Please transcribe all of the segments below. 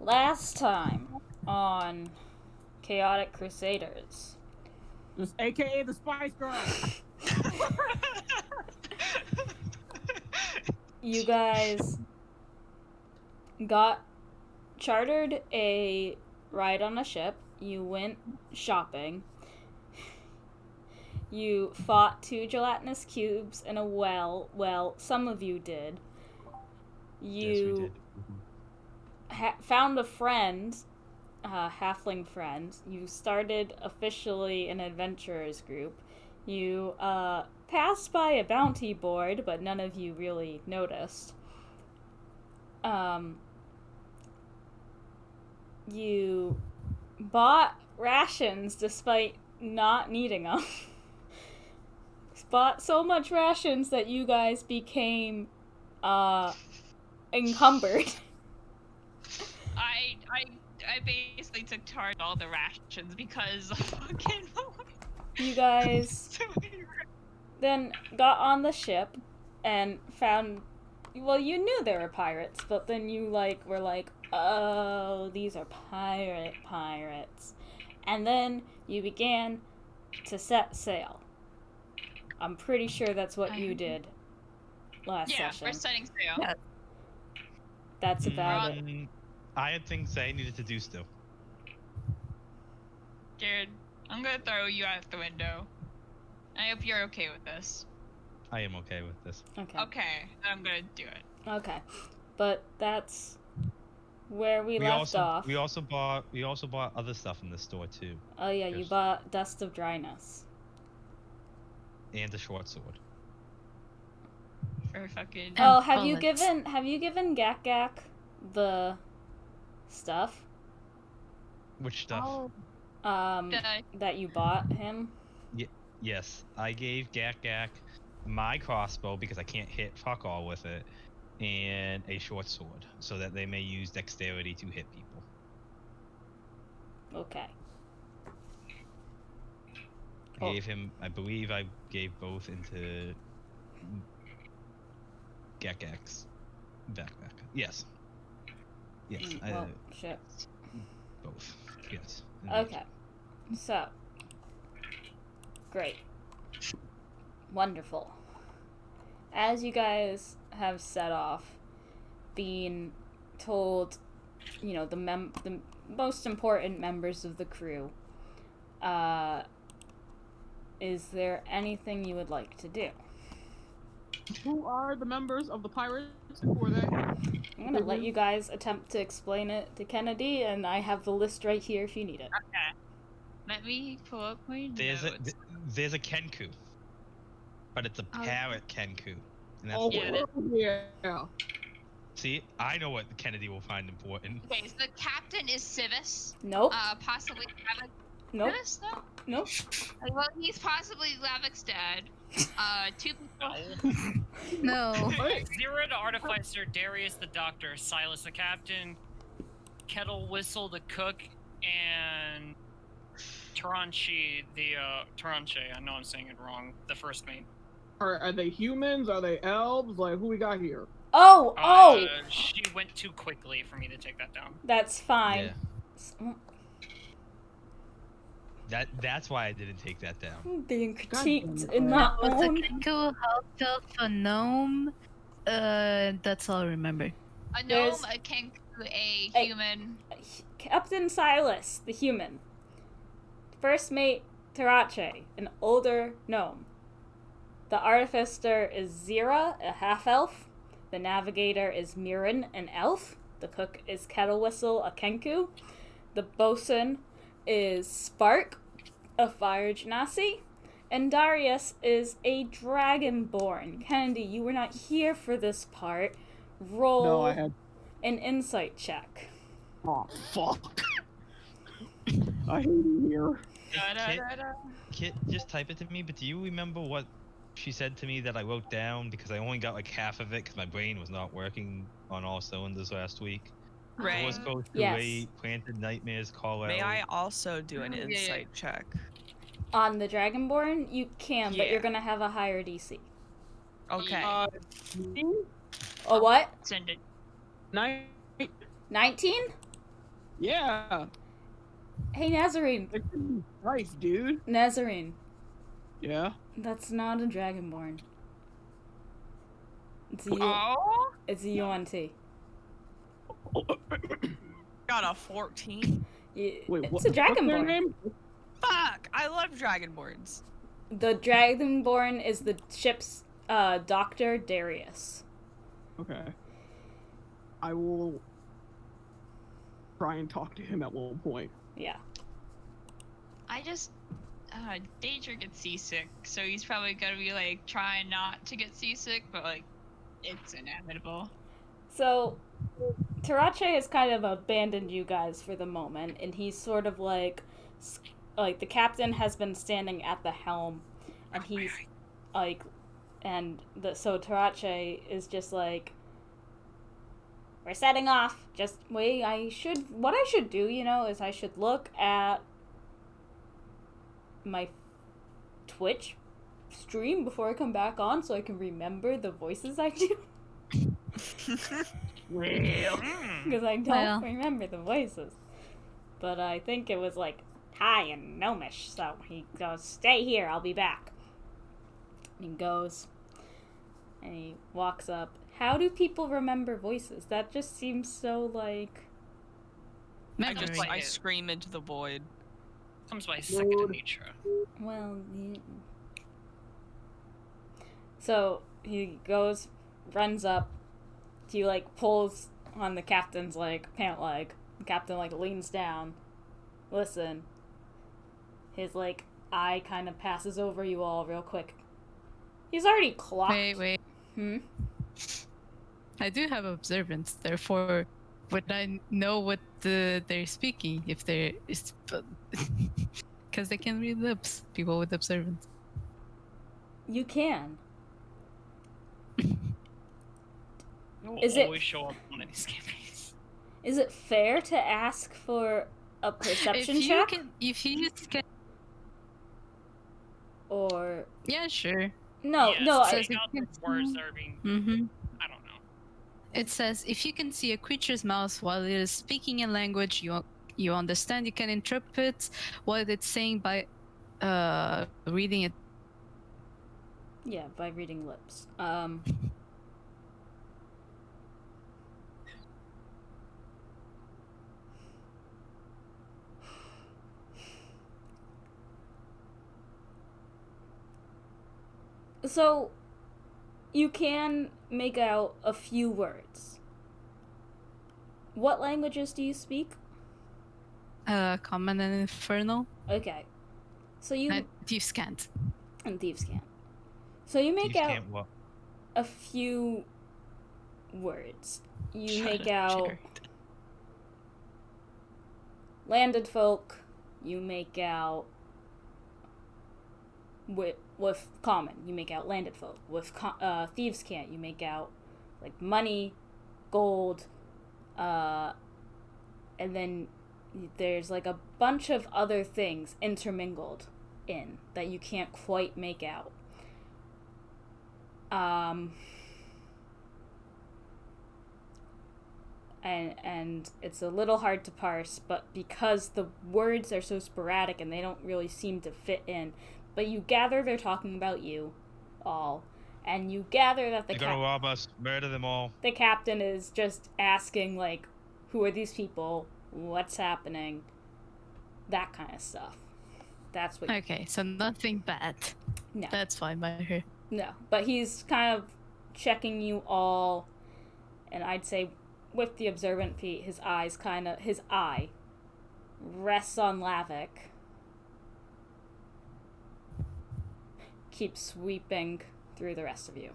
Last time on Chaotic Crusaders. Just AKA the Spice Girl. You guys chartered a ride on a ship. You went shopping. You fought 2 gelatinous cubes in a well. Well, some of you did. You found a friend, halfling friend. You started officially an adventurers group. You passed by a bounty board, but none of you really noticed. You bought rations despite not needing them. Bought so much rations that you guys became encumbered. I basically took charge of all the rations because fucking You guys then got on the ship and found, well, you knew there were pirates, but then you were like, oh, these are pirates. And then you began to set sail. I'm pretty sure that's what you did last session. Yeah, we're setting sail. Yeah. That's about it. I had things I needed to do still. Jared, I'm gonna throw you out the window. I hope you're okay with this. I am okay with this. Okay, I'm gonna do it. Okay. But that's where we left off. We also bought other stuff in the store too. Oh yeah, you bought Dust of Dryness. And a short sword. For fucking Oh, have you given Gak Gak the stuff? Which stuff? That you bought him? Yes, I gave Gak Gak my crossbow because I can't hit fuck all with it, and a short sword so that they may use dexterity to hit people. Okay. I believe I gave both into Gak Gak's backpack. Yes. Yes. Well, shit. Both. Yes. Okay. So. Great. Wonderful. As you guys have set off, being told, the most important members of the crew, is there anything you would like to do? Who are the members of the pirates? Who are they? I'm gonna let you guys attempt to explain it to Kennedy, and I have the list right here if you need it. Okay. Let me pull up my notes. There's a Kenku, but it's a parrot Kenku. And that's yeah. See, I know what Kennedy will find important. Okay, so the captain is Civis. Nope. Possibly Lavik. Nope. Civis? No. Nope. Well, he's possibly Lavik's dad. 2 people. No. Zira the artificer, Darius the doctor, Silas the captain, Kettle Whistle the cook, and Taranchi the Taranche. I know I'm saying it wrong. The first mate. Are they humans? Are they elves? Like, who we got here? Oh! She went too quickly for me to take that down. That's fine. Yeah. That's why I didn't take that down. Being critiqued in my Was own... a Kenku, half-elf, a gnome? That's all I remember. A gnome, a Kenku, a human. Captain Silas, the human. First mate, Tarache, an older gnome. The artificer is Zira, a half-elf. The navigator is Mirren, an elf. The cook is Kettle Whistle, a Kenku. The bosun is Spark, a fire genasi. And Darius is a dragonborn. Kennedy, you were not here for this part. Roll an insight check. Oh, fuck. I hate you here. Kit, just type it to me, but do you remember what she said to me that I wrote down? Because I only got like half of it because my brain was not working on all cylinders last week. Right. Was supposed to wait, planted nightmares, call out. May I also do an insight check? On the Dragonborn, you can, but you're gonna have a higher DC. Okay. A what? Send it. 19? Yeah. Hey, Nazarene. Christ, dude. Nazarene. Yeah. That's not a Dragonborn. It's a Oh? It's a UNT. Got a 14. It's Wait, a what's their Dragonborn. name? Fuck! I love Dragonborns. The Dragonborn is the ship's Dr. Darius. Okay. I will try and talk to him at one point. Yeah. I just, Daedra gets seasick, so he's probably gonna be like trying not to get seasick, but like, it's inevitable. So, Tarache has kind of abandoned you guys for the moment, and he's sort of like the captain has been standing at the helm, and he's like, so Tarache is just like, we're setting off. Just wait. What I should do, is I should look at my Twitch stream before I come back on, so I can remember the voices I do. Because I don't remember the voices. But I think it was like, hi and gnomish. So he goes, stay here, I'll be back. And he goes, and he walks up. How do people remember voices? That just seems so like... Memory. I scream into the void. Comes by second nature. Well, yeah. So he goes, runs up. He like pulls on the captain's like pant leg. The captain like leans down. Listen. His like eye kind of passes over you all real quick. He's already clocked. Wait. I do have observance, therefore would I know what they're speaking if they're... Because they can read lips, people with observance. You can. We'll always show up on these campaigns. Is it fair to ask for a perception check? If you can... Or... Yeah, sure. No, Yes, no. take out the words that are being... I don't know. It says, if you can see a creature's mouth while it is speaking a language you understand, you can interpret what it's saying by reading it. Yeah, by reading lips. So, you can make out a few words. What languages do you speak? Common and Infernal. Okay. So you... Thieves can't. And Thieves can't. So you make Thieves out can't what? a few words. You Shut make up, out Jared. landed folk. You make out with common. You make out landed folk. With thieves can't. You make out like money, gold, and then there's like a bunch of other things intermingled in that you can't quite make out. And it's a little hard to parse, but because the words are so sporadic and they don't really seem to fit in, but you gather they're talking about you all, and you gather that They're gonna rob us, murder them all. the captain is just asking, like, who are these people, what's happening, that kind of stuff. That's what... Okay, so nothing bad. No. That's fine by her. No, but he's kind of checking you all, and I'd say with the observant feat, his eye rests on Lavik. Keeps sweeping through the rest of you.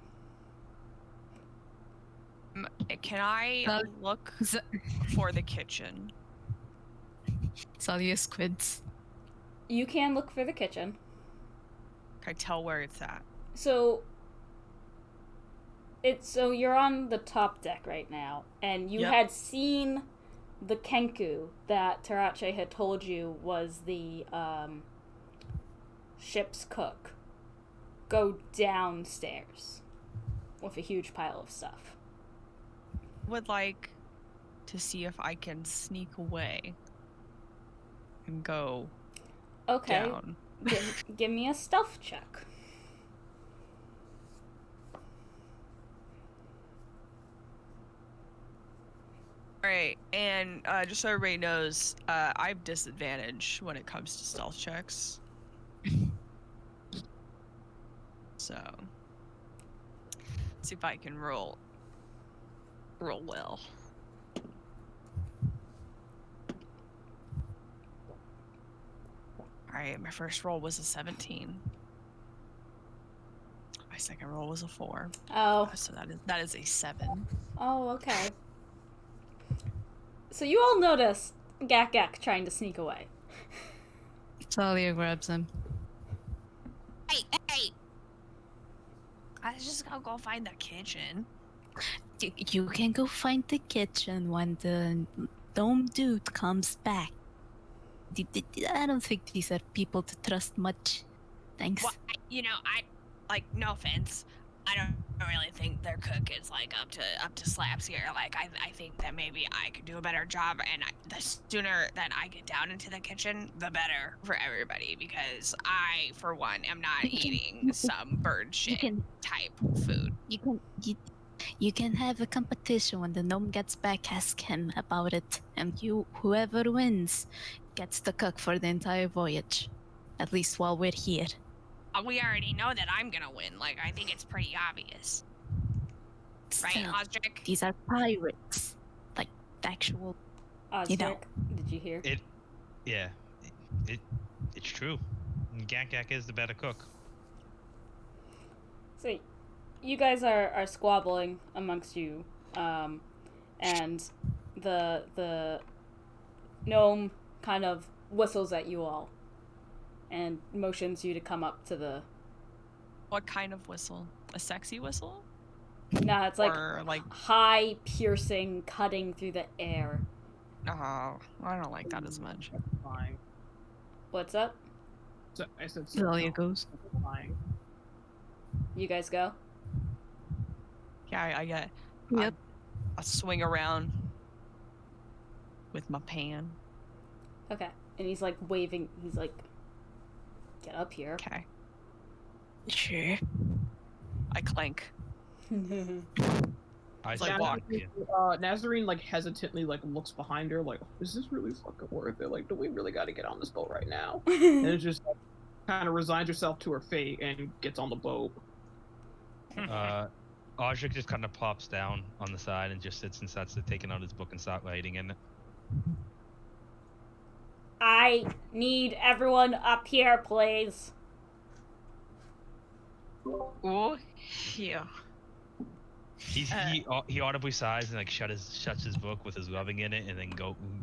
Can I look for the kitchen? Salia squids. You can look for the kitchen. Can I tell where it's at? So you're on the top deck right now, and you Yep. had seen the Kenku that Tarache had told you was the ship's cook go downstairs with a huge pile of stuff. Would like to see if I can sneak away and go Okay. down. Give me a stealth check. Alright, and just so everybody knows, I have disadvantage when it comes to stealth checks. So, see if I can roll well. Alright, my first roll was a 17. My second roll was a 4. Oh. So that is a 7. Oh, okay. So you all notice Gak Gak trying to sneak away. Talia grabs him. Hey! I was just gonna go find the kitchen. You can go find the kitchen when the gnome dude comes back. I don't think these are people to trust much. Thanks. Well, no offense. I don't really think their cook is like up to slaps here. Like I think that maybe I could do a better job, and the sooner that I get down into the kitchen, the better for everybody. Because I, for one, am not eating some bird shit type food. You can have a competition when the gnome gets back. Ask him about it, and whoever wins gets the cook for the entire voyage, at least while we're here. We already know that I'm gonna win. Like, I think it's pretty obvious. Right, Still, Osric? these are pirates, like actual. Osric, know. did you hear? It's true. Gak Gak is the better cook. So, you guys are squabbling amongst you, and the gnome kind of whistles at you all, and motions you to come up to the. What kind of whistle? A sexy whistle? Nah, it's like Or like, high, piercing, cutting through the air. oh, I don't like that as much. Fine. What's up? So I said Talia goes. fine. You guys go. Yeah, I get. Yep. I swing around with my pan. Okay. And he's like waving. He's like, get up here. Okay. Sure. I clank. I It's like said walk. Nazarene like hesitantly like looks behind her like, is this really fucking worth it? Like, do we really got to get on this boat right now? And it just like, kind of resigns herself to her fate and gets on the boat. Osric just kind of plops down on the side and just sits and starts to taking out his book and start writing in it. I need everyone up here, please. Oh, yeah. He audibly sighs and like shuts his book with his rubbing in it, and then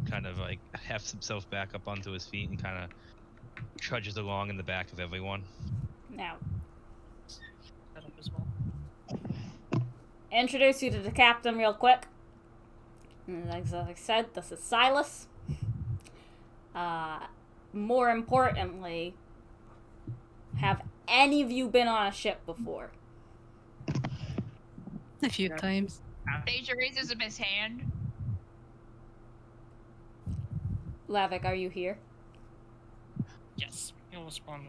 kind of like hefts himself back up onto his feet and kind of trudges along in the back of everyone. Now, Set up as well. introduce you to the captain real quick. And as I said, this is Silas. More importantly, have any of you been on a ship before? A few times. Deja raises up his hand. Lavik, are you here? Yes, he'll respond.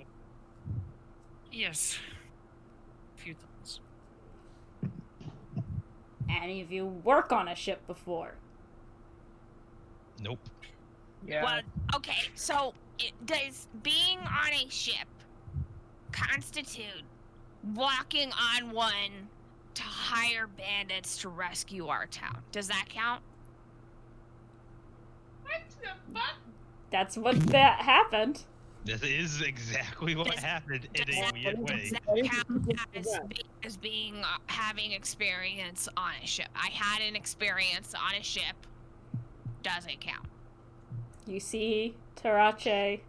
Yes. A few times. Any of you work on a ship before? Nope. Yeah. Well, okay, so does being on a ship constitute walking on one to hire bandits to rescue our town? Does that count? What the fuck? That's what that happened. This is exactly what Does- happened in does a that- weird way. Does that count as being having experience on a ship? I had an experience on a ship. Doesn't count. You see Tarache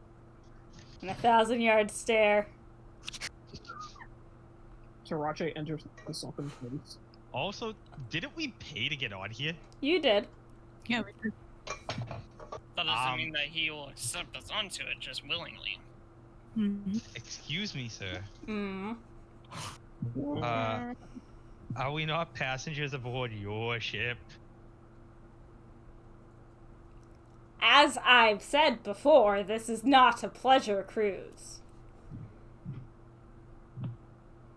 in 1,000-yard stare. Tarache enters the sunken place. Also, didn't we pay to get on here? You did. Yeah. That doesn't mean that he will accept us onto it just willingly. Mhm. Excuse me, sir. Mm. Are we not passengers aboard your ship? As I've said before, this is not a pleasure cruise.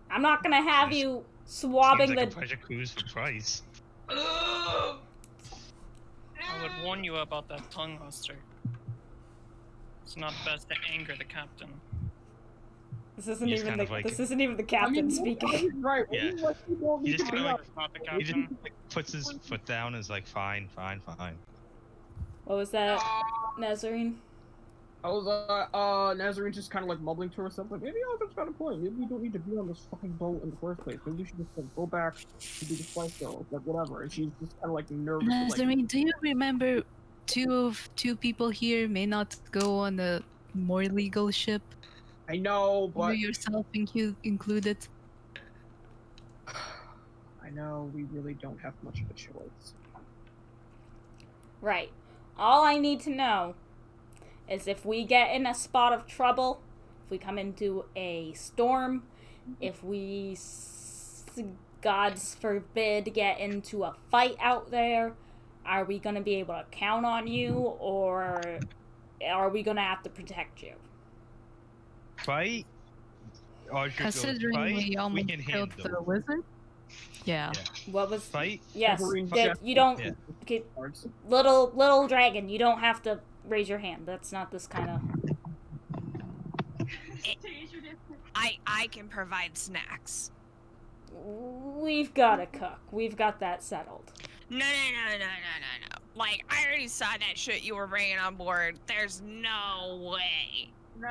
I'm not gonna have you swabbing Seems like the... a pleasure cruise for price. I would warn you about that tongue holster. It's not best to anger the captain. This isn't He's even kind the, of like- this isn't even the captain speaking. He's right. Yeah. He's like, you don't He need just to kind be of up. It's not the He just captain. like, puts his foot down and is like, fine. What was that, Nazarene? I was Nazarene just kind of like mumbling to herself, like, maybe Alfred's got a point. Maybe we don't need to be on this fucking boat in the first place. Maybe we should just like, go back and do the flight show, like whatever. And she's just kind of like nervous. to, like, Nazarene, do you remember two people here may not go on a more legal ship? I know, but You yourself included. I know we really don't have much of a choice. Right. All I need to know is if we get in a spot of trouble, if we come into a storm, if we, God's forbid, get into a fight out there, are we going to be able to count on you, or are we going to have to protect you? Fight? Or should go Considering fight? we almost can killed handle. the wizard. Yeah. What was... Fight? Yes, Nazarene that just- you don't... Yeah. Okay, Cards. little dragon, you don't have to raise your hand. That's not this kind of... I can provide snacks. We've got to cook. We've got that settled. No. Like, I already saw that shit you were bringing on board. There's no way. No,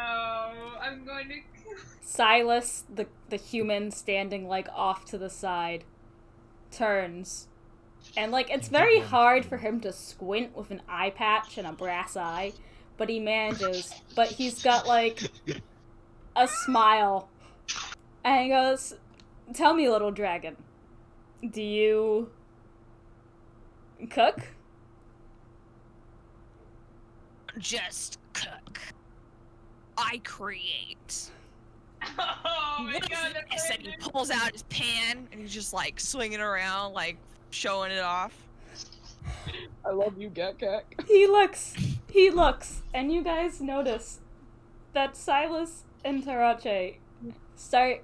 I'm going to. Silas, the human standing, like, off to the side, turns. And, like, it's very hard for him to squint with an eye patch and a brass eye, but he manages. But he's got, like, a smile. And he goes, "Tell me, little dragon, do you cook?" Just cook. I create. Oh my What is god, this? And he pulls out his pan and he's just like swinging around, like showing it off. I love you, Gak. He looks, and you guys notice that Silas and Tarache start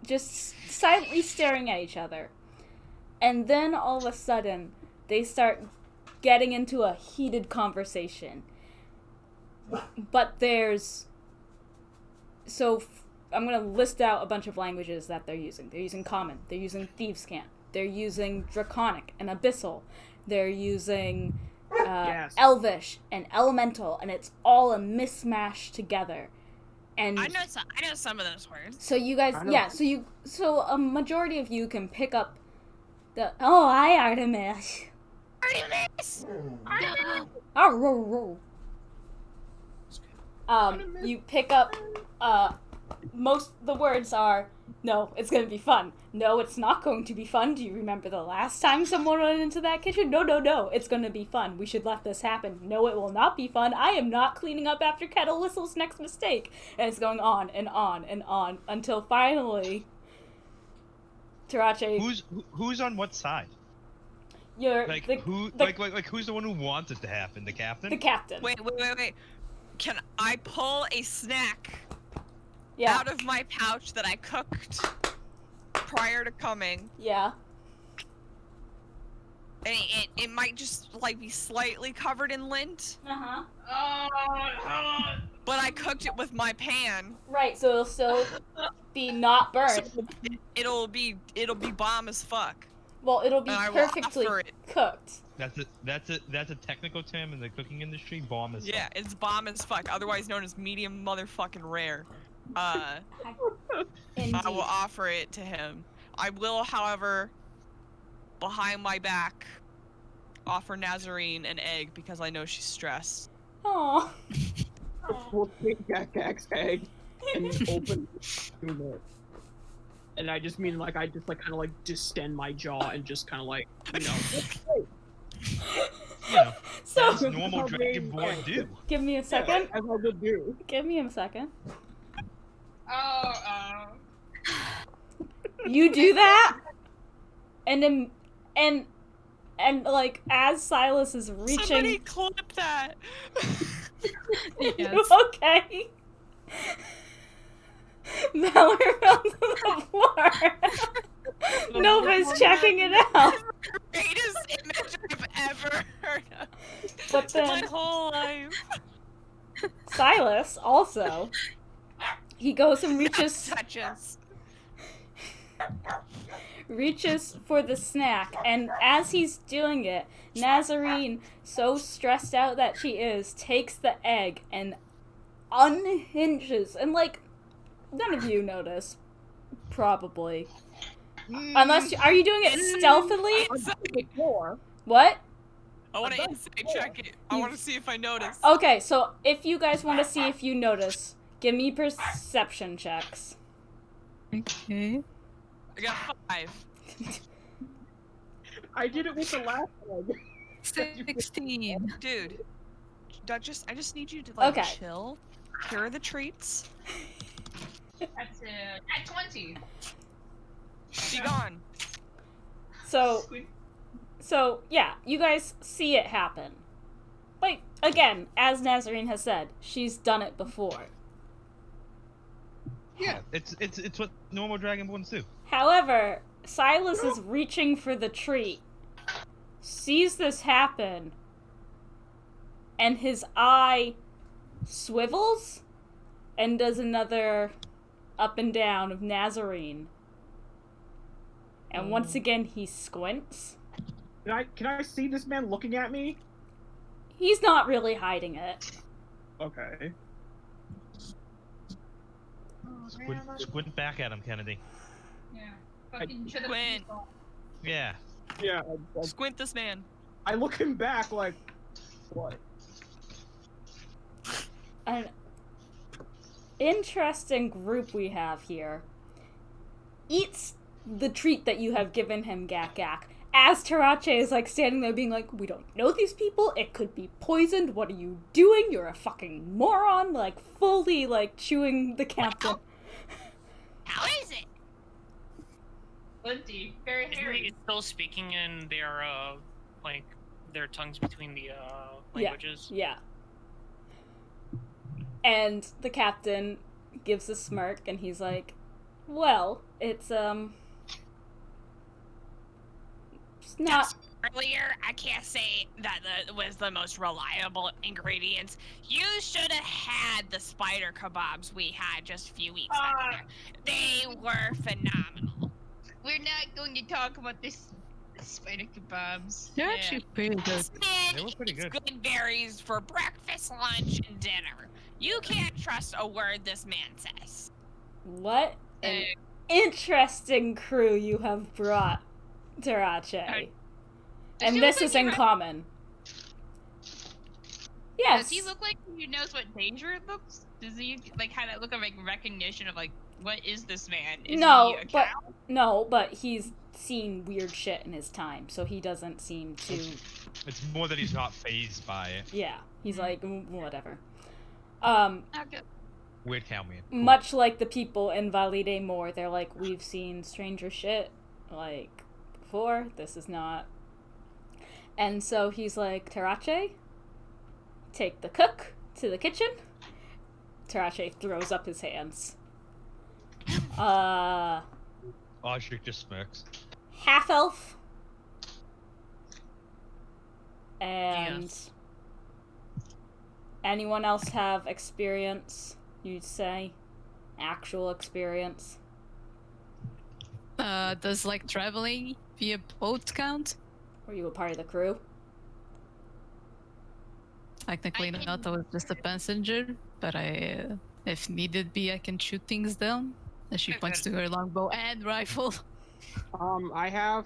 just silently staring at each other. And then all of a sudden, they start getting into a heated conversation. But I'm going to list out a bunch of languages that they're using. They're using Common. They're using Thieves' Cant. They're using Draconic and Abyssal. They're using Yes. Elvish and Elemental, and it's all a mismatch together. And I know some of those words. so you guys, I know. yeah, so a majority of you can pick up hi, Artemis. Artemis! Oh, you pick up, most the words are, no, it's gonna be fun. No, it's not going to be fun. Do you remember the last time someone went into that kitchen? No, it's gonna be fun. We should let this happen. No, it will not be fun. I am not cleaning up after Kettle Whistle's next mistake. And it's going on and on and on until finally, Tarache, Who's on what side? you're Like the who's the one who wants it to happen? The captain? the captain. Wait. Can I pull a snack Yeah, out of my pouch that I cooked prior to coming? yeah. And it might just like be slightly covered in lint, Uh-huh. Oh, but I cooked it with my pan. Right, so it'll still be not So burnt. it'll be bomb as fuck. Well, it'll be And I will perfectly offer it. cooked. That's a technical term in the cooking industry. Bomb is Yeah, it's bomb as fuck, otherwise known as medium motherfucking rare. Indeed. I will offer it to him. I will, however, behind my back, offer Nazarene an egg because I know she's stressed. Aw. We'll take Gak's egg and open it. And I just mean like I just like kind of like distend my jaw and just kind of like You know, So, as normal dragonborn do. give me a second. as I would do. Give me a second. oh. You do that, and And, like, as Silas is reaching... Somebody clip that. You okay? Mallory fell to the floor. Nova's checking it out. Greatest image I've ever heard of But in my then whole life. Silas also, he goes and reaches for the snack, and as he's doing it, Nazarene, so stressed out that she is, takes the egg and unhinges, and like, none of you notice, probably. Unless, are you doing it stealthily? On the floor. What? I want to insight check it. I want to see if I notice. Okay, so if you guys want to see if you notice, give me perception checks. Okay. I got 5. I did it with the last one. 16. Dude, I just need you to like Okay. chill. Here are the treats. That's at 20. Be gone. So yeah, you guys see it happen. Like, again, as Nazarene has said, she's done it before. Yeah, it's what normal dragonborns do. However, Silas is reaching for the treat, sees this happen, and his eye swivels and does another up and down of Nazarene. And once again, he squints. Can I see this man looking at me? He's not really hiding it. Okay. Squint back at him, Kennedy. Yeah. Fucking should have Quinn. Yeah. Yeah. Squint this man. I look him back like, what? An interesting group we have here. Eats the treat that you have given him, Gak Gak. As Tarache is like standing there being like, we don't know these people, it could be poisoned, what are you doing? You're a fucking moron, like fully like chewing the captain. How is it? Linty. Very Isn't hairy. he still speaking in their like their tongues between the languages? Yeah. And the captain gives a smirk and he's like, well, it's not... Earlier, I can't say that was the most reliable ingredients. You should have had the spider kebabs we had just a few weeks ago. They were phenomenal. We're not going to talk about this spider kebabs. They're actually pretty good. Man They were pretty eats good. good berries for breakfast, lunch, and dinner. You can't trust a word this man says. What an interesting crew you have brought, Tarache. And he this look is like in he common. Yes. Does he look like he knows what danger looks? Does he like have that look of like recognition of like what is this man? Is No, he a but cow? but he's seen weird shit in his time, so he doesn't seem to. It's more that he's not phased by it. Yeah, he's like whatever. Okay. Weird cow man. Much like the people in Valide Moor, they're like, we've seen stranger shit like before. This is not. And so he's like, Tarache, take the cook to the kitchen. Tarache throws up his hands. Oshrik just smirks. Half elf. And Yes. anyone else have experience, you'd say? Actual experience? Does like traveling via boat count? Were you a part of the crew? Technically I not, I can- was just a passenger, but if needed be, I can shoot things down. As she I've points had- to her longbow and rifle. I have.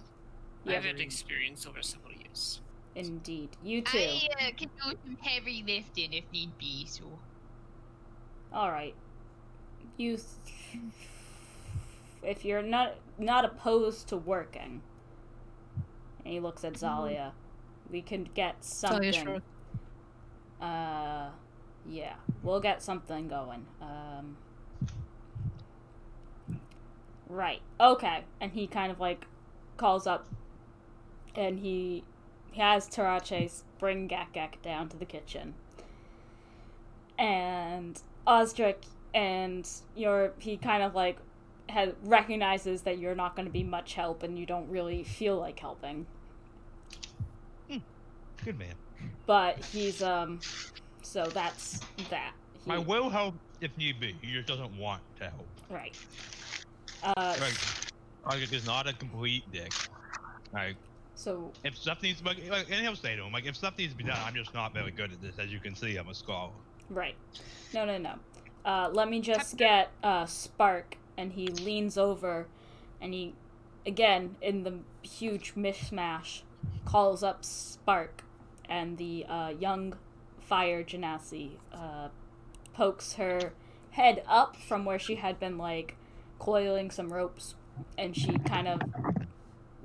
I've had experience over several years. Indeed. You too. I can do some heavy lifting if need be. So Alright. If you're not opposed to working, and he looks at Zalia, we can get something. Zalia sure. Yeah, we'll get something going. Right. Okay. And he kind of like calls up, and he he has Tarache bring Gak down to the kitchen. And Osdric and he kind of like recognizes that you're not going to be much help and you don't really feel like helping. Good man. But he's so that's that. I will help if need be. He just doesn't want to help. Right. Osdric is not a complete dick. Like, So if stuff needs to be, like, and he'll say to him, like, if stuff needs to be done, I'm just not very good at this. As you can see, I'm a scholar. right. No. Let me just get Spark, and he leans over, and he, again in the huge mishmash, calls up Spark, and the young fire genasi pokes her head up from where she had been like coiling some ropes, and she kind of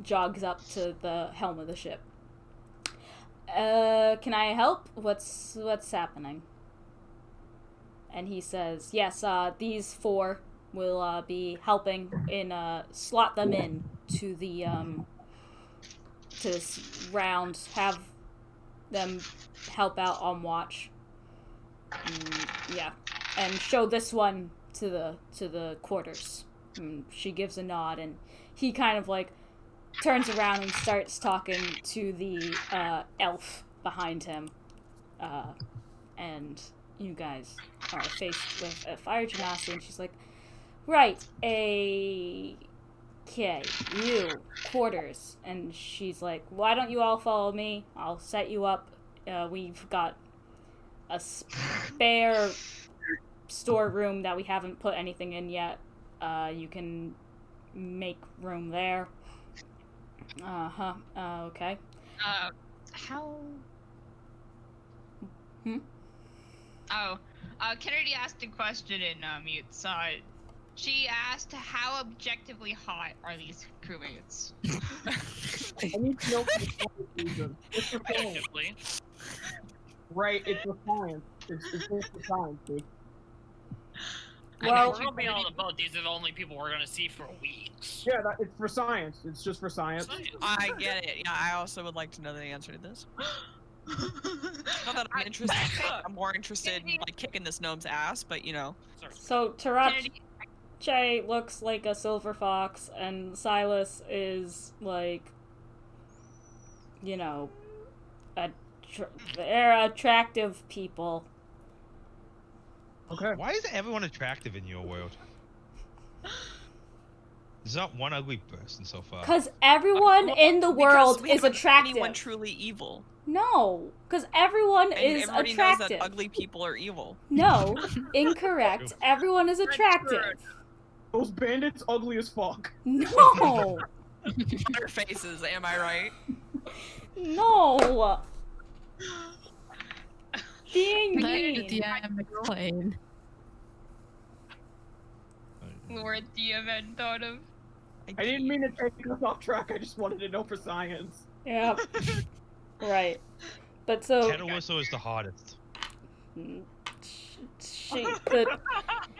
jogs up to the helm of the ship. Can I help? What's happening? And he says, yes, these 4 will be helping in slot them in to the to this round, have them help out on watch. Yeah, and show this one to the quarters. And she gives a nod, and he kind of like turns around and starts talking to the elf behind him. And you guys are faced with a fire genasi, and she's like, right, okay, you, quarters. And she's like, why don't you all follow me? I'll set you up. We've got a spare storeroom that we haven't put anything in yet. You can make room there. Okay. How? Hmm? Oh, Kennedy asked a question in mute. So she asked, "How objectively hot are these crewmates?" I need to know for the reason. It's for science. Objectively. Right, it's for science. It's for science, dude. Well, We're gonna be on the boat. These are the only people we're gonna see for weeks. Yeah, it's for science. It's just for science. I get it. Yeah, I also would like to know the answer to this. Not that I'm interested. I'm more interested in like kicking this gnome's ass, but you know. Sorry. so Tarache Kennedy, looks like a silver fox, and Silas is like, you know, they're attractive people. Okay. Why is everyone attractive in your world? There's not one ugly person so far. Because everyone in the world we is haven't seen anyone attractive. truly evil. No, because everyone And is everybody attractive. knows that ugly people are evil. No, incorrect. Everyone is attractive. Those bandits ugly as fuck. No, Their faces, am I right? no. Being Let mean. the DM explain. Lord Diamond thought of. I didn't mean to take us off track. I just wanted to know for science. Yep. Right. But so Kettle Whistle is the hottest.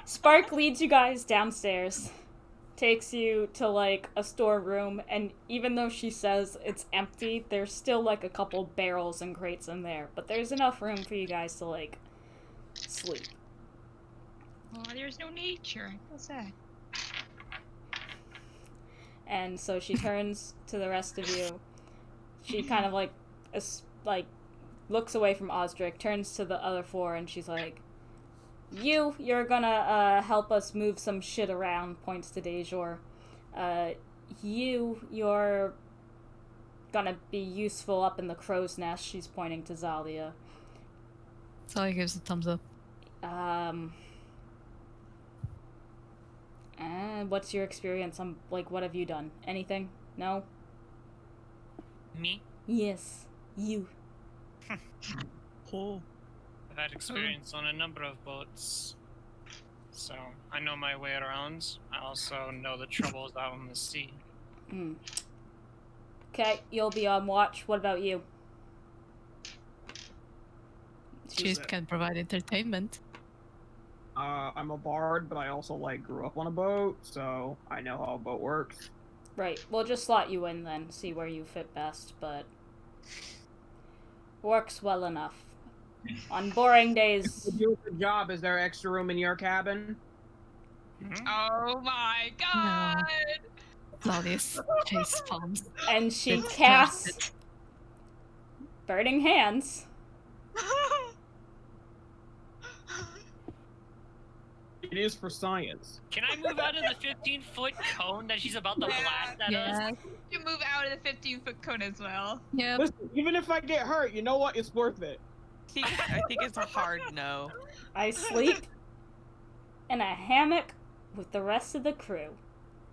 Spark leads you guys downstairs, takes you to like a storeroom, and even though she says it's empty, there's still like a couple barrels and crates in there, but there's enough room for you guys to like sleep. Oh, there's no nature. What's that? And so she turns to the rest of you. She kind of like looks away from Osdric, turns to the other 4, and she's like, You're gonna help us move some shit around, points to Dejor. You're gonna be useful up in the crow's nest, she's pointing to Zalia. So he gives a thumbs up. What's your experience on, like, what have you done? Anything? No? Me? Yes, you. Oh. I've had experience on a number of boats, so I know my way around. I also know the troubles out on the sea. Okay, you'll be on watch. What about you? She can provide entertainment. I'm a bard, but I also like grew up on a boat, so I know how a boat works. Right, we'll just slot you in then, see where you fit best, but Works well enough. On boring days, To do a good job, is there extra room in your cabin? Oh my god! Claudius chase palms. and she It's casts Burning Hands. It is for science. Can I move out of the 15-foot cone that she's about to blast at us? Yeah. You move out of the 15-foot cone as well. Yep. Listen, even if I get hurt, you know what? It's worth it. I think it's a hard no. I sleep in a hammock with the rest of the crew.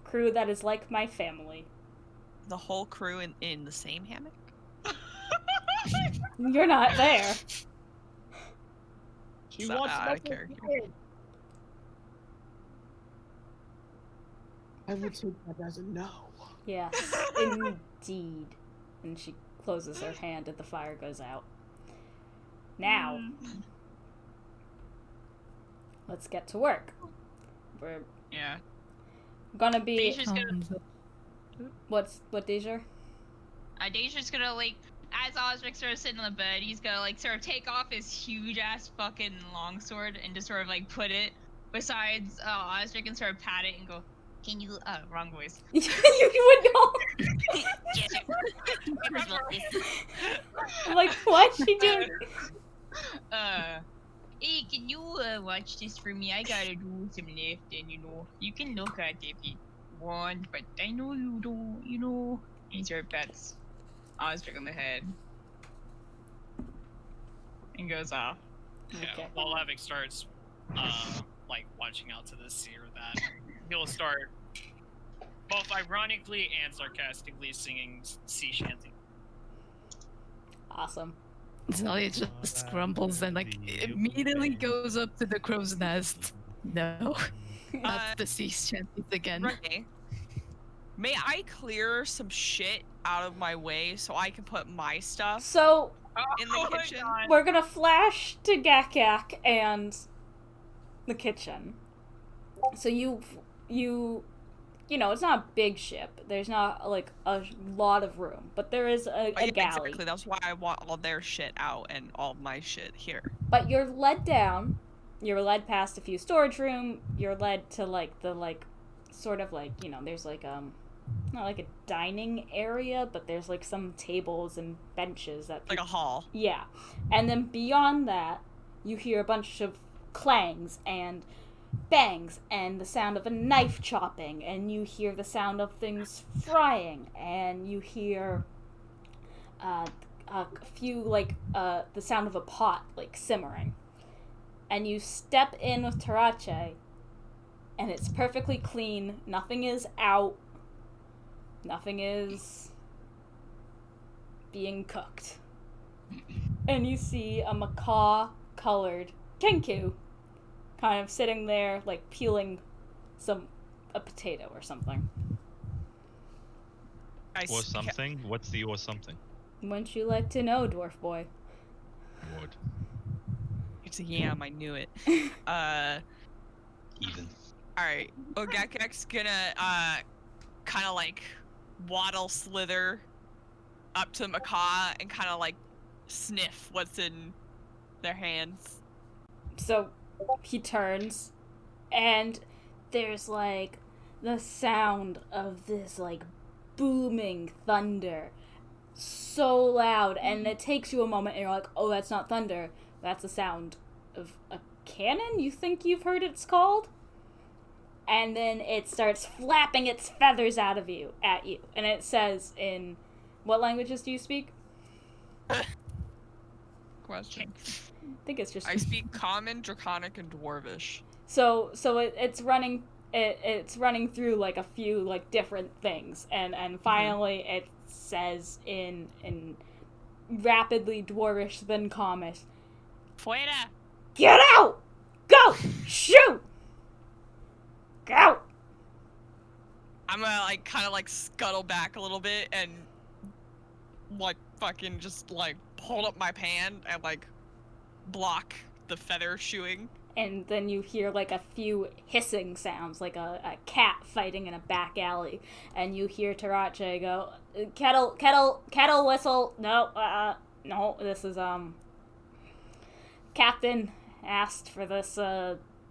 Crew that is like my family. The whole crew in the same hammock? You're not there. She So, wants out of to character. I would take that as a no. Yes, indeed. And she closes her hand and the fire goes out. Now, let's get to work. We're Yeah. gonna be... Deja's gonna, What, Deja? Deja's gonna, like, as Osric sort of sitting on the bed, he's gonna, like, sort of take off his huge-ass fucking longsword and just sort of, like, put it besides Osric and sort of pat it and go, can you, wrong voice. You would know. Like, what's she doing? Hey, can you, watch this for me? I gotta do some lifting, you know. You can look at it if you want, but I know you don't, you know. And sort of pats Osric on the head. And goes off. Yeah, Okay. while Avic starts, like, watching out to the seer that he'll start both ironically and sarcastically singing sea shanty. Awesome. Zelia just grumbles and like immediately goes up to the crow's nest. No, not the sea shanties again. Renee, may I clear some shit out of my way so I can put my stuff So, in the kitchen? we're gonna flash to Gak and the kitchen. So you know, it's not a big ship. There's not, like, a lot of room. But there is a Oh, yeah, galley. exactly. That's why I want all their shit out and all my shit here. But you're led down. You're led past a few storage room. You're led to, like, the, like, sort of, like, you know, there's, like, not like a dining area, but there's, like, some tables and benches that Like a hall. Yeah. And then beyond that, you hear a bunch of clangs and bangs and the sound of a knife chopping, and you hear the sound of things frying, and you hear a few, like, the sound of a pot, like, simmering. And you step in with Tarache, and it's perfectly clean. Nothing is out. Nothing is being cooked. And you see a macaw-colored Kenku kind of sitting there, like, peeling a potato or something. Or something? What's the or something? Wouldn't you like to know, dwarf boy? Would. It's a yam, I knew it. Even. Alright. Ogekek's gonna, kinda like slither up to Macaw and kinda like sniff what's in their hands. So he turns, and there's, like, the sound of this, like, booming thunder. So loud, and it takes you a moment, and you're like, oh, that's not thunder. That's the sound of a cannon, you think you've heard it's called? And then it starts flapping its feathers at you. And it says in... What languages do you speak? Question. I think it's just... I speak Common, Draconic, and Dwarvish. So it's running it's running through, like, a few, like, different things, and finally it says in rapidly Dwarvish then Comish, Fuera! get out! Go! Shoot! Go! I'm gonna like kind of like scuttle back a little bit and like fucking just like hold up my pan and like block the feather shooing. And then you hear, like, a few hissing sounds, like a cat fighting in a back alley. And you hear Tarache go, kettle whistle, no, no, this is, Captain asked for this,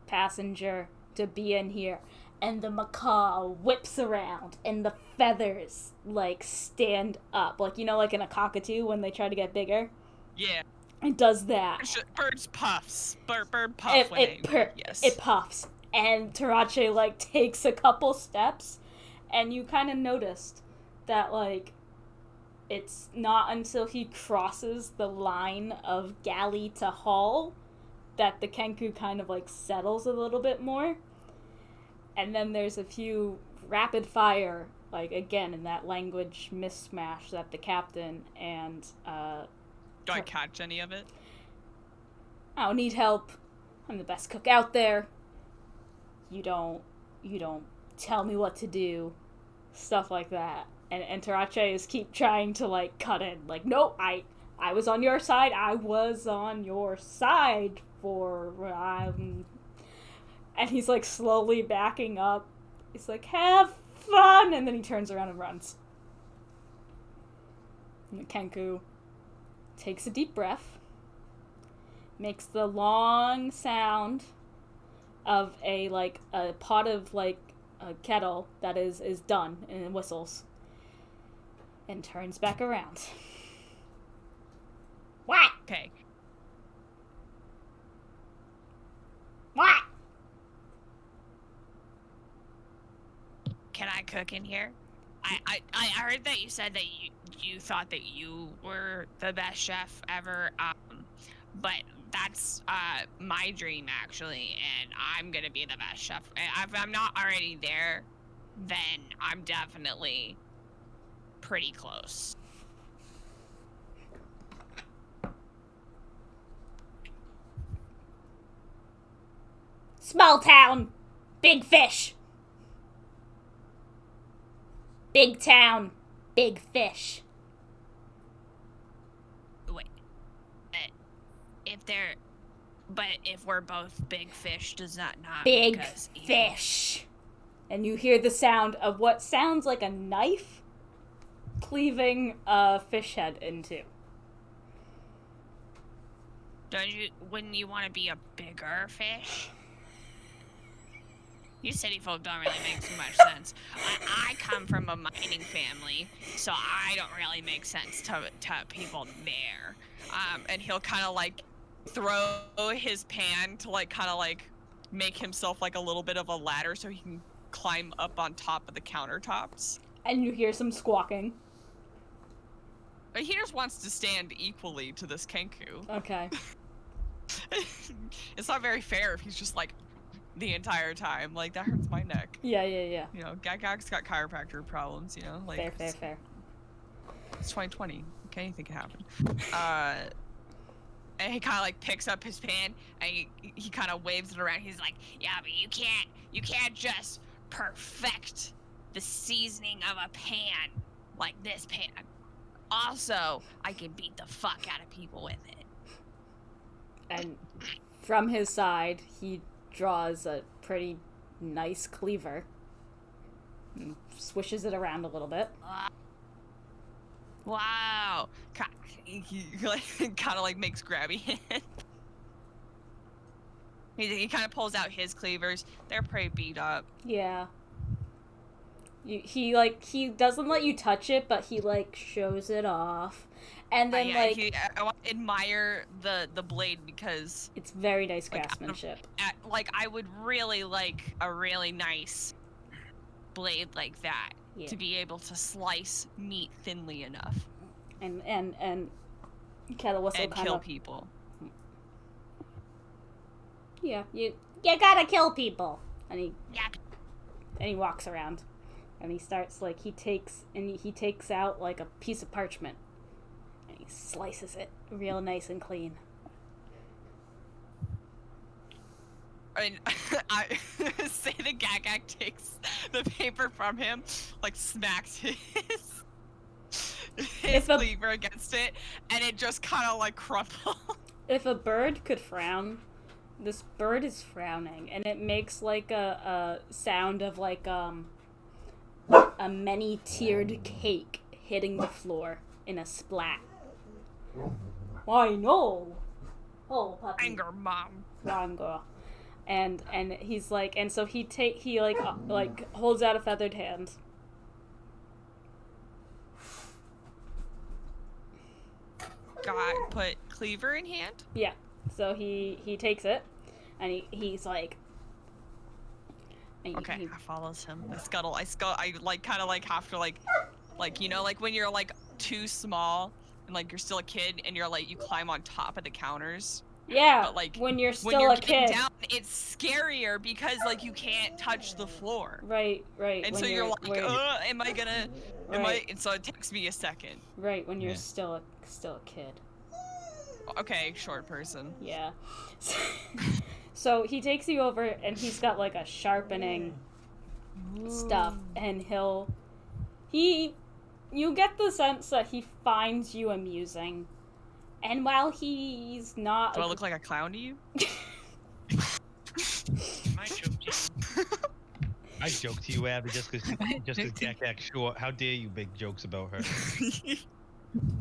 passenger to be in here. And the macaw whips around, and the feathers, like, stand up. Like, you know, like in a cockatoo when they try to get bigger? Yeah. It does that. Birds puffs. Bird puff when yes. It puffs. And Tarache, like, takes a couple steps, and you kind of noticed that, like, it's not until he crosses the line of galley to hull that the Kenku kind of, like, settles a little bit more. And then there's a few rapid fire, like, again, in that language mismatch that the captain and, Do I catch any of it? I don't need help. I'm the best cook out there. You don't tell me what to do. Stuff like that. And Tarache is keep trying to, like, cut in. Like, nope, I was on your side. I was on your side for, and he's, like, slowly backing up. He's like, have fun! And then he turns around and runs. And the Kenku takes a deep breath, makes the long sound of a pot of, like, a kettle that is done, and whistles, and turns back around. What? Okay. What? Can I cook in here? I heard that you said that you thought that you were the best chef ever, but that's my dream actually, and I'm gonna be the best chef. If I'm not already there, then I'm definitely pretty close. Small town, big fish. Big town, big fish. Wait. If we're both big fish, does that not Big make us equal? fish. And you hear the sound of what sounds like a knife cleaving a fish head in two. Wouldn't you want to be a bigger fish? You city folk don't really make too much sense. I come from a mining family, so I don't really make sense to people there. And he'll kind of like throw his pan to like kind of like make himself like a little bit of a ladder so he can climb up on top of the countertops. And you hear some squawking. But he just wants to stand equally to this Kenku. Okay. It's not very fair if he's just like the entire time. Like, that hurts my neck. Yeah. You know, Gag's got chiropractor problems, you know? Like, Fair. It's 2020. Okay, anything can happen. And he kind of like picks up his pan and he kind of waves it around. He's like, yeah, but you can't just perfect the seasoning of a pan like this pan. Also, I can beat the fuck out of people with it. And from his side, he draws a pretty nice cleaver and swishes it around a little bit. Wow. He like, kind of like makes grabby hands. He kind of pulls out his cleavers. They're pretty beat up. Yeah. He doesn't let you touch it, but he like shows it off. And then I want to admire the blade because it's very nice craftsmanship. I would really like a really nice blade like that to be able to slice meat thinly enough. And Kettle Whistle and kill people. Yeah, you gotta kill people. And he walks around, and he starts like he takes out like a piece of parchment, and he slices it real nice and clean. I mean, I say the Gagak takes the paper from him, like smacks his cleaver against it, and it just kind of like crumples. If a bird could frown, this bird is frowning, and it makes like a sound of like a many-tiered cake hitting the floor in a splat. Why no? Oh, puppy. Anger, mom. Anger. And he's like, and so he like holds out a feathered hand. God, put cleaver in hand. Yeah. So he takes it, and he's like. Okay, I follows him. I like kind of like have to like you know, like when you're like too small and like you're still a kid and you're like you climb on top of the counters. Yeah, but like when you're when you're a getting kid. down, it's scarier because like you can't touch the floor. Right. And so you're like, am I gonna? And so it takes me a second. Right, when you're Yeah. still a kid. Okay, short person. Yeah. So he takes you over, and he's got like a sharpening stuff, and you get the sense that he finds you amusing, and while he's not. Do I look like a clown to you? My joke. I joke to you, Abby, just because Jack short. How dare you make jokes about her?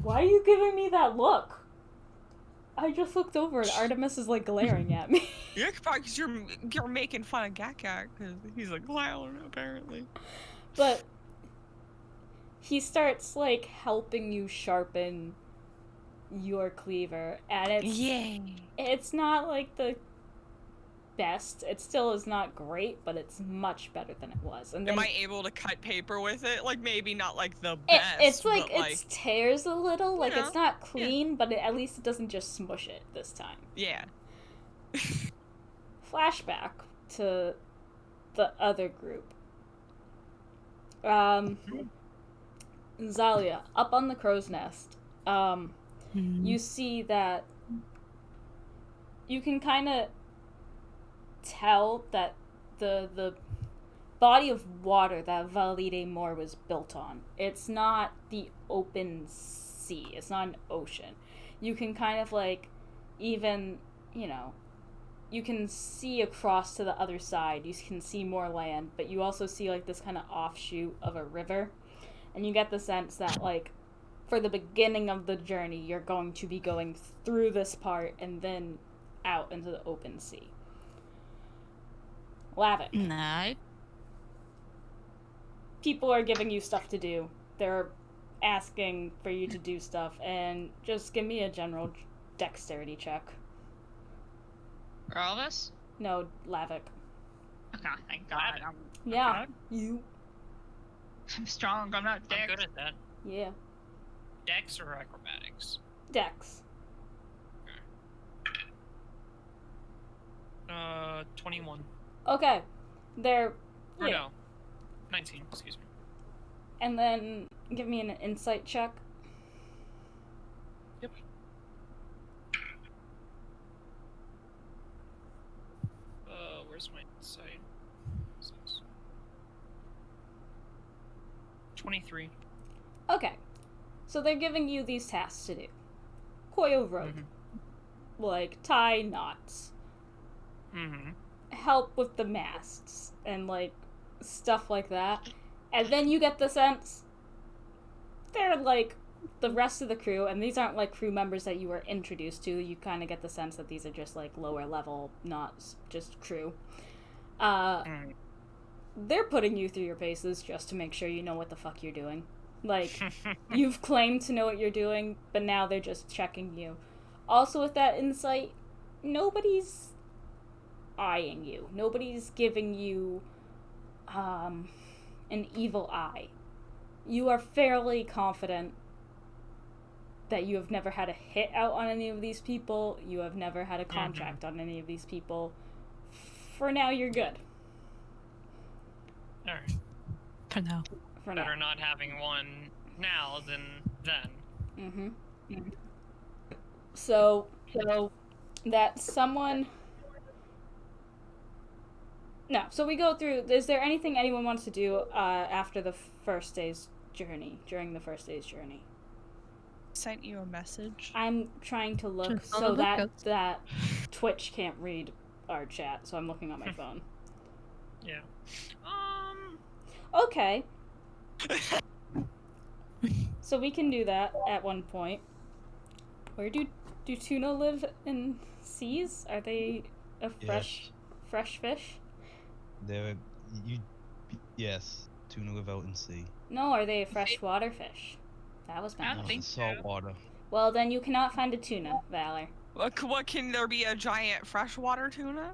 Why are you giving me that look? I just looked over and Artemis is like glaring at me. Yeah, because you're making fun of Gak because he's a clown apparently. But he starts like helping you sharpen your cleaver, and it's not like the best. It still is not great, but it's much better than it was. And then Am I able to cut paper with it? Like maybe not like the best. it's like but, it tears a little. Like you it's know, not clean, but at least it doesn't just smush it this time. yeah. Flashback to the other group. Zalia, up on the crow's nest, you see that you can kind of tell that the body of water that Valide Moor was built on, it's not the open sea, it's not an ocean. You can kind of like, even, you know, you can see across to the other side, you can see more land, but you also see like this kind of offshoot of a river, and you get the sense that like for the beginning of the journey you're going to be going through this part and then out into the open sea. Lavik. No. People are giving you stuff to do. They're asking for you to do stuff, and just give me a general dexterity check. For all of us? No, Lavik. Okay, thank God. Yeah, you. I'm strong. I'm not I'm dex. good at that. Yeah, Dex or acrobatics? dex. 21. Okay, they're Or yeah. no, 19. Excuse me. And then give me an insight check. Yep. Where's my insight? 23. Okay, so they're giving you these tasks to do. Coil rope, like tie knots, Mm-hmm. help with the masts, and like stuff like that. And then you get the sense they're like the rest of the crew, and these aren't like crew members that you were introduced to. You kind of get the sense that these are just like lower level, not just crew. They're putting you through your paces just to make sure you know what the fuck you're doing. Like, you've claimed to know what you're doing, but now they're just checking you. Also, with that insight, nobody's eyeing you. Nobody's giving you an evil eye. You are fairly confident that you have never had a hit out on any of these people. You have never had a contract on any of these people. For now, you're good. Alright. For now. For now. Better not having one now than then. So that someone. No, so we go through. Is there anything anyone wants to do after the first day's journey? During the first day's journey, Sent you a message. I'm trying to look Just so on the lookout. that Twitch can't read our chat. So I'm looking on my phone. Yeah. Okay. So we can do that at one point. Where do tuna live in seas? Are they a fresh fish? They're yes, tuna live out in sea. No, are they a freshwater fish? That was my I don't No, question. think salt so. water. Well, then you cannot find a tuna, Valor. What can there be a giant freshwater tuna?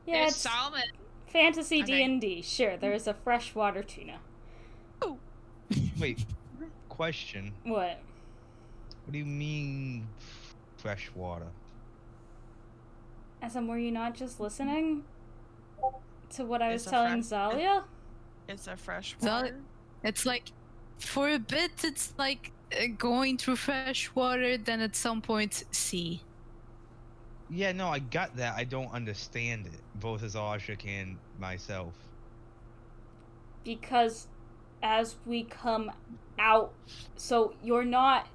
Yeah, There's it's salmon. fantasy Okay. D&D. Sure, there is a freshwater tuna. Wait, question. What? What do you mean fresh water? As in, were you not just listening to what I was It's a telling fresh- Zalia? It's a freshwater. It's like, for a bit, it's like going through fresh water, then at some point, sea. Yeah, no, I got that. I don't understand it, both as Oshik and myself. Because as we come out, so you're not,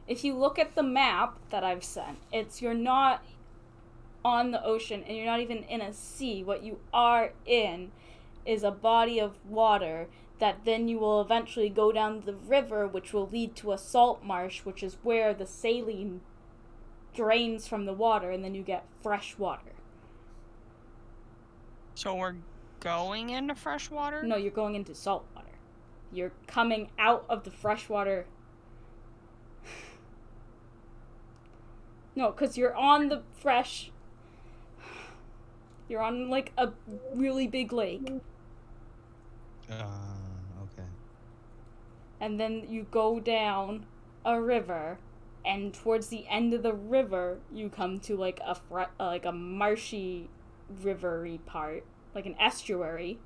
if you look at the map that I've sent, you're not on the ocean and you're not even in a sea. What you are in is a body of water that then you will eventually go down the river, which will lead to a salt marsh, which is where the saline drains from the water, and then you get fresh water. So we're going into freshwater? No, you're going into salt water. You're coming out of the freshwater. No, because you're on the fresh. You're on like a really big lake. Okay. And then you go down a river, and towards the end of the river, you come to like a marshy, rivery part, like an estuary.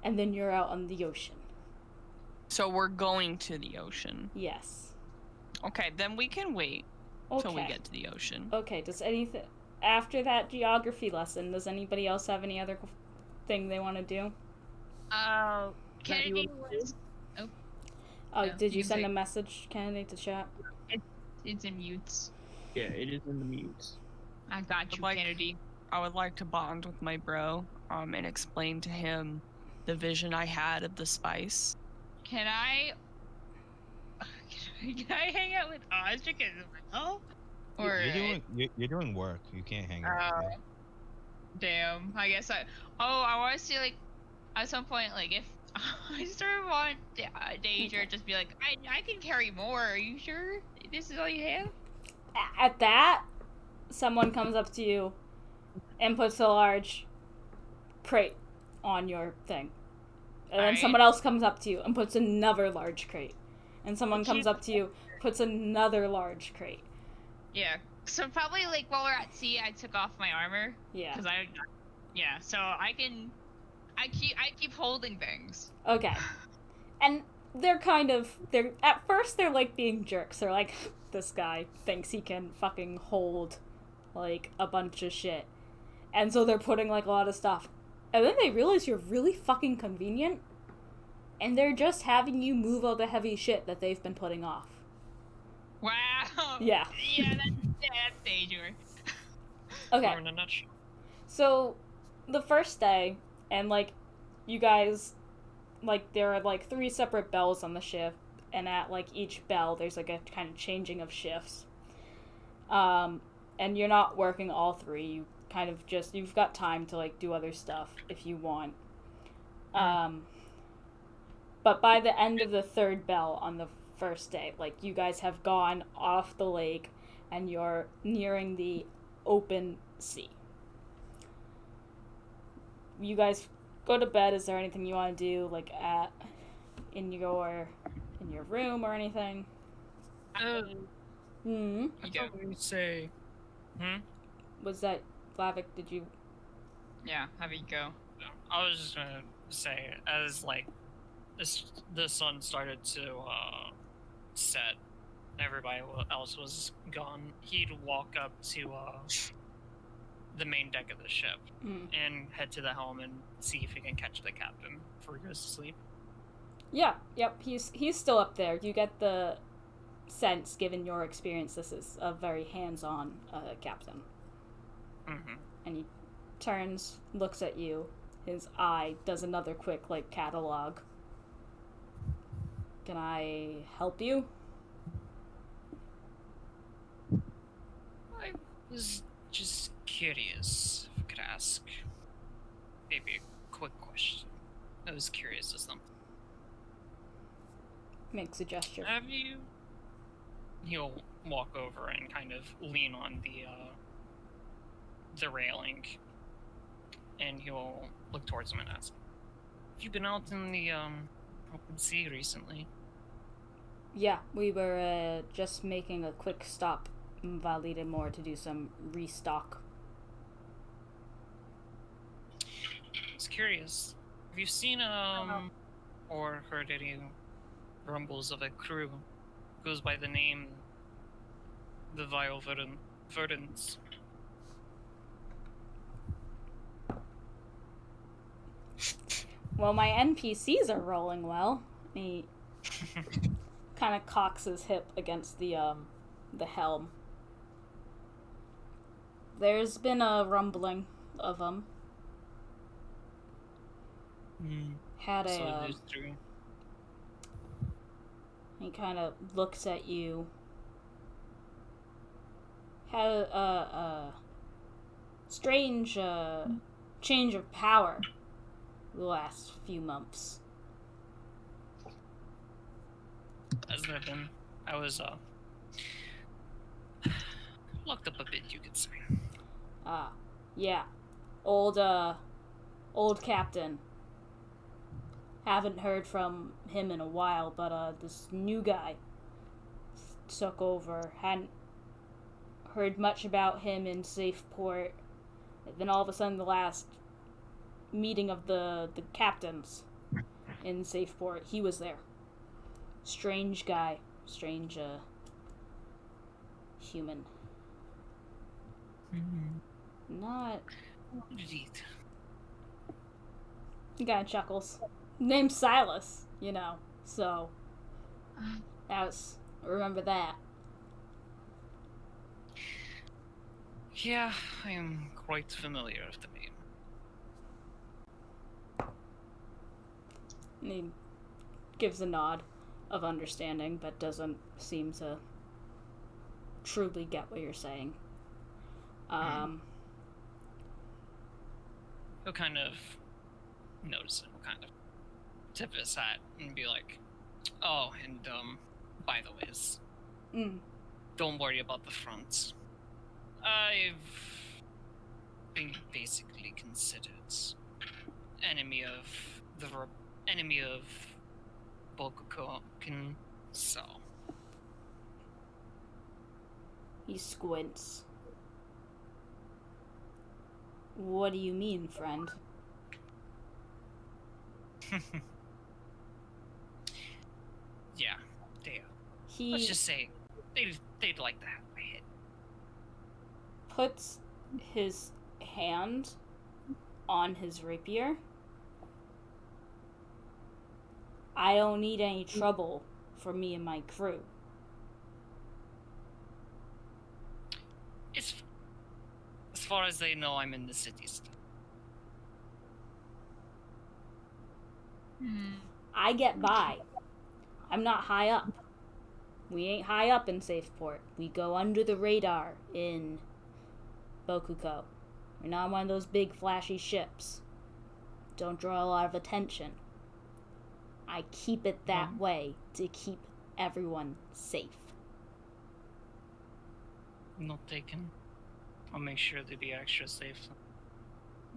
And then you're out on the ocean. So we're going to the ocean. Yes. Okay, then we can wait Okay. till we get to the ocean. Okay, does anything after that geography lesson, does anybody else have any other thing they want to do? Kennedy was. Oh, Yeah, did you you send say- a message, Kennedy, to chat? It's in mutes. Yeah, it is in the mutes. I got you, Like- Kennedy. I would like to bond with my bro, and explain to him the vision I had of the spice. Can I? Can I hang out with Osric as well? Or You're doing work. You can't hang out. Oh. with me. damn. I guess I. Oh, I want to see like, at some point, like if I sort of want Deja just be like, I can carry more. Are you sure this is all you have? At that, someone comes up to you and puts a large crate on your thing. And then Alright. someone else comes up to you and puts another large crate. And someone comes Jeez. up to you, puts another large crate. Yeah. So probably like while we're at sea, I took off my armor Yeah. because yeah. So I keep holding things. Okay. And they're at first they're like being jerks. They're like, this guy thinks he can fucking hold like a bunch of shit. And so they're putting like a lot of stuff. And then they realize you're really fucking convenient. And they're just having you move all the heavy shit that they've been putting off. Wow. Yeah. Yeah, that's dangerous. Okay. Or in a nutshell. So, the first day, and, like, you guys, like, there are, like, 3 separate bells on the shift, and at, like, each bell, there's, like, a kind of changing of shifts. And you're not working all 3, you kind of just, you've got time to, like, do other stuff if you want. But by the end of the 3rd bell on the first day, like, you guys have gone off the lake, and you're nearing the open sea. You guys go to bed. Is there anything you want to do, like in your room or anything? Hmm. I thought we say. Was that Slavic? Did you? Yeah, have you go. I was just gonna say, as like the sun started to set, everybody else was gone. He'd walk up to the main deck of the ship and head to the helm and see if he can catch the captain before he goes to sleep. Yeah. Yep. He's still up there. You get the sense, given your experience, this is a very hands-on captain. Mm-hmm. And he turns, looks at you. His eye does another quick like catalog. Can I help you? Was just curious if I could ask maybe a quick question. I was curious as something. Makes a gesture. Have you? He'll walk over and kind of lean on the railing, and he'll look towards him and ask, "Have you been out in the open sea recently?" Yeah, we were just making a quick stop in Valide Moor to do some restock. I was curious. Have you seen or heard any rumbles of a crew who goes by the name the Vile Verdants? Well, my NPCs are rolling well. He kind of cocks his hip against the helm. There's been a rumbling of them. Had a. So there's three. He kind of looks at you. Had a strange change of power the last few months. Has there been? I was locked up a bit, you could say. Yeah. Old captain. Haven't heard from him in a while, but this new guy took over. Hadn't heard much about him in Safeport. Then all of a sudden, the last meeting of the captains in Safeport, he was there. Strange guy. Strange, human. Not... Indeed. The guy chuckles. Name's Silas, you know, so... remember that. Yeah, I am quite familiar with the name. And he gives a nod of understanding, but doesn't seem to truly get what you're saying. He'll kind of notice it, he'll kind of tip his hat and be like, "Oh, and by the ways, don't worry about the front. I've been basically considered enemy of Bokukoken, so." He squints. What do you mean, friend? Yeah, they. He Let's just say they'd like to have my head. puts his hand on his rapier. I don't need any trouble for me and my crew. It's as far as they know, I'm in the city still. I get by. I'm not high up. We ain't high up in Safeport. We go under the radar in Bokuko. We're not one of those big flashy ships. Don't draw a lot of attention. I keep it that way to keep everyone safe. Not taken. I'll make sure to be extra safe.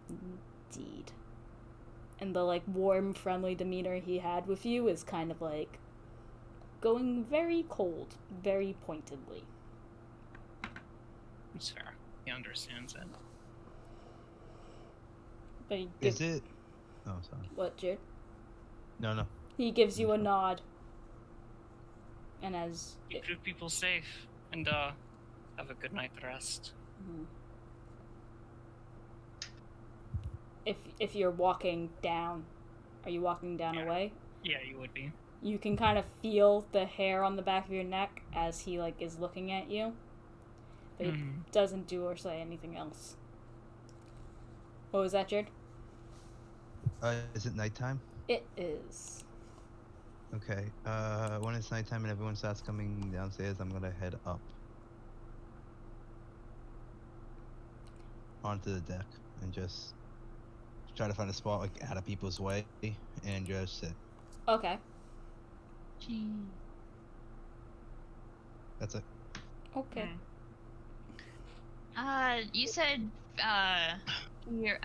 Indeed. And the, warm, friendly demeanor he had with you is kind of, going very cold, very pointedly. It's fair. He understands it. But he Is it? Oh, sorry. What, Jared? No. He gives you a nod. And as... Keep your people safe, and have a good night rest. If you're walking down, are you walking down away? Yeah, you would be. You can kind of feel the hair on the back of your neck as he is looking at you. But he doesn't do or say anything else. What was that, Jared? Is it nighttime? It is. Okay. When it's nighttime and everyone starts coming downstairs, I'm gonna head up. onto the deck and just try to find a spot like out of people's way and just sit. Okay. Gee. That's it. Okay. You said your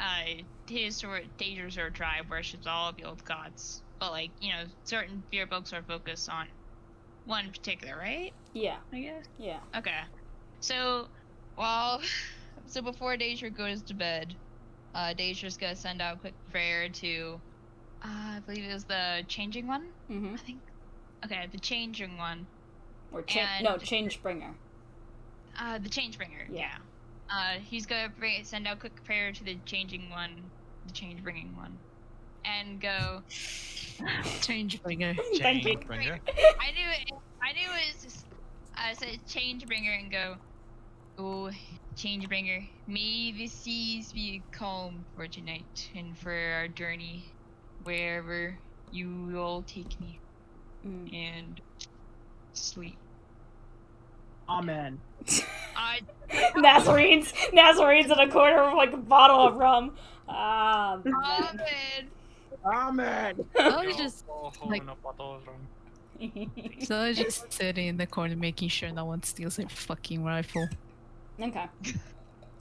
Dangers or Tribe worships all of the old gods, but like certain beer books are focused on one particular, right? Yeah. I guess. Yeah. Okay. So, before Deja goes to bed, Deja's gonna send out a quick prayer to, I believe it was the Changing One. Mm-hmm. I think. Okay, the Changing One. Or And- Change Bringer. The Changebringer. Yeah. He's gonna send out a quick prayer to the Changing One, the Change-bringing One, and go. Change bringer. Thank you. Bringer. I knew it was just. I said Changebringer and go. Oh, Changebringer, may the seas be calm for tonight and for our journey, wherever you will take me, and sleep. Amen. Nazarene's in a corner with like a bottle of rum. Amen. Amen. I was just holding a bottle of rum. so I was just sitting in the corner making sure no one steals a fucking rifle. Okay.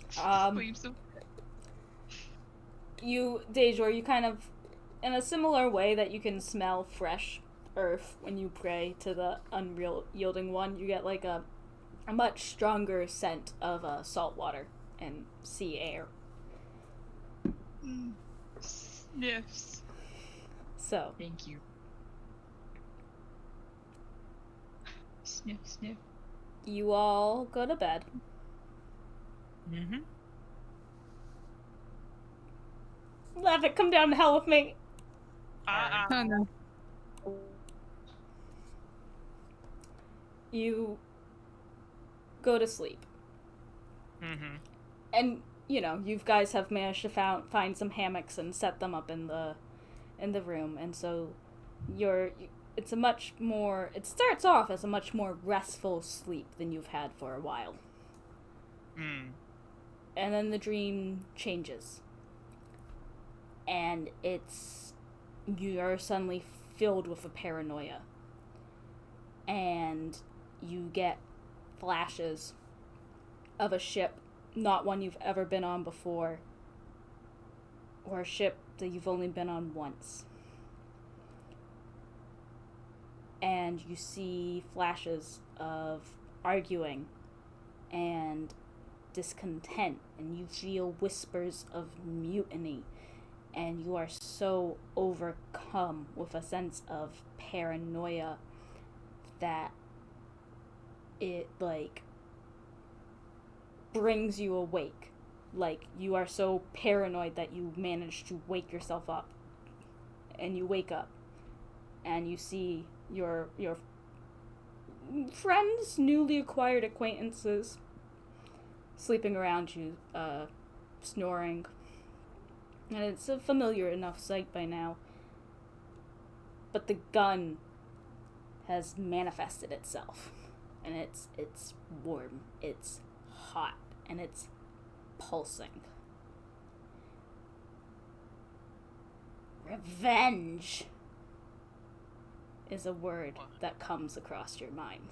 Sleep so. Dejor, you kind of, in a similar way that you can smell fresh earth when you pray to the unyielding one, you get like a much stronger scent of salt water and sea air. Sniffs. So, Thank you. Sniff, sniff. you all go to bed. Mm-hmm. Levitt, come down to hell with me. Oh no. You go to sleep. Mm-hmm. And, you guys have managed to find some hammocks and set them up in the room, and so it starts off as a much more restful sleep than you've had for a while. Mm. And then the dream changes. And you are suddenly filled with a paranoia. And you get flashes of a ship, not one you've ever been on before, or a ship that you've only been on once. And you see flashes of arguing and discontent, and you feel whispers of mutiny, and you are so overcome with a sense of paranoia that it brings you awake. Like, you are so paranoid that you manage to wake yourself up, and you wake up and you see your friends, newly acquired acquaintances, sleeping around you, snoring. And it's a familiar enough sight by now. But the gun has manifested itself. And it's warm, it's hot, and it's pulsing. Revenge is a word that comes across your mind.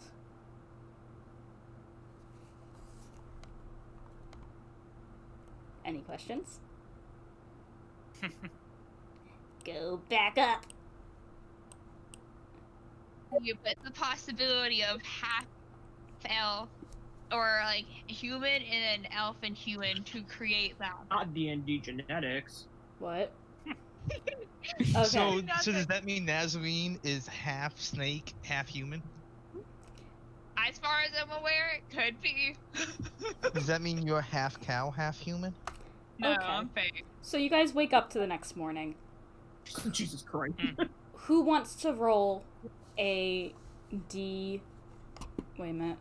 Any questions? Go back up. But the possibility of half elf or like human and an elf and human to create that. Not D&D genetics. What? Okay. So does that mean Nazarene is half snake, half human? As far as I'm aware, it could be. Does that mean you're half cow, half human? No, Okay. I'm fake. So you guys wake up to the next morning. Jesus Christ. Who wants to roll a D... Wait a minute.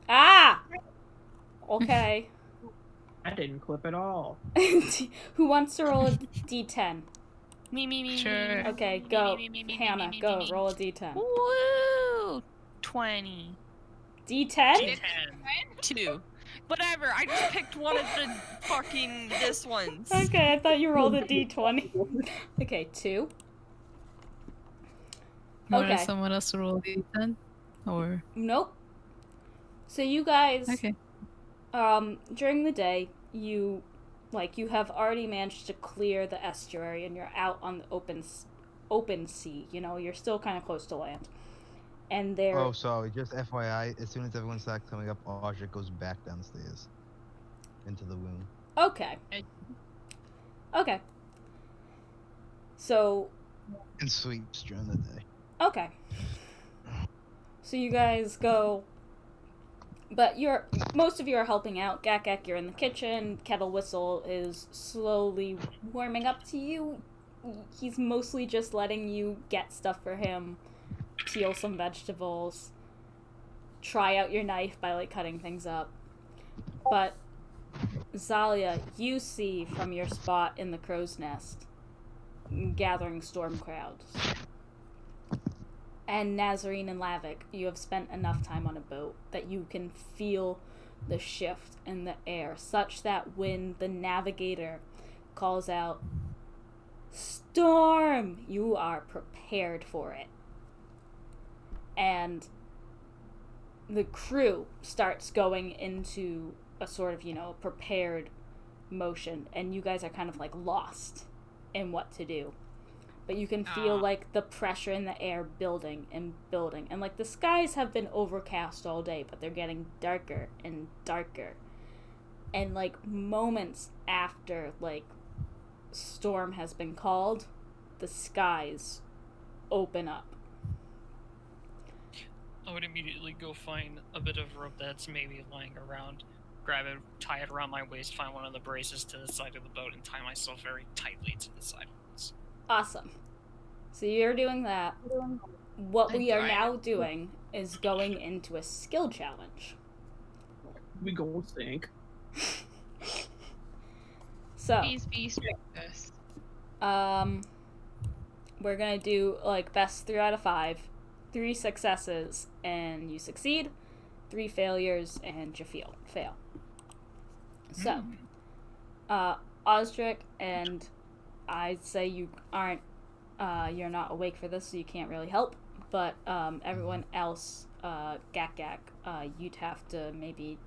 Ah! Okay. I didn't clip at all. Who wants to roll a D10? Me. Sure. Okay, go. Hannah, go. Roll a D10. Woo! 20. D10? D10. 2. Whatever, I just picked one of the fucking this ones. Okay, I thought you rolled a D20. Okay, 2. You wanted Okay. someone else to roll D10? Or Nope. So you guys, okay. during the day, you have already managed to clear the estuary and you're out on the open sea. You know, you're still kind of close to land. And there. Oh, sorry. Just FYI, as soon as everyone starts coming up, Audric goes back downstairs into the room. Okay. Okay. So. And sleeps during the day. Okay. So you guys go. But most of you are helping out. Gak, you're in the kitchen. Kettle Whistle is slowly warming up to you. He's mostly just letting you get stuff for him, peel some vegetables, try out your knife by like cutting things up. But Zalia, you see from your spot in the crow's nest, gathering storm crowds. And Nazarene and Lavik, you have spent enough time on a boat that you can feel the shift in the air, such that when the navigator calls out, "Storm!" you are prepared for it. And the crew starts going into a sort of, prepared motion, and you guys are kind of like lost in what to do. But you can feel like the pressure in the air building and building. And like the skies have been overcast all day, but they're getting darker and darker. And like moments after like storm has been called, the skies open up. I would immediately go find a bit of rope that's maybe lying around, grab it, tie it around my waist, find one of the braces to the side of the boat, and tie myself very tightly to the side. Awesome. So you're doing that. What we are Right. now doing is going into a skill challenge. We go stink. So, Please be strictest. we're gonna do like best 3 out of 5, 3 successes and you succeed, 3 failures and you fail. So, Osric, and I'd say you aren't, you're not awake for this, so you can't really help. But everyone else, Gak, you'd have to maybe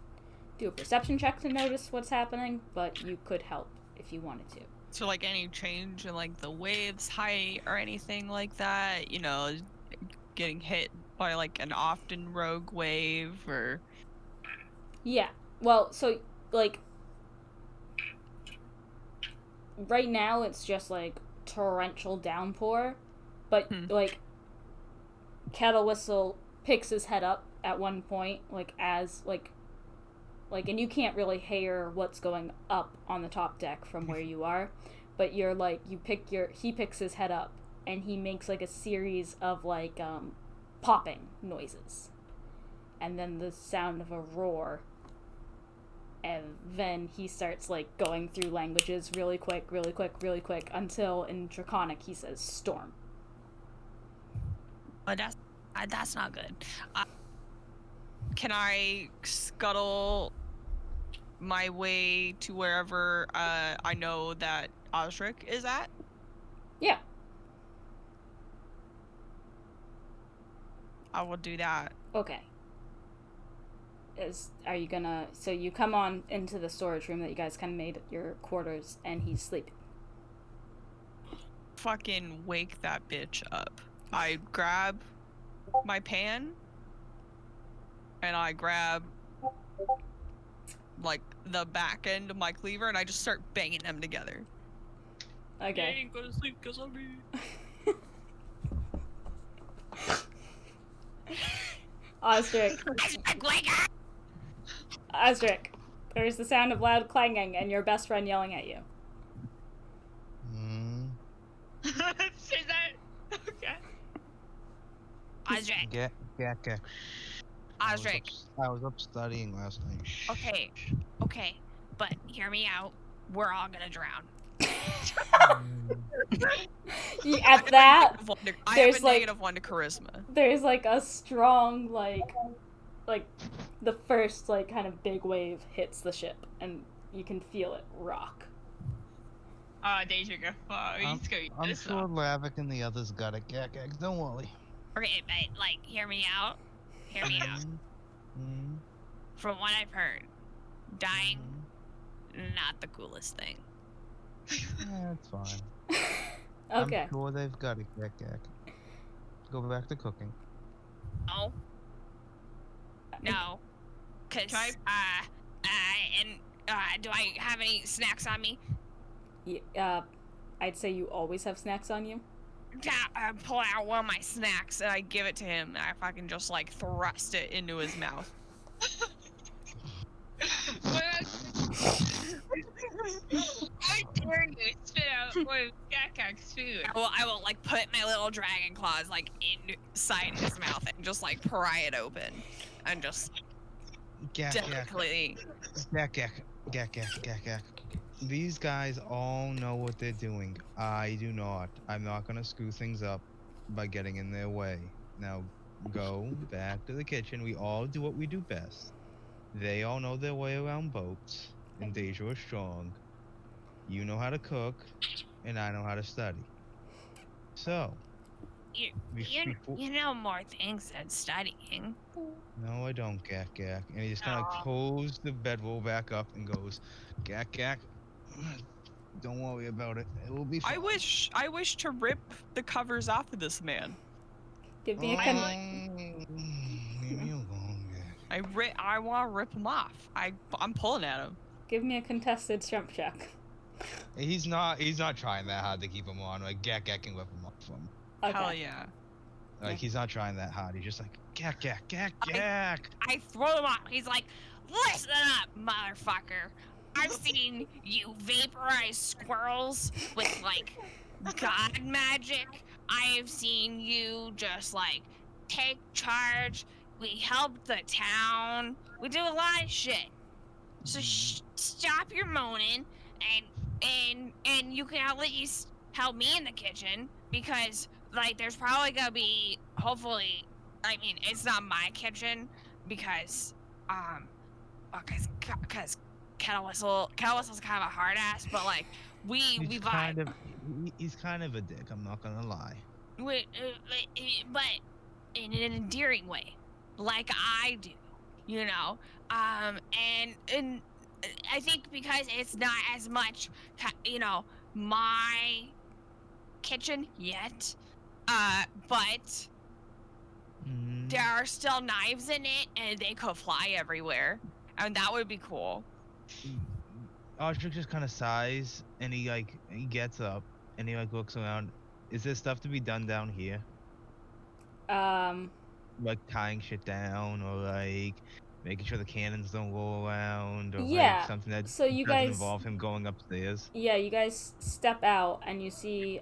do a perception check to notice what's happening, but you could help if you wanted to. So like any change in like the wave's height or anything like that, getting hit by like an often rogue wave or Yeah. Well, so like right now it's just like torrential downpour, but like Kettle Whistle picks his head up at one point, like as like and you can't really hear what's going up on the top deck from where you are, but you're like he picks his head up and he makes like a series of like popping noises, and then the sound of a roar, and then he starts like going through languages really quick until in Draconic he says storm. oh, that's not good. Can I scuttle my way to wherever I know that Osric is at? Yeah. I will do that. Okay. Are you gonna... So you come on into the storage room that you guys kind of made your quarters, and he's sleeping. Fucking wake that bitch up. I grab my pan, and I grab, like, the back end of my cleaver, and I just start banging them together. Okay. Ain't gonna sleep 'cause of me. Osric. Osric. There's the sound of loud clanging and your best friend yelling at you. Is that okay? Osric. Gak. Osric. I was up studying last night. Shh. Okay, but hear me out. We're all gonna drown. At that, I there's, have a like- negative 1 to charisma. there's like a strong like the first like kind of big wave hits the ship, and you can feel it rock. Deja go. He's going I'm this sure up. Lavik and the others got it. Gak, don't worry. Okay, but like, hear me out. Hear me out. Mm, From what I've heard, dying mm. not the coolest thing. Yeah, it's fine. Okay. I'm sure they've got it. Gak. Go back to cooking. No. No. Cause Can do I have any snacks on me? I'd say you always have snacks on you. Yeah, I pull out one of my snacks and I give it to him, and I fucking just like thrust it into his mouth. I dare you spit out one of Gak-Gak's food. I will like put my little dragon claws like inside his mouth and just like pry it open, and just Gak. delicately. Gak. These guys all know what they're doing. I do not. I'm not gonna screw things up by getting in their way. Now, go back to the kitchen. We all do what we do best. They all know their way around boats, and Deja is strong. You know how to cook, and I know how to study. So, You know more things than studying. no, I don't, Gak. And he just kind of pulls the bedroll back up and goes, Gak, don't worry about it. It will be fine. I wish to rip the covers off of this man. Give me a Leave me alone, Gak. I want to rip him off. I'm pulling at him. give me a contested strength check. He's not trying that hard to keep him on. Like, Gak can whip him up from him. Okay. Hell yeah. Like, he's not trying that hard. He's just like, Gak. I throw him off. He's like, listen up, motherfucker. I've seen you vaporize squirrels with like god magic. I have seen you just like take charge. We helped the town. We do a lot of shit. So stop your moaning, and you can at least help me in the kitchen, because like there's probably gonna be, hopefully, I mean it's not my kitchen because because Kettle Whistle's kind of a hard ass, but like we vibe. He's kind of a dick. I'm not gonna lie. But in an endearing way, like I do, you know. And I think because it's not as much, you know, my kitchen yet, but there are still knives in it, and they could fly everywhere, and that would be cool. Osric just kind of sighs, and he gets up, and he like looks around. Is there stuff to be done down here? Like tying shit down, or like making sure the cannons don't roll around, or like something that so you doesn't guys involve him going upstairs. Yeah, you guys step out and you see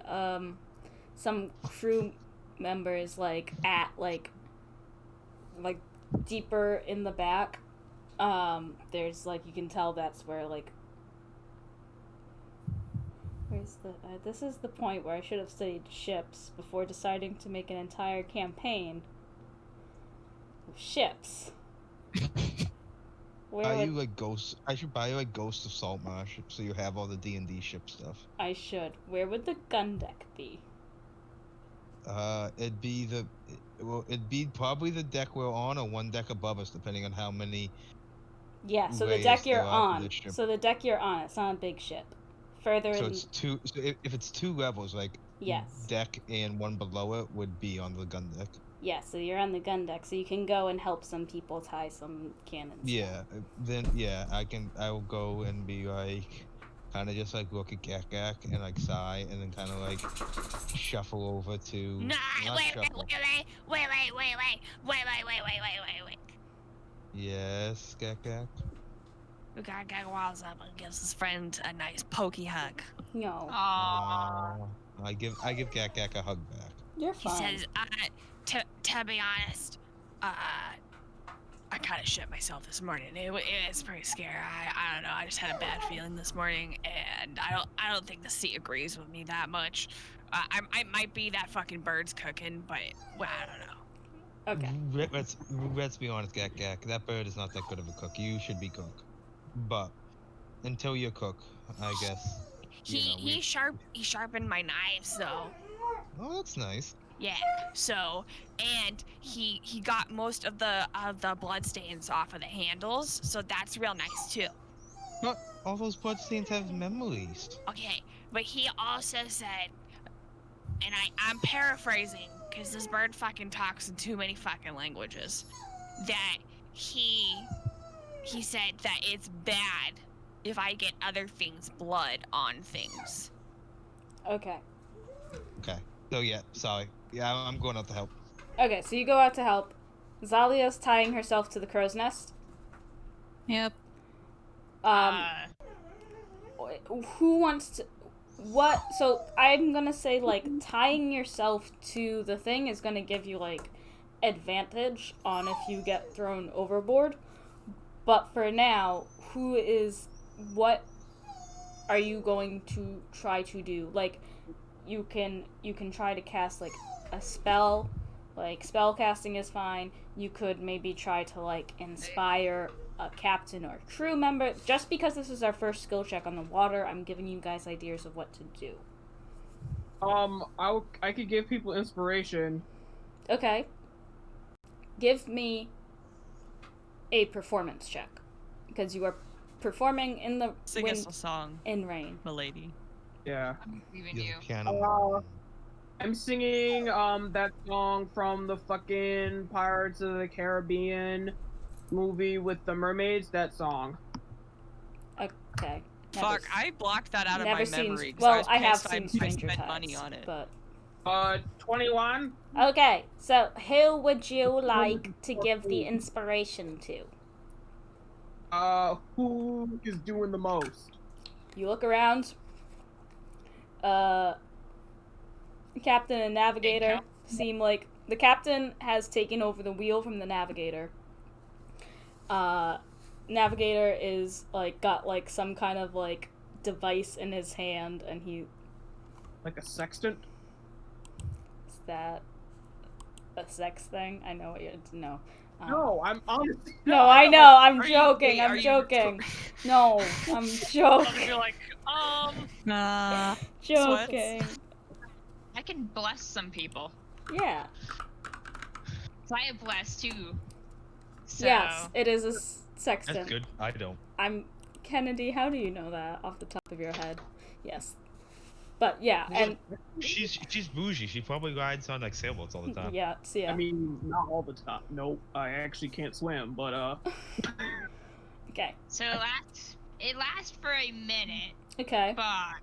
some crew members like at like deeper in the back. There's like, you can tell that's where like, where's the this is the point where I should have studied ships before deciding to make an entire campaign of ships. Where Are would you like ghosts? I should buy you like Ghost of Saltmarsh so you have all the D&D ship stuff. I should? Where would the gun deck be? It'd be probably the deck we're on, or one deck above us, depending on how many. Yeah, so the Ways deck you're there are to on. this ship. So the deck you're on, it's not a big ship. Further So in, it's two. So if it's two levels, like yes. deck and one below it would be on the gun deck. Yeah, so you're on the gun deck, so you can go and help some people tie some cannons. Yeah. Then I will go and be like, kind of just like look at Gak and like sigh, and then kind of like shuffle over to. Nah, not wait. shuffle. Yes, Gak. We gotta get Walls up and gives his friend a nice pokey hug. No, Aww. I give Gak a hug back. you're He fine. says, to be honest, I kind of shit myself this morning. It was pretty scary. I don't know. I just had a bad feeling this morning, and I don't think the sea agrees with me that much. I might be that fucking bird's cooking, but well, I don't know. Okay. Let's be honest, Gak Gak. That bird is not that good of a cook. You should be cook. But until you cook, I guess. He sharpened my knives though. Oh, that's nice. Yeah. So, and he got most of the blood stains off of the handles, so that's real nice too. Not all those bloodstains have memories. Okay, but he also said, and I'm paraphrasing because this bird fucking talks in too many fucking languages, that he said that it's bad if I get other things' blood on things. Okay. Okay. So yeah, sorry. Yeah, I'm going out to help. Okay, so you go out to help. Zalia's tying herself to the crow's nest. Yep. Who wants to... What? So, I'm gonna say, like, tying yourself to the thing is gonna give you, like, advantage on if you get thrown overboard. But for now, what are you going to try to do? Like, you can try to cast, like, a spell. Like, spell casting is fine. You could maybe try to, like, inspire a captain or a crew member. Just because this is our first skill check on the water, I'm giving you guys ideas of what to do. I could give people inspiration. Okay. Give me a performance check. Because you are performing in the Sing wind us a song, in rain. milady. Yeah. I'm leaving You're you. the piano. I'm singing that song from the fucking Pirates of the Caribbean movie with the mermaids. That song. Okay. Fuck, I blocked that out of never my seen. memory. 'Cause Well, I have pissed seen I Stranger spent money Tides, on it. but 21. okay. So who would you like to give the inspiration to? Who is doing the most? You look around. Captain and navigator seem like the captain has taken over the wheel from the navigator. Navigator is like got like some kind of like device in his hand, and he Like a sextant? is that a sex thing? I know what you know. No, I'm honest. No, I know. I'm Are you- joking. wait, I'm are you- joking. No, I'm joking. You're like, Nah. Joking. I can bless some people. Yeah. So I have bless too. So, Yes, it is a sextant. That's good. I don't. I'm Kennedy. How do you know that off the top of your head? Yes, but yeah, and She's bougie. She probably rides on like sailboats all the time. yeah, so yeah. I mean, not all the time. Nope, I actually can't swim, but Okay. So it lasts for a minute, Okay. but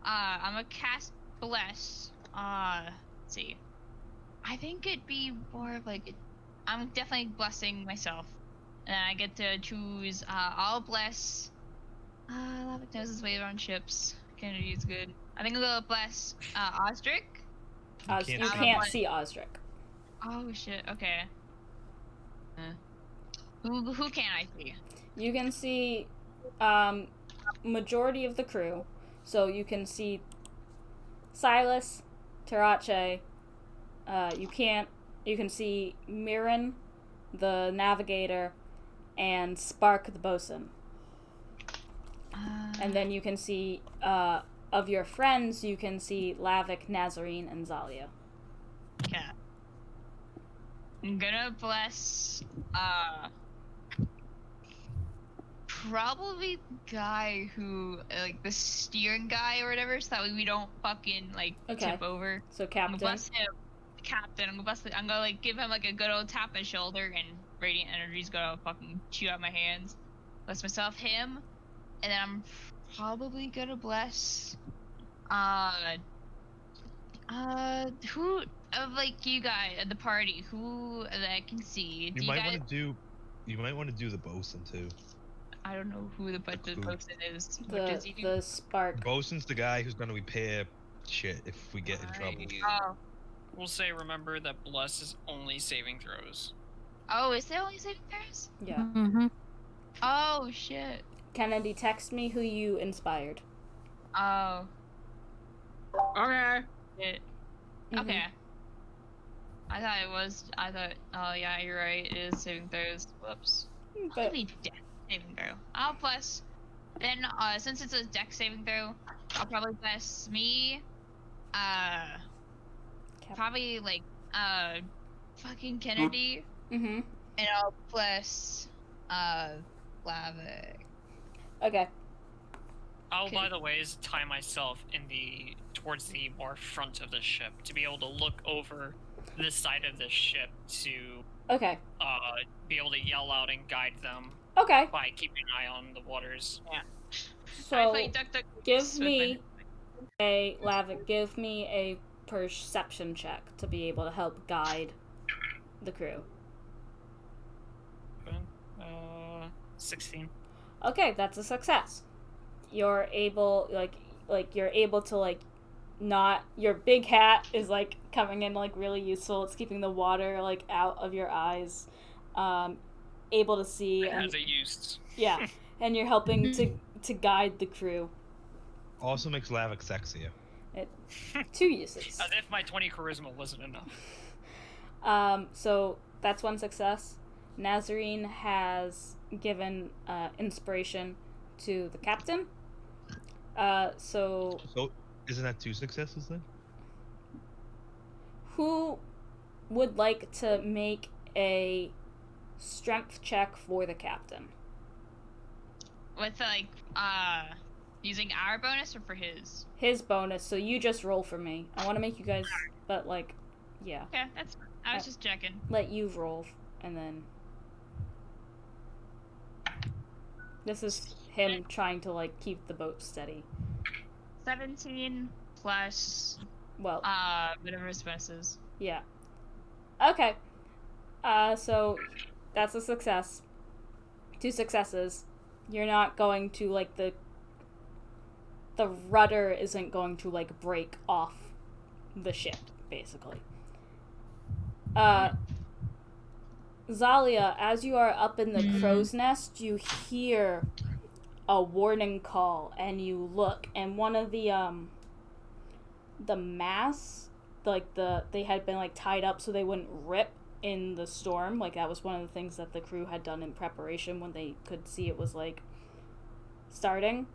I'm gonna cast bless. Let's see. I think it'd be more of like I'm definitely blessing myself, and I get to choose. I'll bless. Lavic knows his way around ships. Kennedy is good. I think I'm gonna bless Osric. You can't can't see. see Osric. Oh shit. Okay. Who can I see? You can see majority of the crew. So you can see Silas, Tarache. You can see Mirren, the navigator, and Spark the bosun. And then you can see of your friends, you can see Lavic, Nazarene, and Zalia. Okay. I'm gonna bless probably the guy who like the steering guy or whatever, so that way we don't fucking like Okay. tip over. So I'm gonna Captain. bless him. Captain, I'm gonna like give him like a good old tap on the shoulder, and radiant energy's gonna fucking shoot out my hands. Bless myself, him, and then I'm probably gonna bless who of like you guys at the party, who that I can see. You Do might guys, want to do the bosun too. I don't know who the Who? person is. What does he do? The Spark. Bosun's the guy who's gonna repair shit if we get in trouble. Oh. we'll say remember that bless is only saving throws. Oh, is there only saving throws? Yeah. Mm-hmm. Oh shit. Kennedy, text me who you inspired. Oh okay. shit. Mhm. Okay. I thought it was. I thought. Oh yeah, you're right. It is saving throws. Whoops. But Maybe dex saving throw. I'll plus. Then since it's a dex saving throw, I'll probably bless me. Probably like fucking Kennedy, mm-hmm. and I'll bless Lavic. Okay. I'll, Okay. by the way, tie myself towards the more front of the ship to be able to look over the side of the ship to Okay. be able to yell out and guide them Okay. by keeping an eye on the waters. I So play Duck Duck give Goose with me give me a perception check to be able to help guide the crew. 16. Okay, that's a success. You're able you're able to not your big hat is coming in really useful. It's keeping the water out of your eyes. Able to see and As it used. yeah, and you're helping to guide the crew. Also makes Lavic sexier. Two uses. As if my 20 charisma wasn't enough. So that's one success. Nazarene has given inspiration to the captain. So isn't that 2 successes then? who would like to make a strength check for the captain? With using our bonus or for his? His bonus, so you just roll for me. I want to make you guys, but yeah, Okay, that's fine. I was just checking. let you roll, and then this is him trying to keep the boat steady. 17 plus Well, whatever his bonus is. yeah. Okay. So that's a success. 2 successes. You're not going to the rudder isn't going to break off the ship, basically. Zalia, as you are up in the crow's nest, you hear a warning call, and you look, and one of the masts, they had been tied up so they wouldn't rip in the storm. That was one of the things that the crew had done in preparation when they could see it was starting.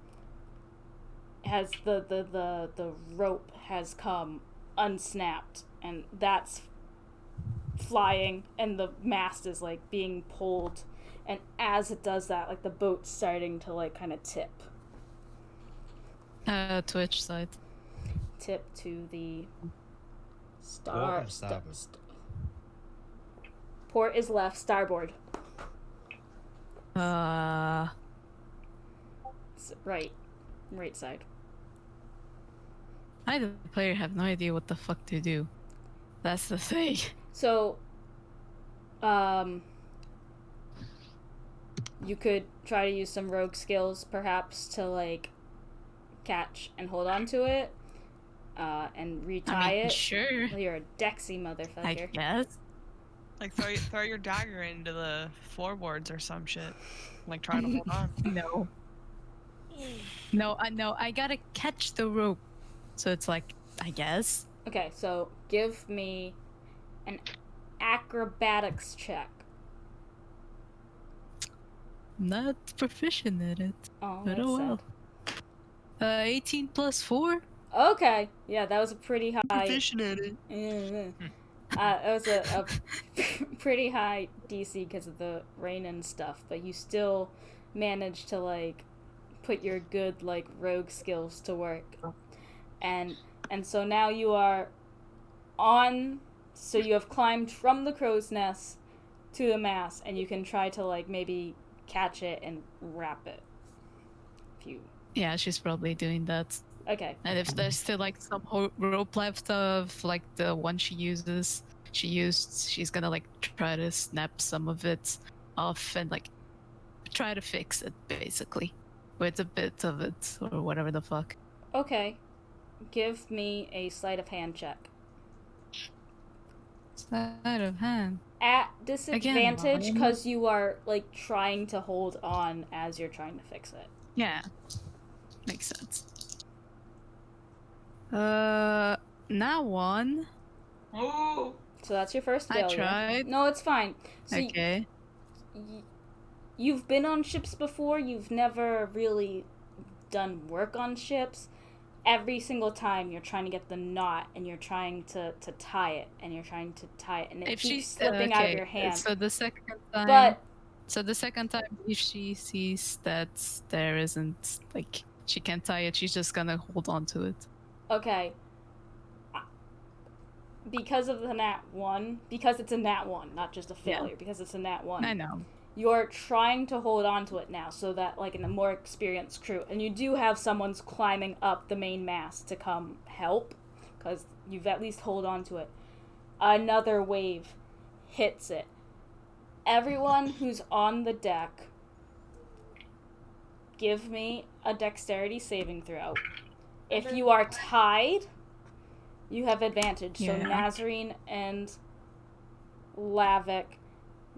Has the rope has come unsnapped, and that's flying, and the mast is being pulled, and as it does that, the boat's starting to kind of tip To which side? to the Port or starboard? Port is left, starboard. Right side. I, the player, have no idea what the fuck to do. That's the thing. So, you could try to use some rogue skills, perhaps, to catch and hold on to it, and retie I mean, it. sure. You're a Dexy motherfucker. I guess. Throw your dagger into the floorboards or some shit. Trying to hold on. No. No, I gotta catch the rope. So it's I guess. Okay, so give me an acrobatics check. Not proficient at it. Oh, But that's oh well. sad. 18 plus 4? Okay, yeah, that was a pretty high. Proficient at it. It was a pretty high DC because of the rain and stuff, but you still managed to put your good rogue skills to work, and so now you are on. So you have climbed from the crow's nest to the mast, and you can try to maybe catch it and wrap it. If you Yeah, she's probably doing that. okay. And if there's still some rope left of the one she used, she's gonna try to snap some of it off and try to fix it basically with a bit of it or whatever the fuck. Okay, give me a sleight of hand check. Sleight of hand. At disadvantage Again, because you are trying to hold on as you're trying to fix it. Yeah, makes sense. Now one. Oh. So that's your first I failure. tried. No, it's fine. So Okay. you've been on ships before. You've never really done work on ships. Every single time you're trying to get the knot and you're trying to tie it and you're trying to tie it and it If keeps she's slipping out of your hand. So the second time. But So the second time, if she sees that there isn't, like, she can't tie it, she's just gonna hold on to it. okay. Because of the nat 1, because it's a nat 1, not just a failure, because it's a nat 1. I know. You're trying to hold on to it now so that, like, in a more experienced crew, and you do have someone's climbing up the main mast to come help, because you've at least hold on to it. Another wave hits it. Everyone who's on the deck, give me a dexterity saving throw. If you are tied, you have advantage. So Yeah. Nazarene and Lavik,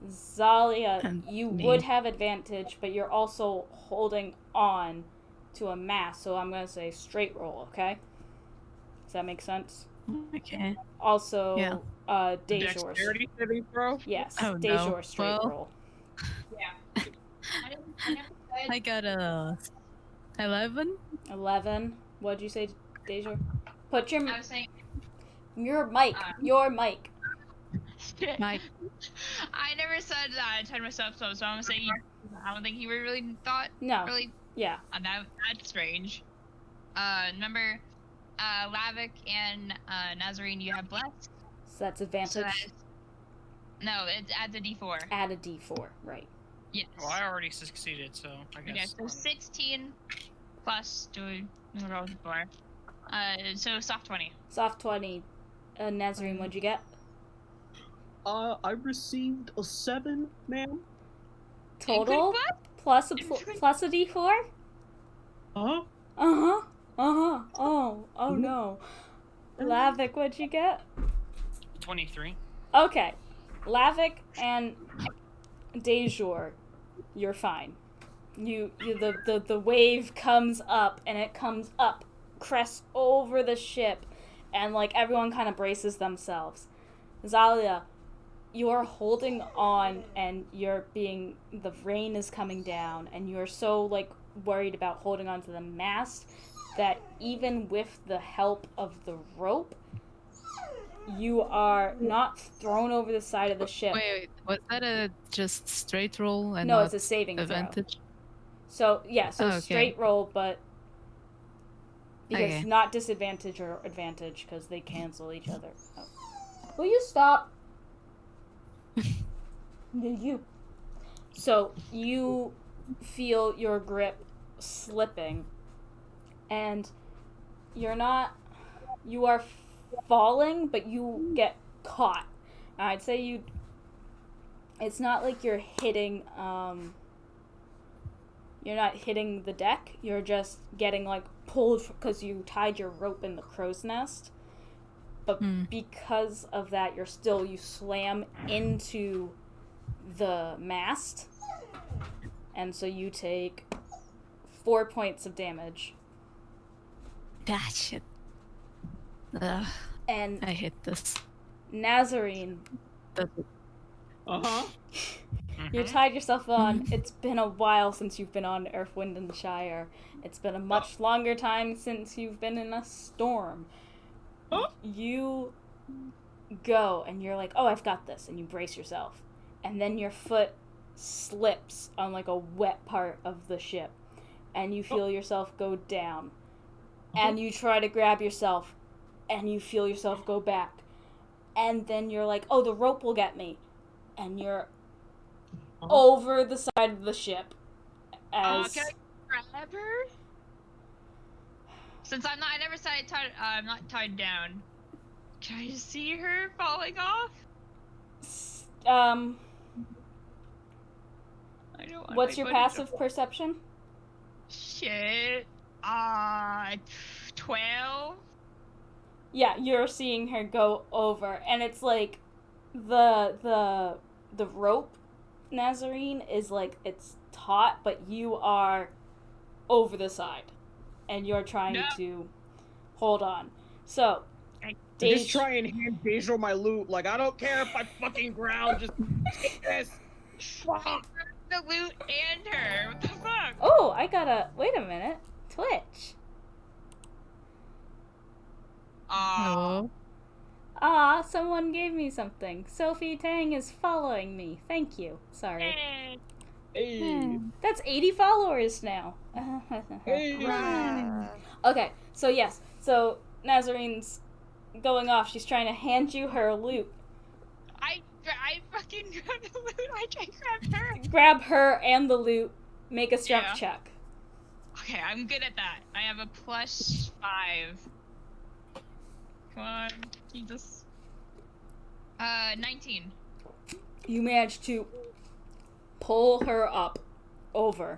Zalia, And you me. would have advantage, but you're also holding on to a mass. So I'm going to say straight roll, okay? Does that make sense? Okay. Also, Yeah. Dejor's. Dexterity saving throw? Yes, Oh, no. Dejor straight Well- roll. I got a 11. 11. What'd you say, Dejor? Put your I was saying, mic. Your mic. shit. Mike. I never said that I tied myself up, so I'm saying I don't think he really thought No. really. Yeah. That's strange. Remember, Lavik and Nazarene, you have blessed. So that's So advantage. that is, no, it's adds a D4. Add a d4. Right. Yes. Well, I already succeeded, so I Okay, guess. so 16 plus do we roll before? So soft 20. Soft 20. Nazarene, what'd you get? I received a 7, ma'am. Total? Including Plus a, Including- plus a d4? Huh? Uh-huh. Uh-huh. Oh no. Lavik, what'd you get? 23. Okay. Lavik and Dejor, you're fine. The wave comes up and it comes up, crests over the ship, and like everyone kind of braces themselves. Zalia, you're holding on and the rain is coming down and you're so like worried about holding on to the mast that even with the help of the rope, you are not thrown over the side of the ship. Wait, was that a just straight roll and No, not it's a saving throw. advantage? So yeah, so Oh, okay. straight roll, but because Okay. not disadvantage or advantage because they cancel each other. Oh. Will you stop? You. So you feel your grip slipping, and you are falling, but you get caught. I'd say it's not like you're hitting, you're not hitting the deck, you're just getting, like, pulled because you tied your rope in the crow's nest. But because of that, you slam into the mast, and so you take 4 points of damage. Ah, shit. Ugh, And I hate this. Nazarene, Uh-huh. you tied yourself on. It's been a while since you've been on Earth, Wind, and Shire. It's been a much longer time since you've been in a storm. You go, and you're like, oh, I've got this, and you brace yourself. And then your foot slips on, like, a wet part of the ship, and you feel yourself go down. And you try to grab yourself, and you feel yourself go back. And then you're like, oh, the rope will get me. And you're over the side of the ship. As Can I grab her? Since I never said I'm not tied down. Can I just see her falling off? I don't want what's your anybody to passive perception? Shit. 12. Yeah, you're seeing her go over, and it's like the rope, Nazarene, is like it's taut, but you are over the side, and you're trying No. to hold on. So, Just try and hand Deja my loot. Like, I don't care if I fucking growl, just take this. Fuck. The loot and her. What the fuck? Oh, I gotta. Wait a minute. Twitch. Aw. Ah, someone gave me something. Sophie Tang is following me. Thank you. Sorry. Hey. Hey. That's 80 followers now. Hey. Okay, so yes. So Nazarene's going off. She's trying to hand you her loot. I fucking grabbed the loot. I grabbed her. Grab her and the loot. Make a strength Yeah. check. Okay, I'm good at that. I have a +5. Come on, Jesus. 19. You manage to pull her up over.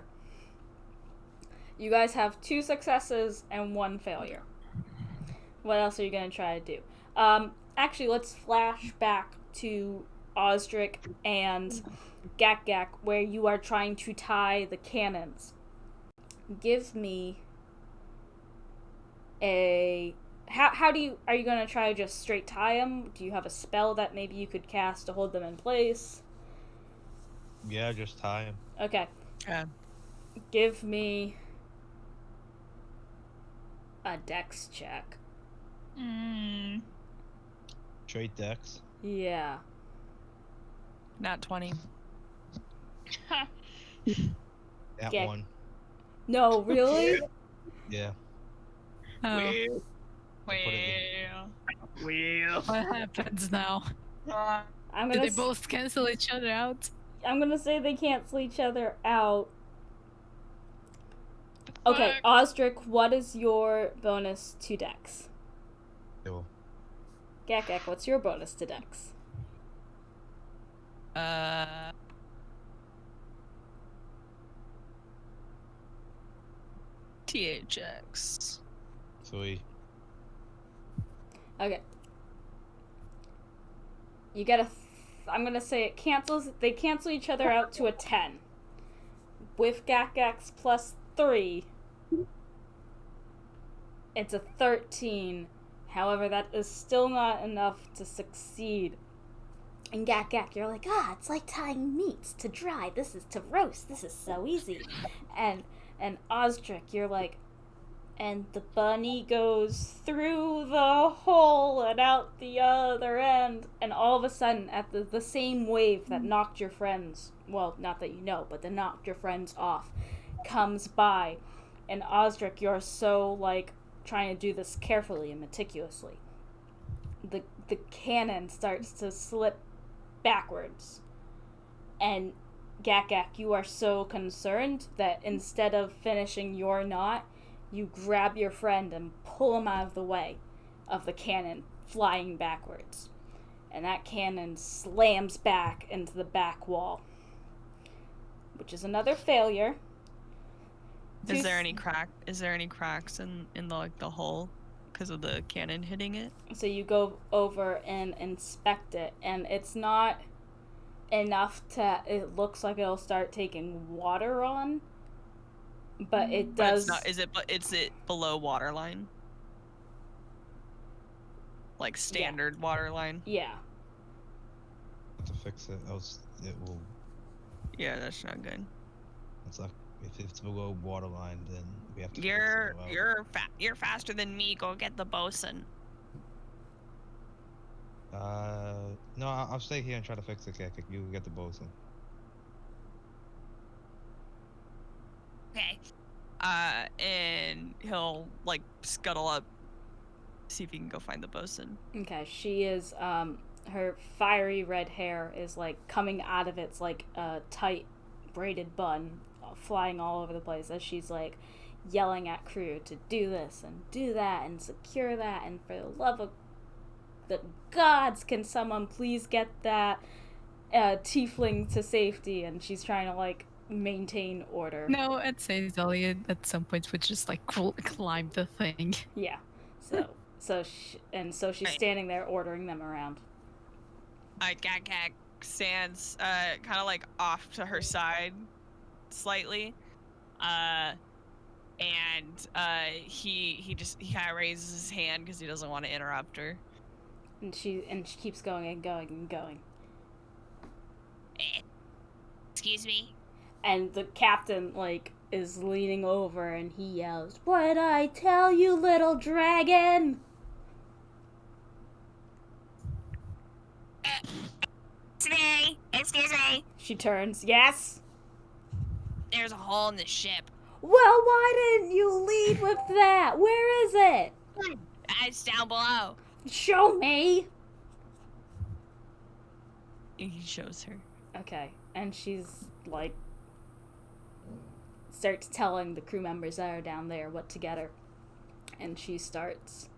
You guys have 2 successes and 1 failure. What else are you going to try to do? Actually, let's flash back to Osric and Gak Gak, where you are trying to tie the cannons. Give me a... How are you going to try to just straight tie them? Do you have a spell that maybe you could cast to hold them in place? Yeah, just tie him. Okay. Yeah. Give me a dex check. Straight decks. Yeah. Not 20. That Okay. one. No, really? Yeah. Oh, Well. Well. what happens now? I'm Do gonna they both cancel each other out? I'm gonna say they cancel each other out. Okay, Fuck. Osric, what is your bonus to dex? Cool. Gak Gak, what's your bonus to dex? THX. Sweet. Okay. You get a... I'm gonna say it cancels... They cancel each other out to a 10. With Gak Gak's +3, it's a 13. However, that is still not enough to succeed. And Gak Gak, you're like, it's like tying meats to dry. This is to roast. This is so easy. And Osric, you're like, and the bunny goes through the hole and out the other end. And all of a sudden, at the same wave that knocked your friends, well, not that you know, but that knocked your friends off, comes by. And Osric, you're so, like, trying to do this carefully and meticulously. The cannon starts to slip backwards. And Gak Gak, you are so concerned that instead of finishing your knot, you grab your friend and pull him out of the way of the cannon flying backwards. And that cannon slams back into the back wall, which is another failure. Is there any cracks in the hull because of the cannon hitting it? So you go over and inspect it, and it's not enough to... It looks like it'll start taking water on, but it But does... it's not. Is it below waterline? Like standard waterline? Yeah. To fix it, else it will. Yeah, that's not good. It's like if it's below waterline, then we have to. fix it as well. You're faster than me. Go get the bosun. No, I'll stay here and try to fix it, Gak Gak. You get the bosun. Okay. And he'll like scuttle up, see if he can go find the bosun. Okay, she is, her fiery red hair is, like, coming out of its, like, tight braided bun, flying all over the place as she's, like, yelling at crew to do this and do that and secure that, and for the love of the gods, can someone please get that tiefling to safety? And she's trying to, like, maintain order. No, I'd say Zelliot at some point would just like climb the thing. Yeah. So she's standing there ordering them around. Gak Gak stands kind of like off to her side slightly, and he kind of raises his hand because he doesn't want to interrupt her, And she keeps going and going and going. Excuse me? And the captain, like, is leaning over and he yells, "What'd I tell you, little dragon?" Excuse me. She turns, "Yes?" There's a hole in the ship. "Well, why didn't you lead with that? Where is it?" It's down below. "Show me." He shows her. Okay, and she's, like, starts telling the crew members that are down there what to get her. And she starts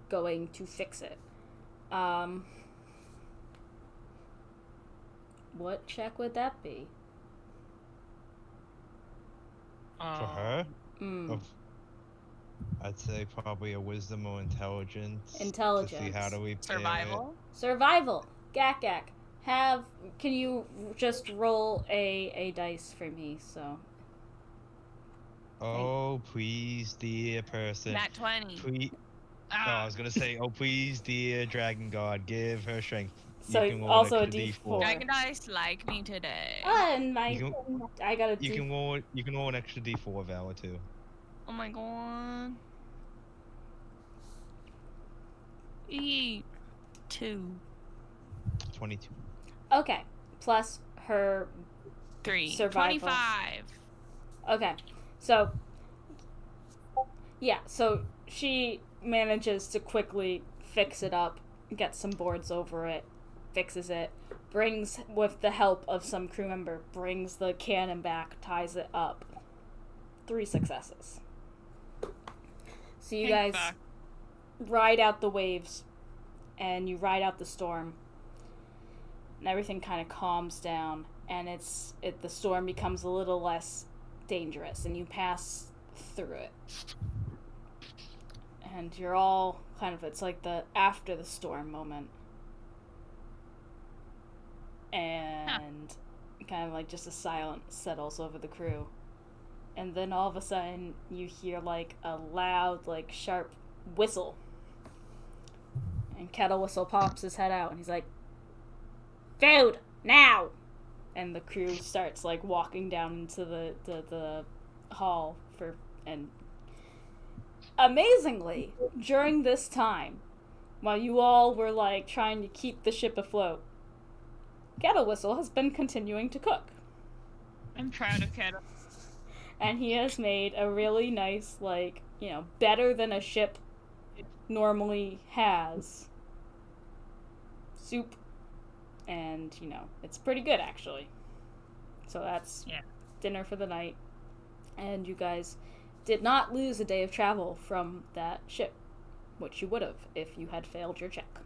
going to fix it. What check would that be? For her? Mm. Of, I'd say probably a wisdom or intelligence. To see Intelligence. how do we pair Survival? Survival. Gak. Can you just roll a dice for me, so. it. Oh, please, dear person. Nat 20. Please. Oh, I was gonna say, oh, please, dear dragon god, give her strength. So you can roll also an a extra D4. Dragon dice like me today. And my You I got a You D. can roll. You can roll an extra D4, Valor, too. Oh my god. 2. 22. Okay. Plus her 3. Survival. 25. Okay, so yeah, so she manages to quickly fix it up, get some boards over it, fixes it, brings, with the help of some crew member, brings the cannon back, ties it up. 3 successes. So you guys ride out the waves, and you ride out the storm, and everything kind of calms down, and the storm becomes a little less dangerous, and you pass through it. And you're all kind of, it's like the after the storm moment. And kind of like just a silence settles over the crew. And then all of a sudden you hear like a loud, like sharp whistle. And Kettle Whistle pops his head out and he's like, "Food! Now!" And the crew starts like walking down into the hall and amazingly, during this time, while you all were like trying to keep the ship afloat, Kettle Whistle has been continuing to cook. I'm proud of Kettle. And he has made a really nice, like, you know, better than a ship normally has soup. And, you know, it's pretty good, actually. So that's dinner for the night. And you guys did not lose a day of travel from that ship, which you would have if you had failed your check.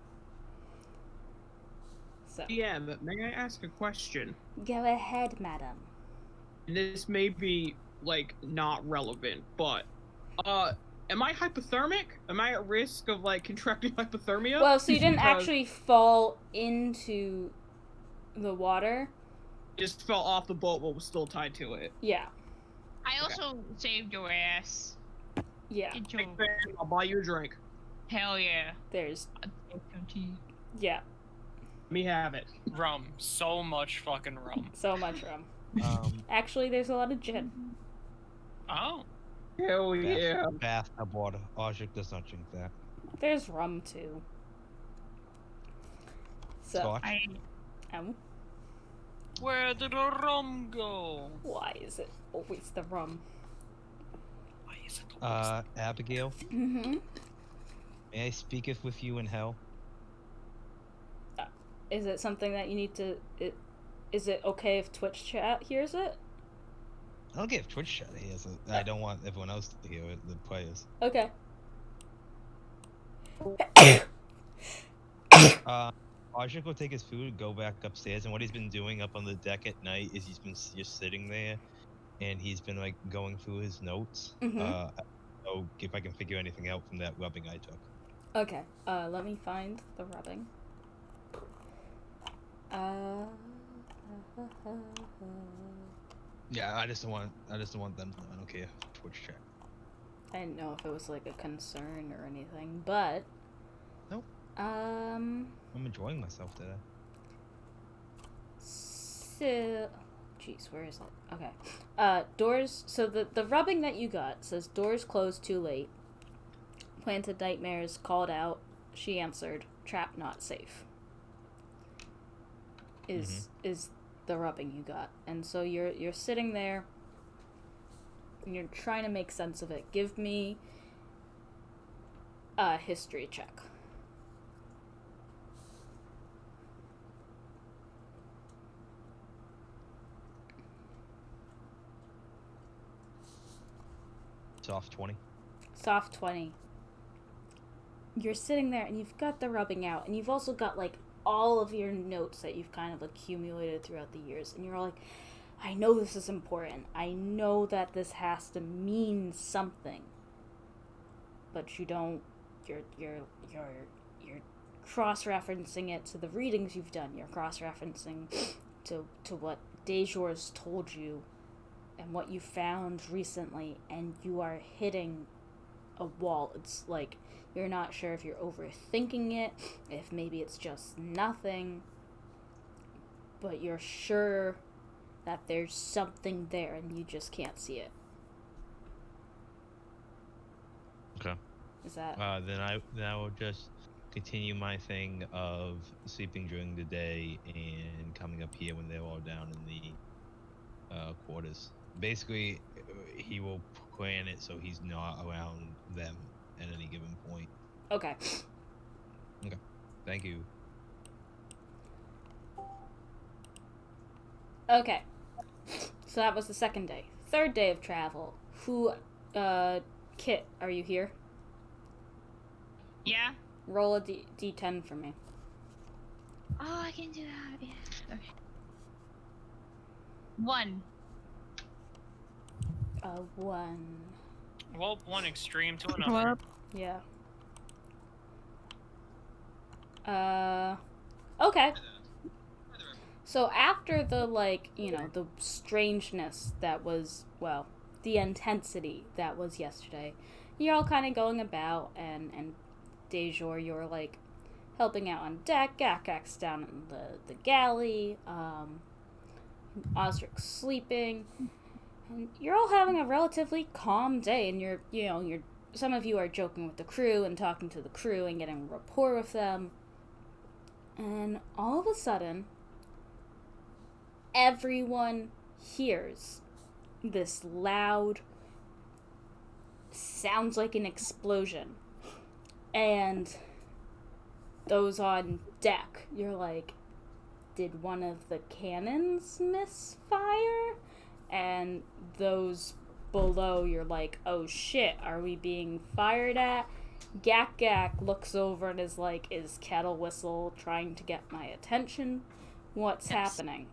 So. Yeah, but may I ask a question? Go ahead, madam. This may be, like, not relevant, but, am I hypothermic? Am I at risk of, like, contracting hypothermia? Well, so you didn't Because actually fall into the water. I just fell off the boat but was still tied to it. Yeah. I also saved your ass. Yeah. Good Hey, job. man, I'll buy you a drink. Hell yeah. There's. I'll take some tea. Yeah. Let me have it. Rum. So much fucking rum. So much rum. Actually, there's a lot of gin. Oh. Hell yeah. Bathtub water. Ojik does not drink that. There's rum too. So. Scotch? Where did the rum go? Why is it always the rum? Why is it always Abigail, Mm-hmm. may I speaketh with you in hell? Is it something that you need to? Is it okay if Twitch chat hears it? I don't care if Twitch chat hears it. I don't want everyone else to hear it, the players. Okay. Ojik will take his food, go back upstairs, and what he's been doing up on the deck at night is he's been just sitting there, and he's been like going through his notes. Mhm. So if I can figure anything out from that rubbing I took. Okay. Let me find the rubbing. Yeah, I just don't want them. I don't care. Twitch chat. I didn't know if it was like a concern or anything, but. Nope. I'm enjoying myself today. So, jeez, where is it? Okay. Doors. So the rubbing that you got says doors closed too late. Planted nightmares called out. She answered. Trap not safe. Is the rubbing you got, and so you're sitting there. And you're trying to make sense of it. Give me a history check. Soft 20. Soft 20. You're sitting there and you've got the rubbing out, and you've also got like all of your notes that you've kind of accumulated throughout the years, and you're all like, I know this is important. I know that this has to mean something. But you don't. You're cross-referencing it to the readings you've done. You're cross-referencing to what Dejour's told you and what you found recently, and you are hitting a wall. It's like you're not sure if you're overthinking it, if maybe it's just nothing, but you're sure that there's something there and you just can't see it. Okay. Is that Then I will just continue my thing of sleeping during the day and coming up here when they're all down in the quarters. Basically, he will plan it so he's not around them at any given point. okay? Thank you. Okay. So that was the second day. Third day of travel. Kit, are you here? Yeah. Roll a D10 for me. Oh, I can do that. Yeah. Okay. 1. A 1. Well, one extreme to another. Yeah. Okay. So after the, the strangeness that was, well, the intensity that was yesterday, you're all kind of going about, and Dejour, you're, helping out on deck, Gak-Gak's down in the galley, Osric's sleeping, and you're all having a relatively calm day, and you're some of you are joking with the crew and talking to the crew and getting rapport with them, and all of a sudden, everyone hears this loud, sounds like an explosion. And those on deck, you're like, did one of the cannons misfire? And those below, you're like, oh shit, are we being fired at? Gak-Gak looks over and is like, is Kettle Whistle trying to get my attention? What's happening?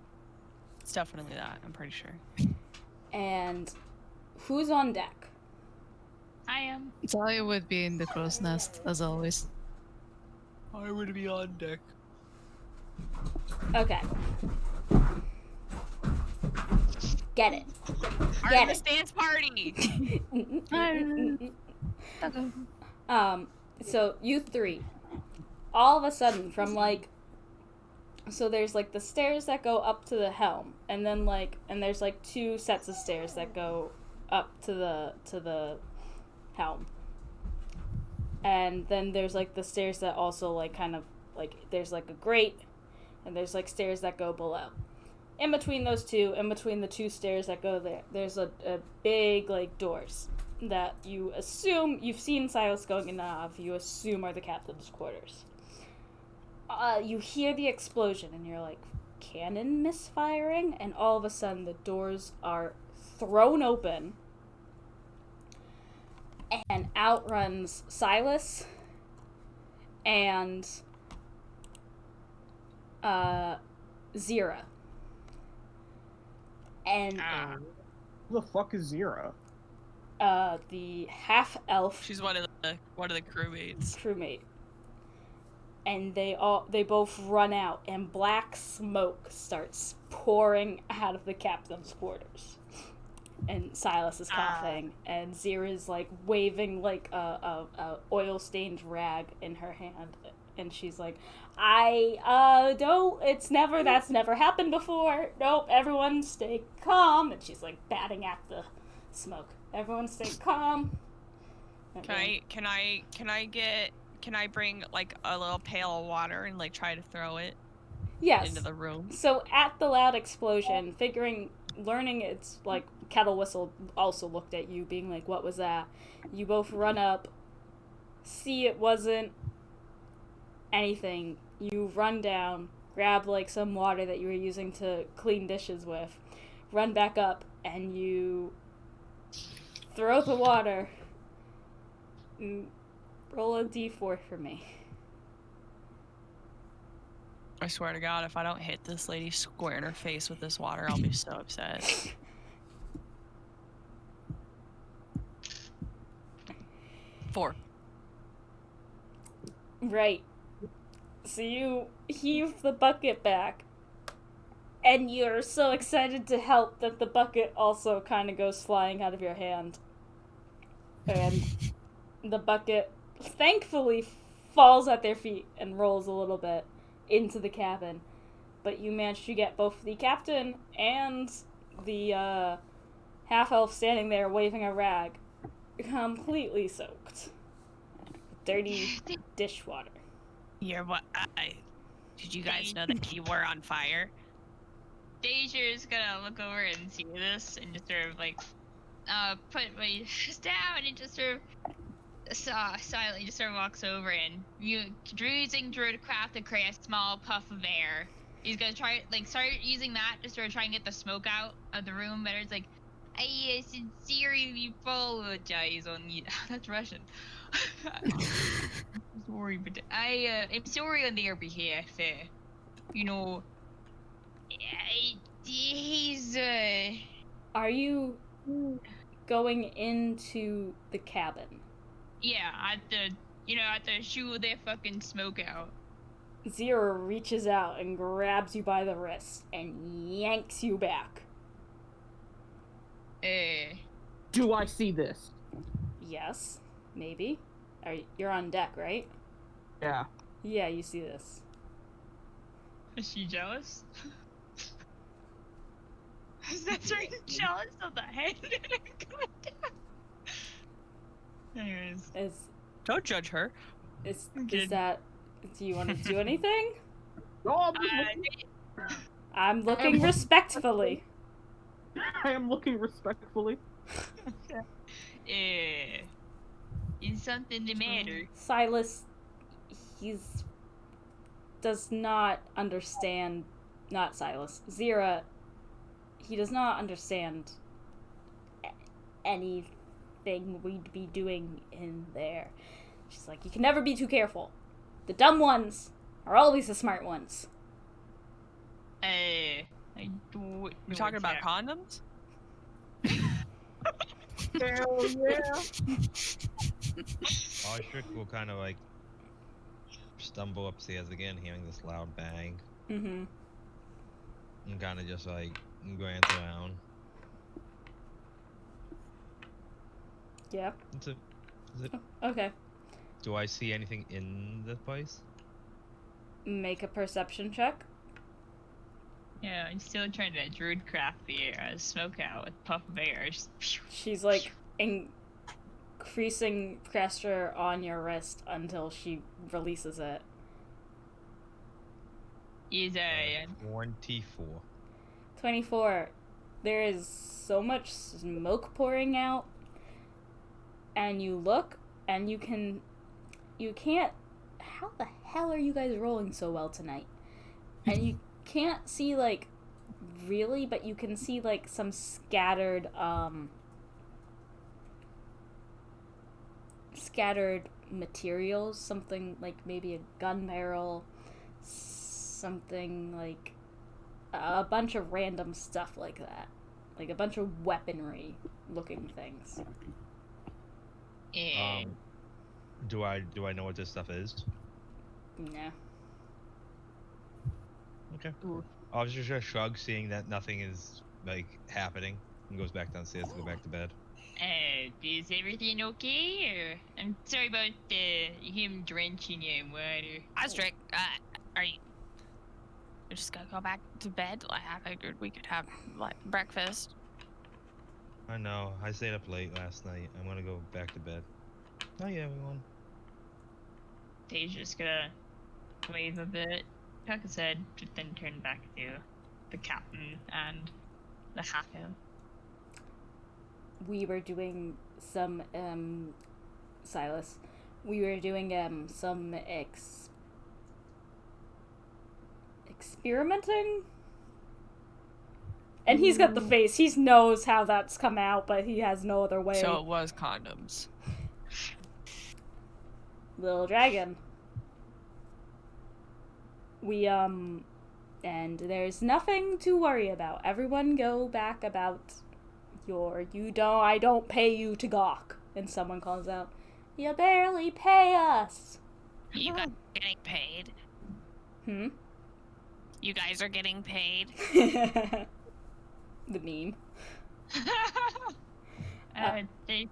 It's definitely that, I'm pretty sure. And who's on deck? I am. So I would be in the crow's nest, as always. I would be on deck. Okay. Get it. Artemis dance party! So you three, all of a sudden from so there's the stairs that go up to the helm, and then and there's two sets of stairs that go up to the helm, and then there's the stairs that also there's a grate, and there's stairs that go below. In between those two, in between the two stairs that go there, there's a big doors that you assume you've seen Silas going in Nav. You assume are the captain's quarters. You hear the explosion, and you're like, cannon misfiring? And all of a sudden, the doors are thrown open, and out runs Silas and Zira. And Who the fuck is Zira? the half-elf She's one of the crewmates. crewmate. And they both run out, and black smoke starts pouring out of the captain's quarters. And Silas is coughing, and Zira's waving a oil-stained rag in her hand. And she's like, that's never happened before. Nope, everyone stay calm. And she's like batting at the smoke. Everyone stay calm. Can I bring like a little pail of water and like try to throw it Yes. into the room? So at the loud explosion, learning it's like Kettle Whistle also looked at you, being like, what was that? You both run up, see it wasn't anything. You run down, grab like some water that you were using to clean dishes with, run back up, and you throw the water. Roll a d4 for me. I swear to God, if I don't hit this lady square in her face with this water, I'll be so upset. Four. Right. So you heave the bucket back, and you're so excited to help that the bucket also kind of goes flying out of your hand. And the bucket, thankfully, falls at their feet and rolls a little bit into the cabin. But you manage to get both the captain and the half-elf standing there waving a rag completely soaked. Dirty dishwater. Did you guys know that you were on fire? Deja's gonna look over and see this and just sort of like put my fist down and just sort of silently just sort of walks over and using Druidcraft to create a small puff of air. He's gonna start using that to sort of try and get the smoke out of the room. But it's like, I sincerely apologize on you. That's Russian. Sorry, but I'm sorry on their behalf. He's Are you going into the cabin? Yeah, I have to shoot their fucking smoke out. Zero reaches out and grabs you by the wrist and yanks you back. Do I see this? Yes, maybe. You're on deck, right? Yeah. Yeah, you see this. Is she jealous? Is that right? Jealous of the head? Anyways. Don't judge her. Is that... Do you want to do anything? No, I'm just looking. I'm looking respectfully. I am looking respectfully. Is something the matter? Silas, does not understand... Not Silas. Zira, he does not understand anything we'd be doing in there. She's like, you can never be too careful. The dumb ones are always the smart ones. I do. We're talking about condoms? Hell yeah! Ostrich will kind of like stumble upstairs again, hearing this loud bang, Mm-hmm. and kind of just like glance around. Yeah. That's it. Okay. Do I see anything in the place? Make a perception check. Yeah, I'm still trying to Druidcraft the air, smoke out with puff of air. She's like increasing pressure on your wrist until she releases it. Is a 24. 24. There is so much smoke pouring out, and you look, and you can't. How the hell are you guys rolling so well tonight? And you can't see like really, but you can see like some scattered materials, something like maybe a gun barrel, something like a bunch of random stuff like that, like a bunch of weaponry looking things. Do I know what this stuff is? Nah. Okay. I'll just shrug, seeing that nothing is like happening, and goes back downstairs to go back to bed. Is everything okay? Or I'm sorry about him drenching you in water. Osric, are you just gonna go back to bed? Like, I figured we could have like breakfast. I know. I stayed up late last night. I'm gonna go back to bed. Oh yeah, everyone. He's just gonna wave a bit, cock his head, then turn back to the captain and the hacker. We were doing some, Silas. We were doing, some experimenting? And he's got the face. He knows how that's come out, but he has no other way. So it was condoms. Little dragon. We, and there's nothing to worry about. Everyone go back about I don't pay you to gawk. And someone calls out, you barely pay us. You guys are getting paid. Hmm? You guys are getting paid. The meme. I think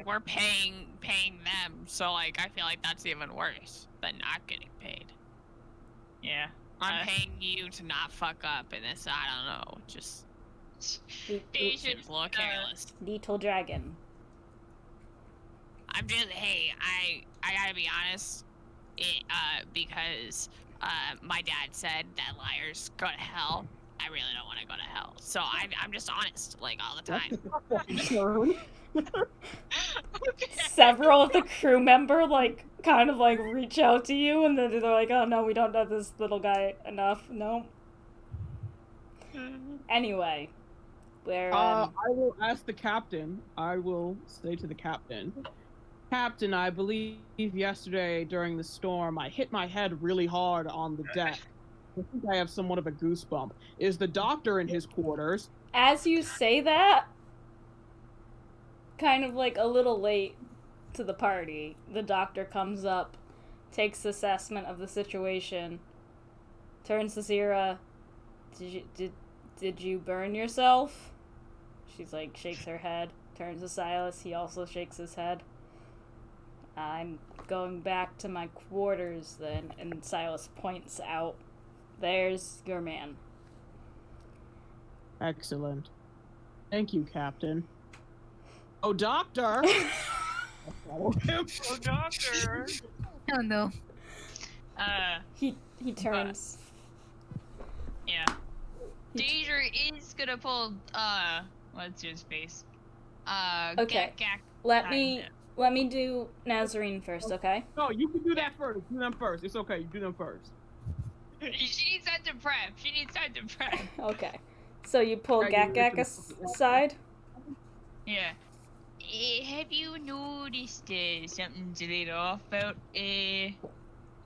we're paying them, so like I feel like that's even worse than not getting paid. Yeah. I'm paying you to not fuck up in this. I don't know. Just Seems a little careless. Little dragon. I'm just I gotta be honest. Because my dad said that liars go to hell. I really don't want to go to hell, so I'm just honest, like all the time. Several of the crew member kind of reach out to you, and then they're like, "Oh no, we don't know this little guy enough." No. Anyway, where I will ask the captain. I will say to the captain, Captain, I believe yesterday during the storm I hit my head really hard on the deck. I think I have somewhat of a goosebump. Is the doctor in his quarters? as you say that, kind of a little late to the party, the doctor comes up, takes assessment of the situation, turns to Zira. Did you burn yourself? She's shakes her head. Turns to Silas. He also shakes his head. I'm going back to my quarters then, and Silas points out. There's your man. Excellent. Thank you, Captain. Oh, doctor! Oh, doctor! Oh no. He turns. Yeah. Danger is gonna pull, what's his face? Okay. Let me do Nazarene first, okay? No, you can do that first. Do them first. It's okay. You do them first. She needs time to prep. Okay. So you pull Gak aside? Yeah. Have you noticed something's a little off about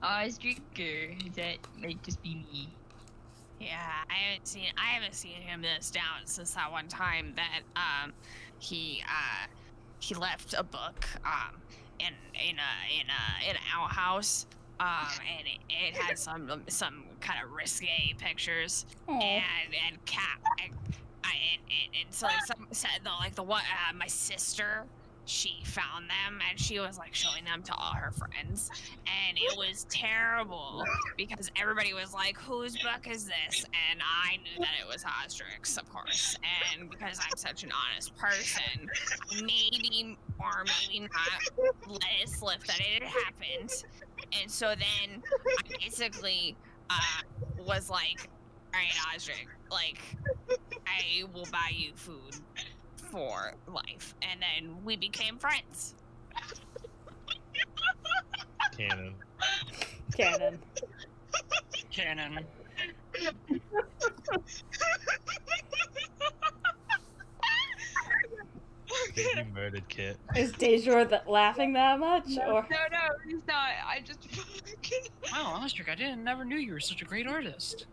Osric, or that might just be me? Yeah, I haven't seen him this down since that one time that he left a book in an outhouse and it had some kind of risque pictures and so some said the one my sister, she found them and she was showing them to all her friends, and it was terrible because everybody was like, whose book is this? And I knew that it was Osric's, of course, and because I'm such an honest person, maybe or maybe not let it slip that it had happened. And so then I basically was like, all right, Osric, I will buy you food for life, and then we became friends. Canon. You murdered Kit. Is Dejor laughing that much? Or No, he's not. I just. Wow, Osric, never knew you were such a great artist.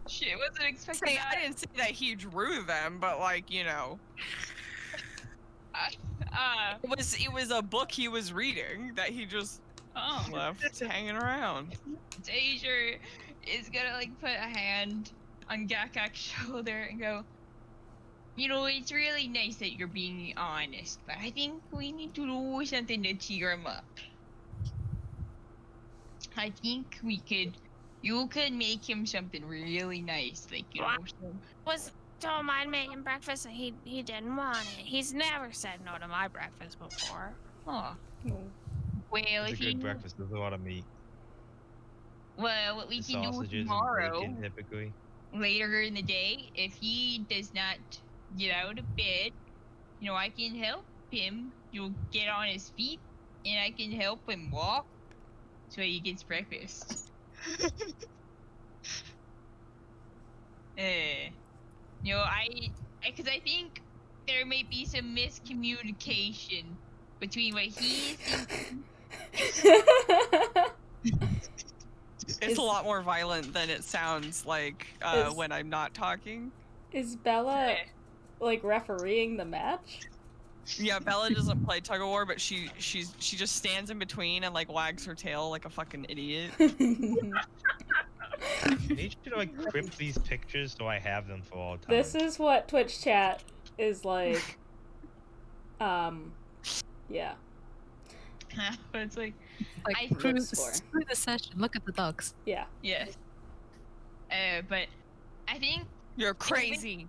Shit, wasn't expecting that. I didn't say that he drew them, but it was a book he was reading that he just left hanging around. Danger is gonna put a hand on Gakak's shoulder and go, You know, it's really nice that you're being honest, but I think we need to do something to cheer him up. I think you could make him something really nice, like, you know, Don't mind making breakfast, and he didn't want it. He's never said no to my breakfast before. oh. Oh. Well, It's a if you good breakfast. There's a lot of meat. Well, what we The can do sausages tomorrow, and bacon, typically. later in the day, if he does not get out of bed, you know, I can help him. You'll get on his feet, and I can help him walk, so he gets breakfast. You know, because I think there may be some miscommunication between what he's It's a lot more violent than it sounds like Is- when I'm not talking. Is Bella like refereeing the match? Yeah, Bella doesn't play tug of war, but she just stands in between and like wags her tail like a fucking idiot. I need you to like crimp these pictures so I have them for all time. This is what Twitch chat is like. Yeah. But it's like, Like, I through, looks for. through the session, look at the dogs. Yeah. yes. But I think You're crazy.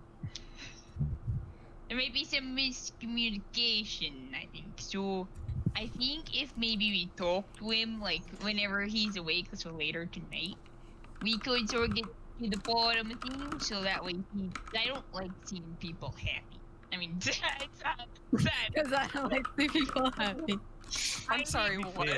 there may be some miscommunication, I think. So, I think if maybe we talk to him, like, whenever he's awake, so later tonight, we could sort of get to the bottom of things, so that way I don't like seeing people happy. I mean, it's not sad. Because I don't like see people happy. I'm sorry, what?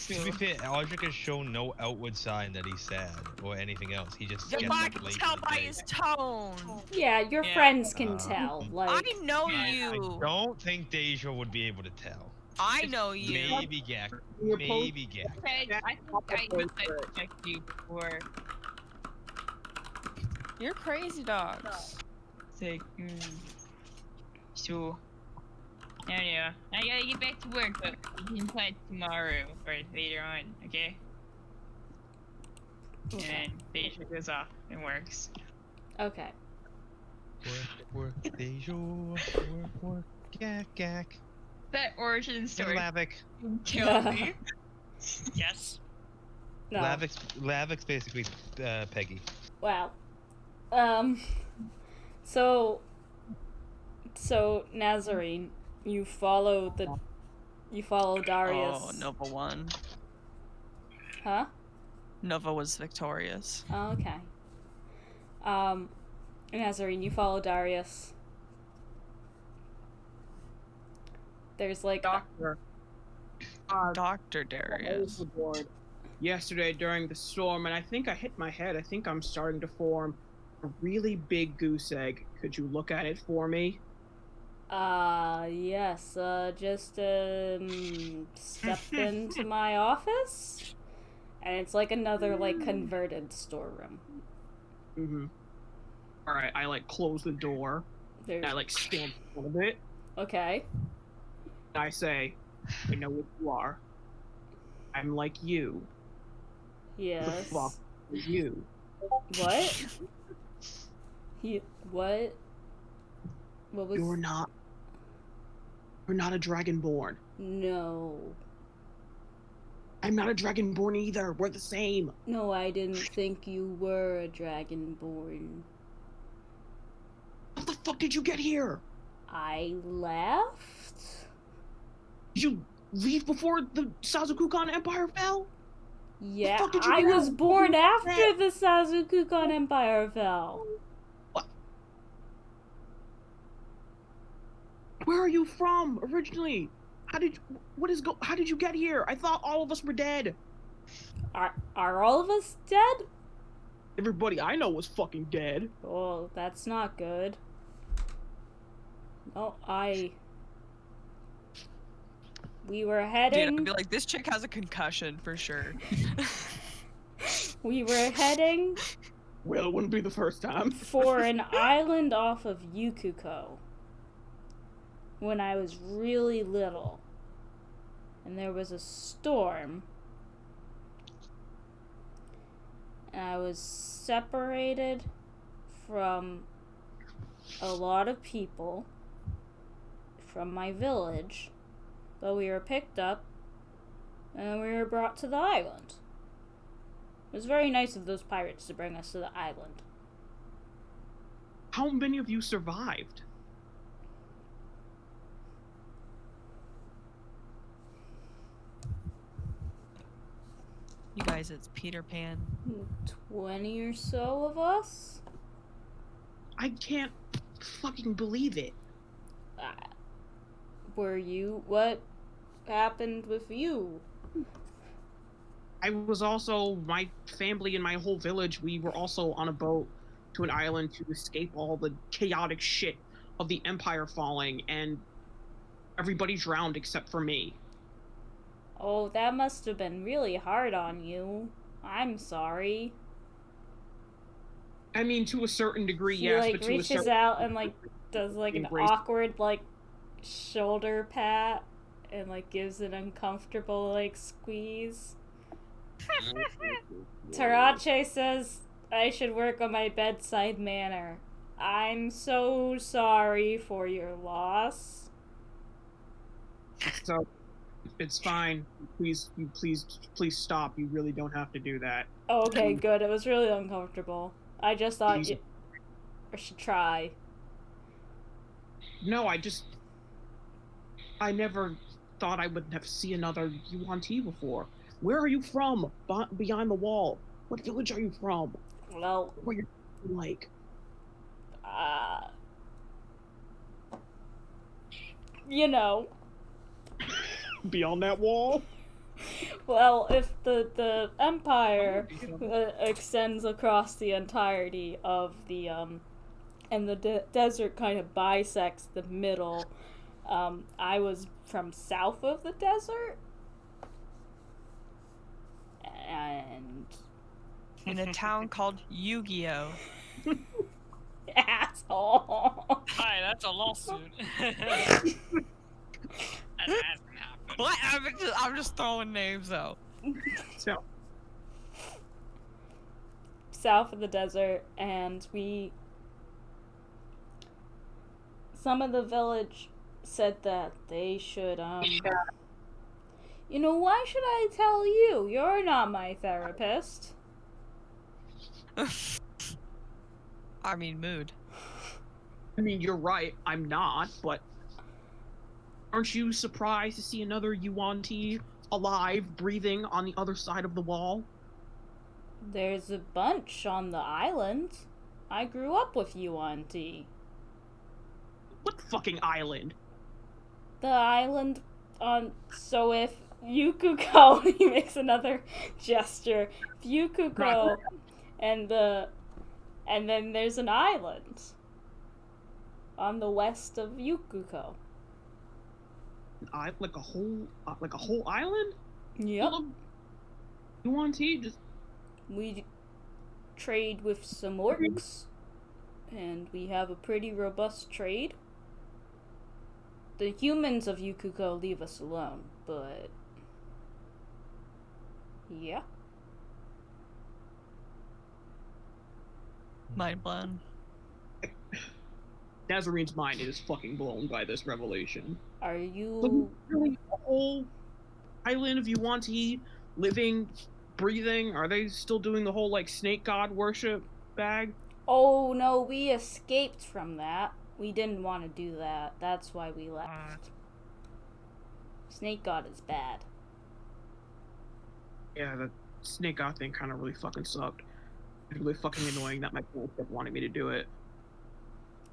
To be fair, Audric has shown no outward sign that he's sad or anything else. He just Yeah, gets but I up can late tell in the by day. his tone. Yeah, your Yeah. friends can tell. I Like, know I you. don't think Deja would be able to tell. I know you. Maybe Gak. You're Maybe Gak. I think I've checked you before. You're crazy dogs. It's like, So, I don't know. I gotta get back to work, but we can play tomorrow or later on, okay? And then Deja goes off and works. okay. Work, Deja. Work. Gak. That origin story Lavic. killed me. Yes. No. Lavic's basically Peggy. Wow. So Nazarene, you follow Darius. Oh, Nova won. Huh? Nova was victorious. Oh, okay. Nazarene, you follow Darius. There's like Doctor. Dr. I Darius. was aboard yesterday during the storm, and I think I hit my head. I think I'm starting to form a really big goose egg. Could you look at it for me? Yes, just step into my office, and it's like another like converted storeroom. Mm-hmm. All right, I like close the door. There's And I like stand in front of it. okay. And I say, I know what you are. I'm like you. The Yes. fuck are you? What? What? What was? You're not a dragonborn. No. I'm not a dragonborn either. We're the same. No, I didn't think you were a dragonborn. How the fuck did you get here? I left? Did you leave before the Sazukukan Empire fell? Yeah, fuck did you I do? was born after the Sazukukan Empire fell. Where are you from originally? How did you get here? I thought all of us were dead. Are all of us dead? Everybody I know was fucking dead. Oh, that's not good. No, we were Dude, heading. I'd be like, this chick has a concussion for sure. We were heading Well, it wouldn't be the first time. for an island off of Yukuko when I was really little. And there was a storm. And I was separated from a lot of people from my village, but we were picked up and we were brought to the island. It was very nice of those pirates to bring us to the island. How many of you survived? You guys, it's Peter Pan. 20 or so of us? I can't fucking believe it. What happened with you? I was also, my family and my whole village, we were also on a boat to an island to escape all the chaotic shit of the Empire falling, and everybody drowned except for me. Oh, that must have been really hard on you. I'm sorry. I mean, to a certain degree, He, yes, like, but to a reaches certain out and, like, does, like, an Embrace- awkward, like, shoulder pat and, like, gives an uncomfortable, like, squeeze. Tarache says I should work on my bedside manner. I'm so sorry for your loss. So, it's fine. Please stop. You really don't have to do that. Oh, okay, good. It was really uncomfortable. I just thought Please. I should try. No, I never thought I would have see another Yuan-Ti before. Where are you from? Behind the wall. What village are you from? Well, What you're like? You know. Beyond that wall? Well, if the empire extends across the entirety of the and the desert kind of bisects the middle, I was from south of the desert, and In a town called Yu-Gi-Oh. asshole. Hi, that's a lawsuit. That hasn't happened. What? I'm just throwing names out. So, South of the desert, and some of the village said that they should, you know, why should I tell you? You're not my therapist. I mean, mood. I mean, you're right. I'm not, but aren't you surprised to see another Yuan-Ti alive, breathing on the other side of the wall? There's a bunch on the island. I grew up with Yuan-Ti. What fucking island? The island on... So if Yukuko... He makes another gesture. If Yukuko and then there's an island on the west of Yukuko. Like a whole island? Yep. Yuan-Ti just... We trade with some orcs, and we have a pretty robust trade. The humans of Yukuko leave us alone, but... yeah. Mind blown. Nazarine's mind is fucking blown by this revelation. Are So you... really, a whole island of Yuan-Ti living, breathing? Are they still doing the whole, like, snake god worship bag? Oh, no, we escaped from that. We didn't want to do that. That's why we left. Snake god is bad. Yeah, the snake god thing kind of really fucking sucked. It's really fucking annoying that my parents kept wanting me to do it.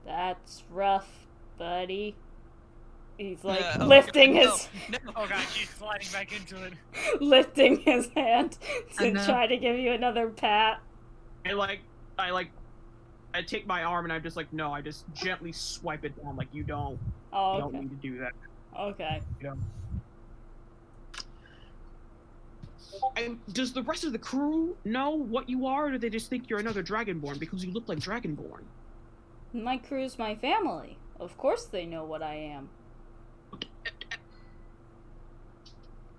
That's rough, buddy. He's like Oh, lifting no, his no. Oh god, she's sliding back into it. lifting his hand to know. try to give you another pat. I take my arm and I'm just like, no, I just gently swipe it down like you don't Oh, okay. need to do that. Okay. You know? And does the rest of the crew know what you are, or do they just think you're another Dragonborn because you look like Dragonborn? My crew's my family. Of course they know what I am.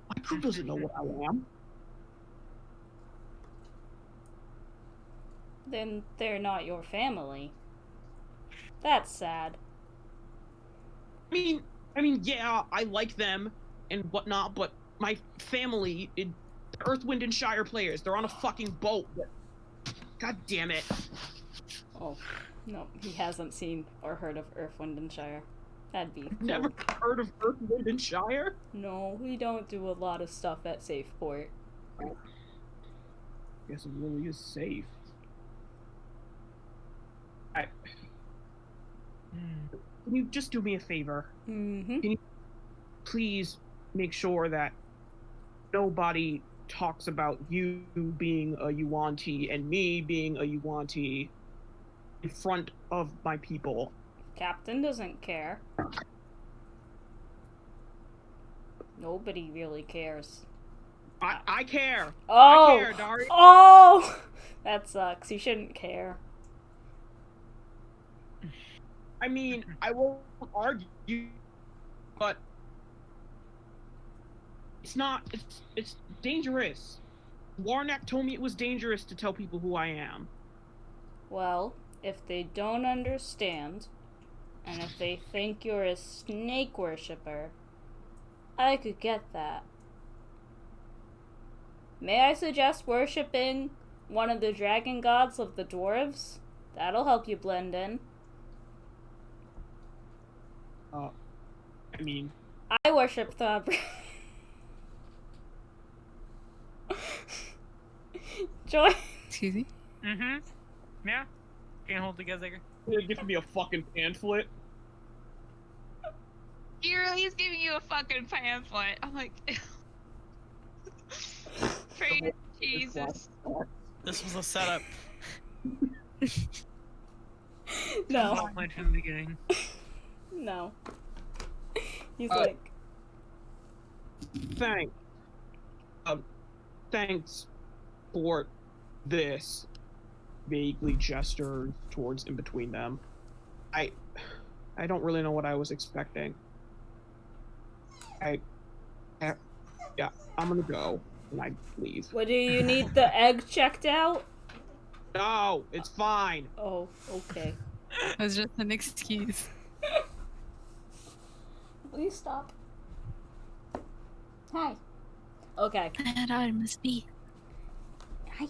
My crew doesn't know what I am. then they're not your family. That's sad. I mean, yeah, I like them and whatnot, but my family, Earth, Wind, and Shire players, they're on a fucking boat. God damn it. Oh, no, he hasn't seen or heard of Earth, Wind, and Shire. That'd be cool. Never heard of Earth, Wind, and Shire? No, we don't do a lot of stuff at Safeport. Guess it really is safe. Can you just do me a favor? Mm-hmm. Can you please make sure that nobody talks about you being a Yuan-Ti and me being a Yuan-Ti in front of my people? Captain doesn't care. Nobody really cares. I care. Oh! I care, Dari. Oh! That sucks. You shouldn't care. I mean, I won't argue, but it's dangerous. Warnak told me it was dangerous to tell people who I am. Well, if they don't understand, and if they think you're a snake worshipper, I could get that. May I suggest worshipping one of the dragon gods of the dwarves? That'll help you blend in. I mean, I worship Thumb. Joy. Excuse me? Mm-hmm. Yeah. Can't hold together. you're giving me a fucking pamphlet. He's giving you a fucking pamphlet. I'm like, praise Jesus. This was a setup. No. All played from the beginning. No. He's Uh, like, Thanks for this. Vaguely gestures towards in between them. I don't really know what I was expecting. Yeah, I'm gonna go and I leave. what do you need the egg checked out? No, it's fine. Oh, okay. It was just an excuse. Will you stop? Hi. Okay. That I must be. Hi.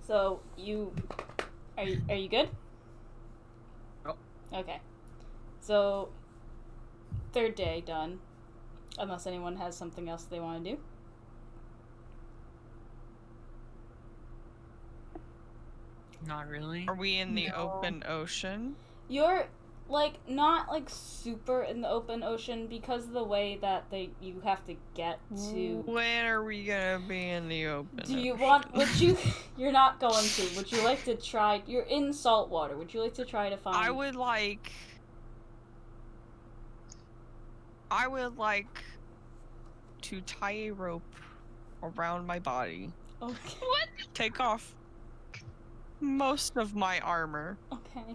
So are you good? Oh. Okay. So third day done. Unless anyone has something else they want to do. Not really. Are we in the No. open ocean? You're like not like super in the open ocean because of the way that you have to get to. When are we gonna be in the open Do you ocean? want? Would you? You're not going to. Would you like to try? You're in salt water. Would you like to try to find? I would like to tie a rope around my body, Okay. What? take off most of my armor, Okay.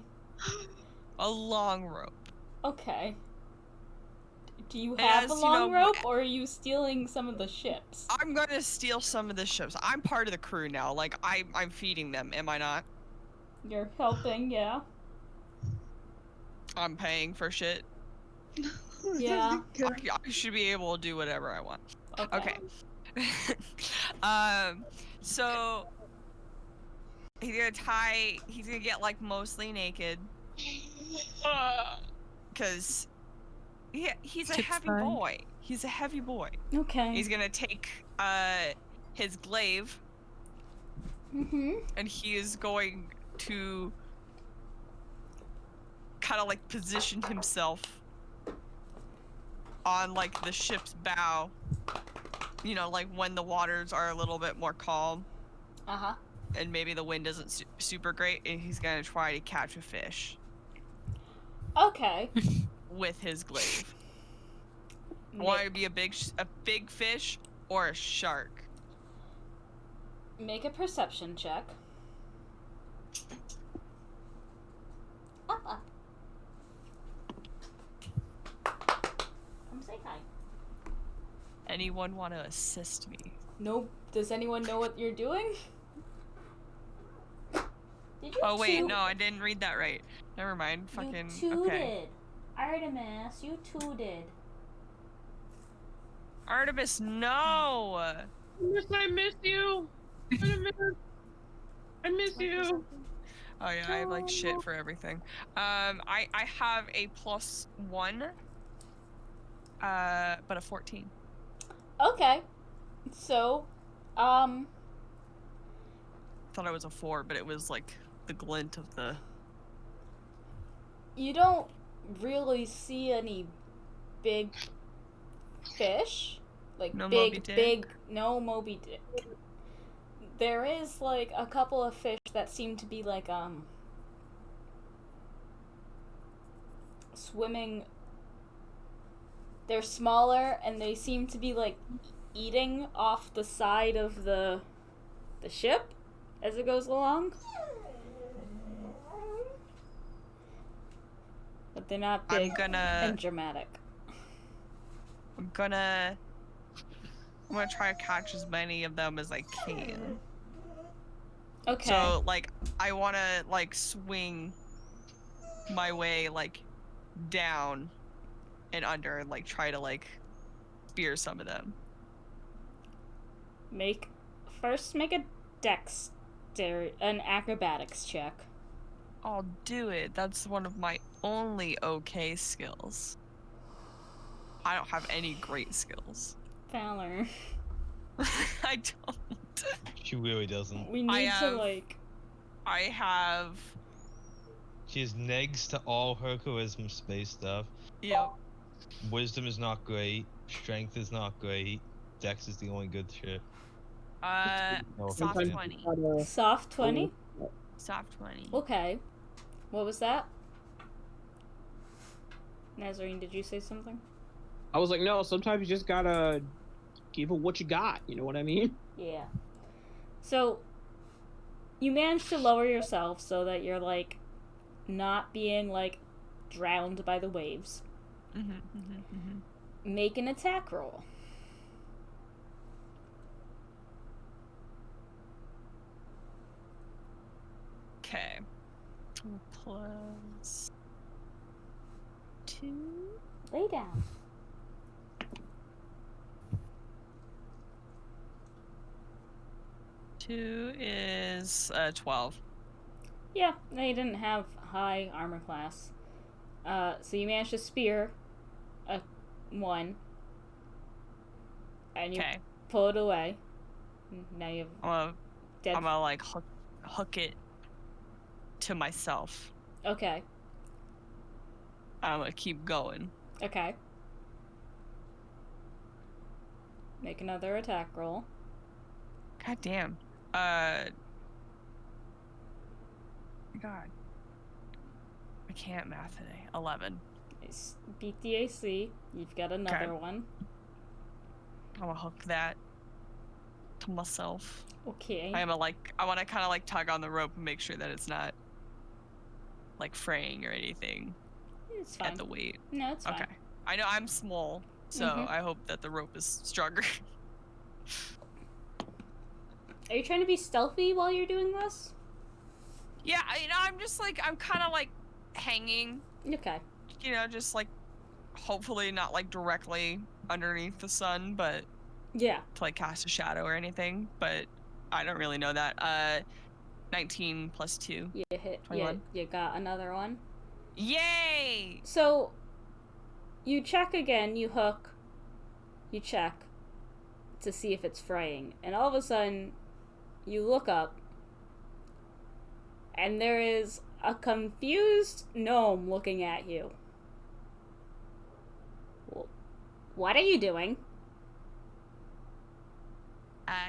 a long rope. Okay. Do you And have as a you long know, rope, or are you stealing some of the ships? I'm gonna steal some of the ships. I'm part of the crew now. Like I'm feeding them. Am I not? You're helping, yeah. I'm paying for shit. Yeah. I should be able to do whatever I want. Okay. Okay. So he's gonna get like mostly naked. Cause he's a Chip's heavy fine. boy. He's a heavy boy. Okay. He's gonna take his glaive Mm-hmm. and he is going to kind of like position himself on like the ship's bow. You know, like when the waters are a little bit more calm Uh-huh. and maybe the wind isn't super great, and he's gonna try to catch a fish Okay. with his glaive. Want it to be a big fish or a shark? Make a perception check. Up. Come say hi. Anyone want to assist me? Nope. Does anyone know what you're doing? Did you Oh wait, toot? no, I didn't read that right. Never mind. Fucking You tooted. okay. Artemis, you tooted. Artemis, no. I miss you. I miss you. Oh yeah, I have like shit for everything. I have a +1. But a 14. Okay. So, Thought it was a 4, but it was like the glint of the. you don't really see any big fish. Like No Moby big, Dick? no Moby Dick. There is like a couple of fish that seem to be like, swimming. They're smaller and they seem to be like eating off the side of the ship as it goes along. But they're not big and dramatic. I'm gonna try to catch as many of them as I can. Okay. So like I wanna like swing my way like down and under and like try to like spear some of them. Make a an acrobatics check. I'll do it. That's one of my only okay skills. I don't have any great skills. Valor. I don't. She really doesn't. We need to like. I have. She has negs to all her charisma space stuff. Yep. Wisdom is not great. Strength is not great. Dex is the only good shit. No Soft offense. 20. Soft 20? Soft 20. Okay. What was that? Nazarene, did you say something? I was like, no, sometimes you just gotta give it what you got, you know what I mean? Yeah. So, you managed to lower yourself so that you're, like, not being, like, drowned by the waves. Make an attack roll. Okay. +2. Lay down. Two is 12. Yeah, they didn't have high armor class. So you managed to spear a 1. And you pull it away. Now you have I'm gonna like hook it to myself. Okay. I'm gonna keep going. Okay. Make another attack roll. God damn. God. I can't math today. 11. Nice. Beat the AC. You've got another one. I'm gonna hook that to myself. Okay. I wanna kinda like tug on the rope and make sure that it's not like fraying or anything. It's fine. At the weight. No, it's fine. Okay. I know I'm small, so I hope that the rope is stronger. Are you trying to be stealthy while you're doing this? Yeah, I'm just like, I'm kind of like hanging. Okay. Just like hopefully not like directly underneath the sun, but yeah, to like cast a shadow or anything. But I don't really know that. 19 + 2. You hit. 21. You got another one. Yay! So you check again. You hook. You check to see if it's fraying, and all of a sudden, you look up, and there is a confused gnome looking at you. What are you doing?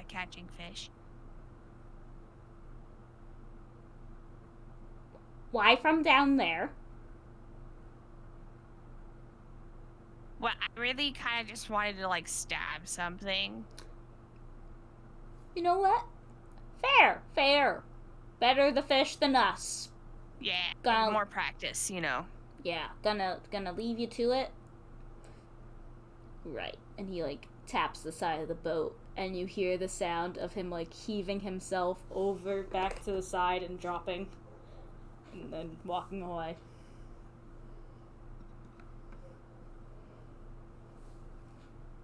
Catching fish. Why from down there? Well, I really kind of just wanted to, like, stab something. You know what? Fair. Better the fish than us. Yeah, more practice, Yeah, gonna leave you to it. Right, and he, like, taps the side of the boat, and you hear the sound of him, like, heaving himself over back to the side and dropping. And then walking away.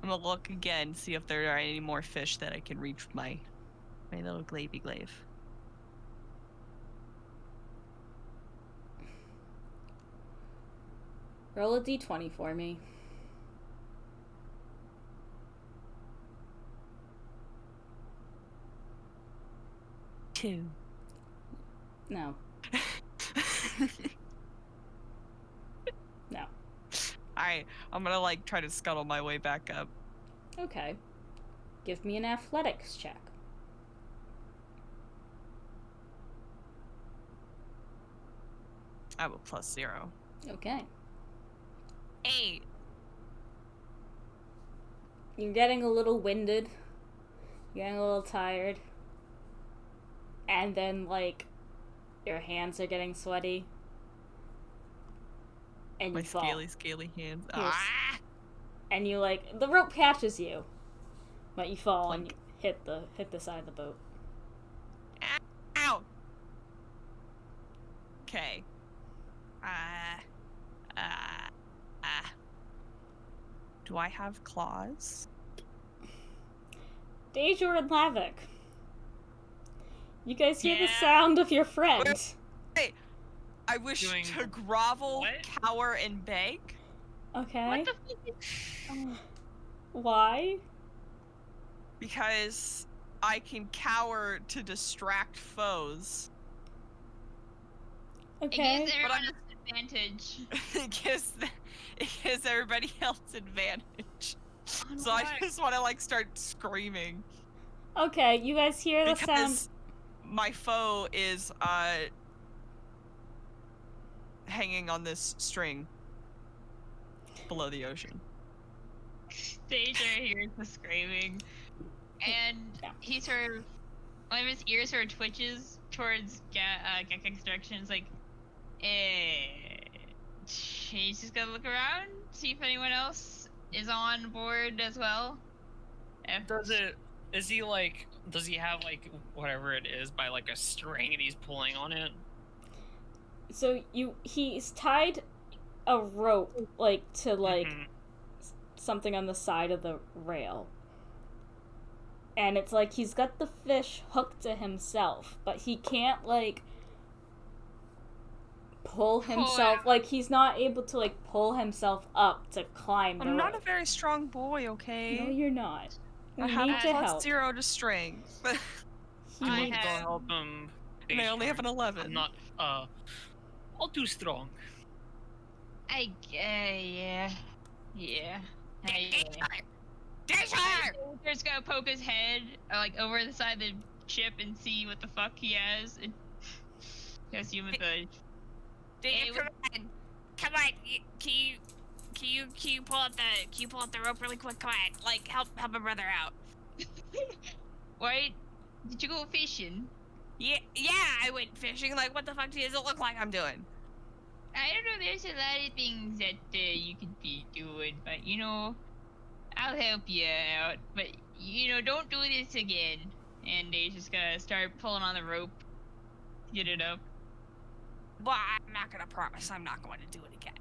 I'm gonna look again, see if there are any more fish that I can reach with my little glavy glaive. Roll a d20 for me. Two. No. No. Alright, I'm gonna like try to scuttle my way back up. Okay. Give me an athletics check. I have a +0. Okay. 8. You're getting a little winded. You're getting a little tired. And then, like, your hands are getting sweaty. And My you fall. scaly hands. Yes. Ah! And you, like, the rope catches you. But you fall and Plunk. you hit the side of the boat. Ow! Okay. Do I have claws? Dejor and Lavik. You guys hear the Yeah. sound of your friend. I wish Doing to grovel, what? cower, and beg. Okay. What the fuck? Why? Because I can cower to distract foes. It Okay. gives But everyone I'm an advantage. it gives everybody else advantage. So I what? just want to like start screaming Okay, you guys hear the sound. because my foe is hanging on this string below the ocean. Deja hears the screaming, and Yeah. he sort of, one of his ears sort of twitches towards Gekek's direction. It's like, he's just gonna look around, see if anyone else is on board as well. Does he have like whatever it is by like a string and he's pulling on it? So he's tied a rope like to like Mhm. something on the side of the rail. And it's like he's got the fish hooked to himself, but he can't like pull himself, him. like he's not able to like pull himself up to climb the I'm not a rope. very strong boy, okay? No, you're not. We I have need a to help. +0 to strength. He I needs- Go have- help him. and I only have an Deja. 11. I'm not all too strong. Yeah. Yeah. Deja! Deja's gonna poke his head like over the side of the ship and see what the fuck he has. And go see him with the. Hey, Come on. Come on. Can you pull up the rope really quick? Come on. Like help my brother out. Why did you go fishing? Yeah, I went fishing. Like what the fuck does it look like I'm doing? I don't know. There's a lot of things that you could be doing, but I'll help you out. But don't do this again. And they're just gonna start pulling on the rope, get it up. Well, I'm not gonna promise I'm not going to do it again.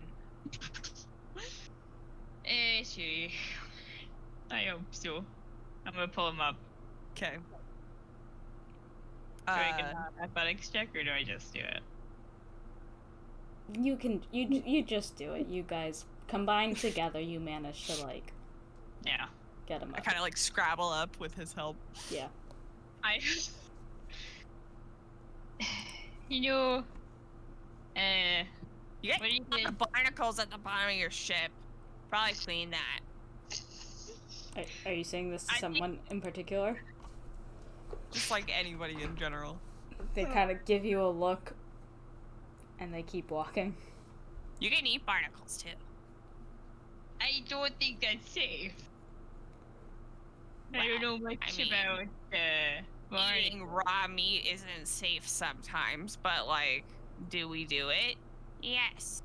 Sure. I hope so. I'm gonna pull him up. Okay. Do I get an athletics check or do I just do it? you just do it. You guys combined together, you manage to like Yeah. get him I up. kind of like scrabble up with his help. Yeah. I. You got What do you the think? barnacles at the bottom of your ship. Probably clean that. Are you saying this to I think- someone in particular? Just like anybody in general. They kind of give you a look, and they keep walking. You can eat barnacles too. I don't think that's safe. I don't know much I mean, about Eating raw meat isn't safe sometimes, but like, do we do it? Yes.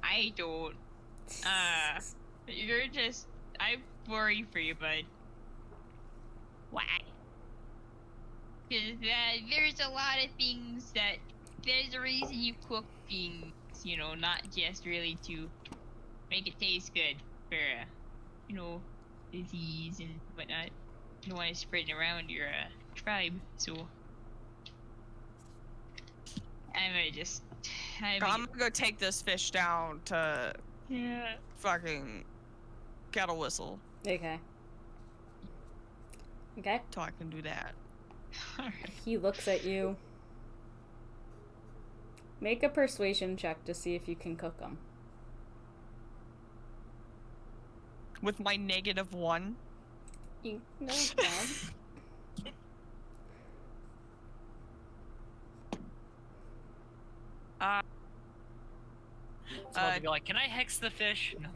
I don't. You're just. I worry for you, bud. Why? Because there's a lot of things that there's a reason you cook things, you know, not just really to make it taste good for, you know, disease and whatnot. You don't want to spread it around your tribe, so I'm I'm gonna go take this fish down to yeah. fucking Kettle Whistle Okay. Okay. so I can do that. Alright. He looks at you. Make a persuasion check to see if you can cook them. With my -1. No problem. It's about to be like, can I hex the fish? No.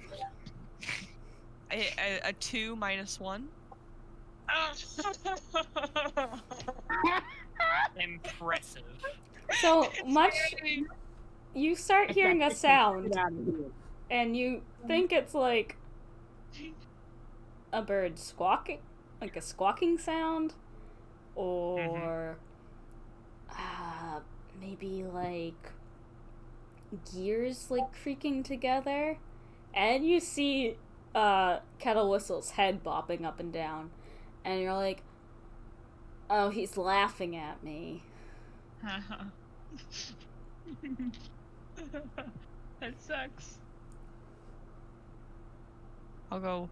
A 2 -1. Impressive. So much. You start hearing a sound, Get out of here. and you think it's like a bird squawking, like a squawking sound, or maybe like gears like creaking together, and you see Kettle Whistle's head bopping up and down, and you're like, oh, he's laughing at me. That sucks. I'll go,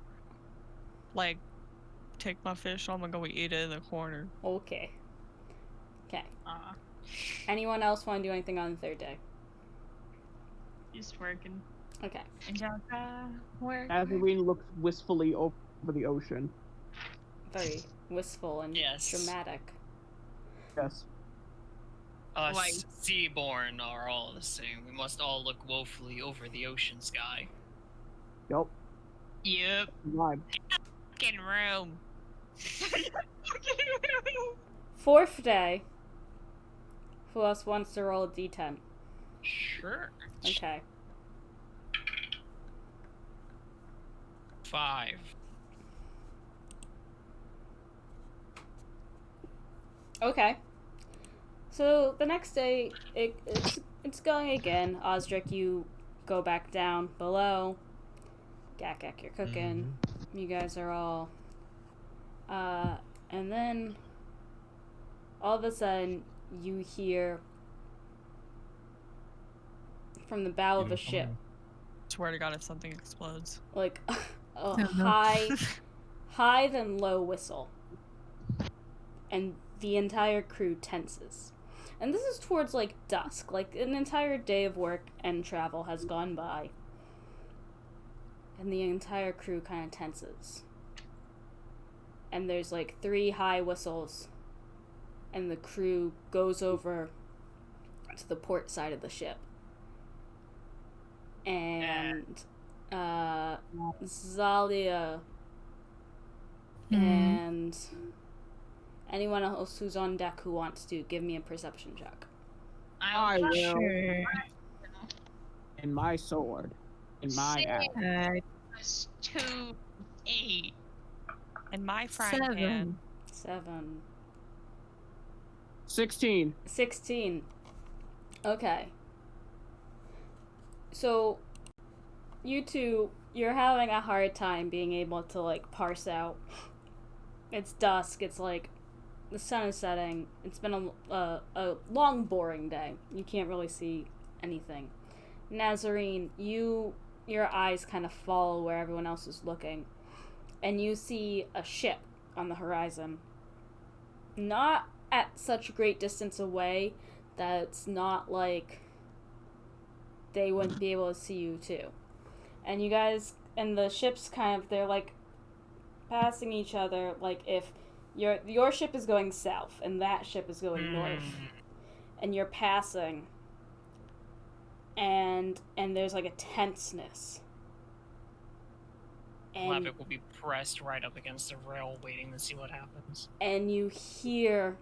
like, take my fish. I'm gonna go eat it in the corner. Okay. Anyone else want to do anything on the third day? Just working. Okay. Work. Nazarene looks wistfully over the ocean. Very wistful and Yes. dramatic. Yes. Us Like- seaborn are all the same. We must all look woefully over the ocean sky. Yup. Yep. Vibe. Fucking room. Fourth day. Who else wants to roll a d10? Sure. Okay. 5. Okay. So the next day, it's going again. Osric, you go back down below. Gak, you're cooking. You guys are all. And then all of a sudden, you hear from the bow of a ship, Swear to God, if something explodes. like a Oh, no. high then low whistle, and the entire crew tenses. And this is towards like dusk, like an entire day of work and travel has gone by, and the entire crew kind of tenses. And there's like 3 high whistles, and the crew goes over to the port side of the ship. And Zalia and anyone else who's on deck who wants to, give me a perception check. I will. Sure. In my sword. In my axe. Plus 2, 8. And my frying 7. pan. 7. 16. 16. Okay. So, you two, you're having a hard time being able to, like, parse out. It's dusk, it's like, the sun is setting. It's been a long, boring day. You can't really see anything. Nazarene, your eyes kind of follow where everyone else is looking, and you see a ship on the horizon. Not at such a great distance away that it's not like they wouldn't be able to see you too. And you guys, and the ships kind of, they're like passing each other, like if your ship is going south and that ship is going north, and you're passing, and there's like a tenseness. And Lavik will be pressed right up against the rail, waiting to see what happens. and you hear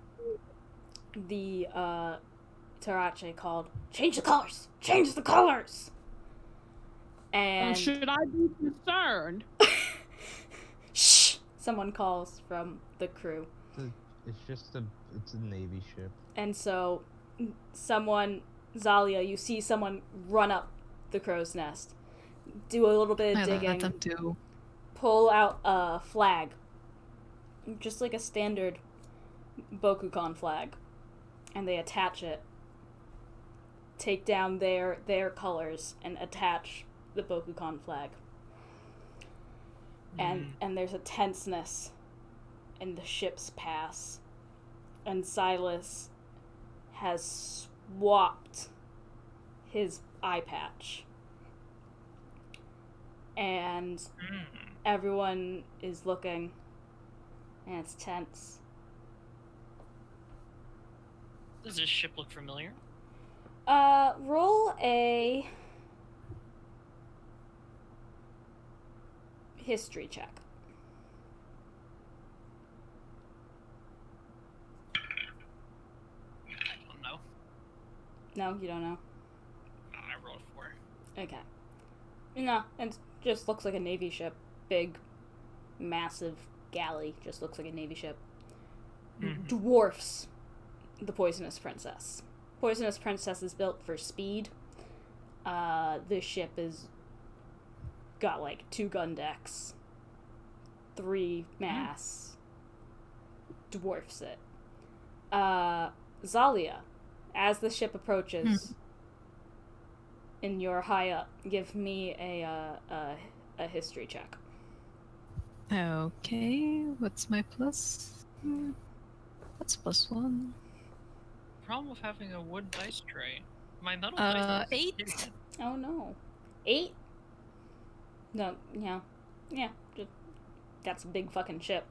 the Tarache called, "Change the colors! Change the colors!" And Should I be concerned? shh! Someone calls from the crew. It's a Navy ship. And so someone Zalia, you see someone run up the crow's nest, do a little bit of I let digging, them do. pull out a flag, just like a standard Bokukan flag, and they attach it, take down their colors, and attach the Bokukan flag. And there's a tenseness in the ship's pass, and Silas has swapped his eye patch, and everyone is looking, and it's tense. Does this ship look familiar? Roll a history check. I don't know. No, you don't know. I rolled 4. Okay. No, it just looks like a Navy ship. Big, massive galley. Just looks like a Navy ship. Dwarfs the Poisonous Princess. Poisonous Princess is built for speed. This ship is got like 2 gun decks, 3 masts. Dwarfs it. Zalia, as the ship approaches, and you're high up, give me a history check. Okay, what's my plus? That's +1. Problem with having a wood dice tray. My metal dice. 8. Oh no, 8. No, yeah. That's a big fucking ship.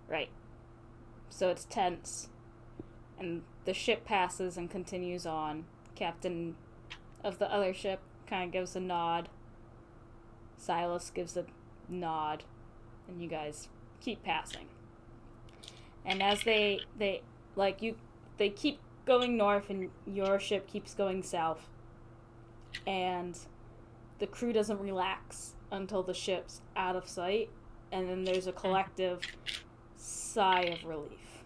Right. So it's tense, and the ship passes and continues on. Captain of the other ship kind of gives a nod. Silas gives a nod, and you guys keep passing. And as they keep going north, and your ship keeps going south, and the crew doesn't relax until the ship's out of sight, and then there's a collective sigh of relief.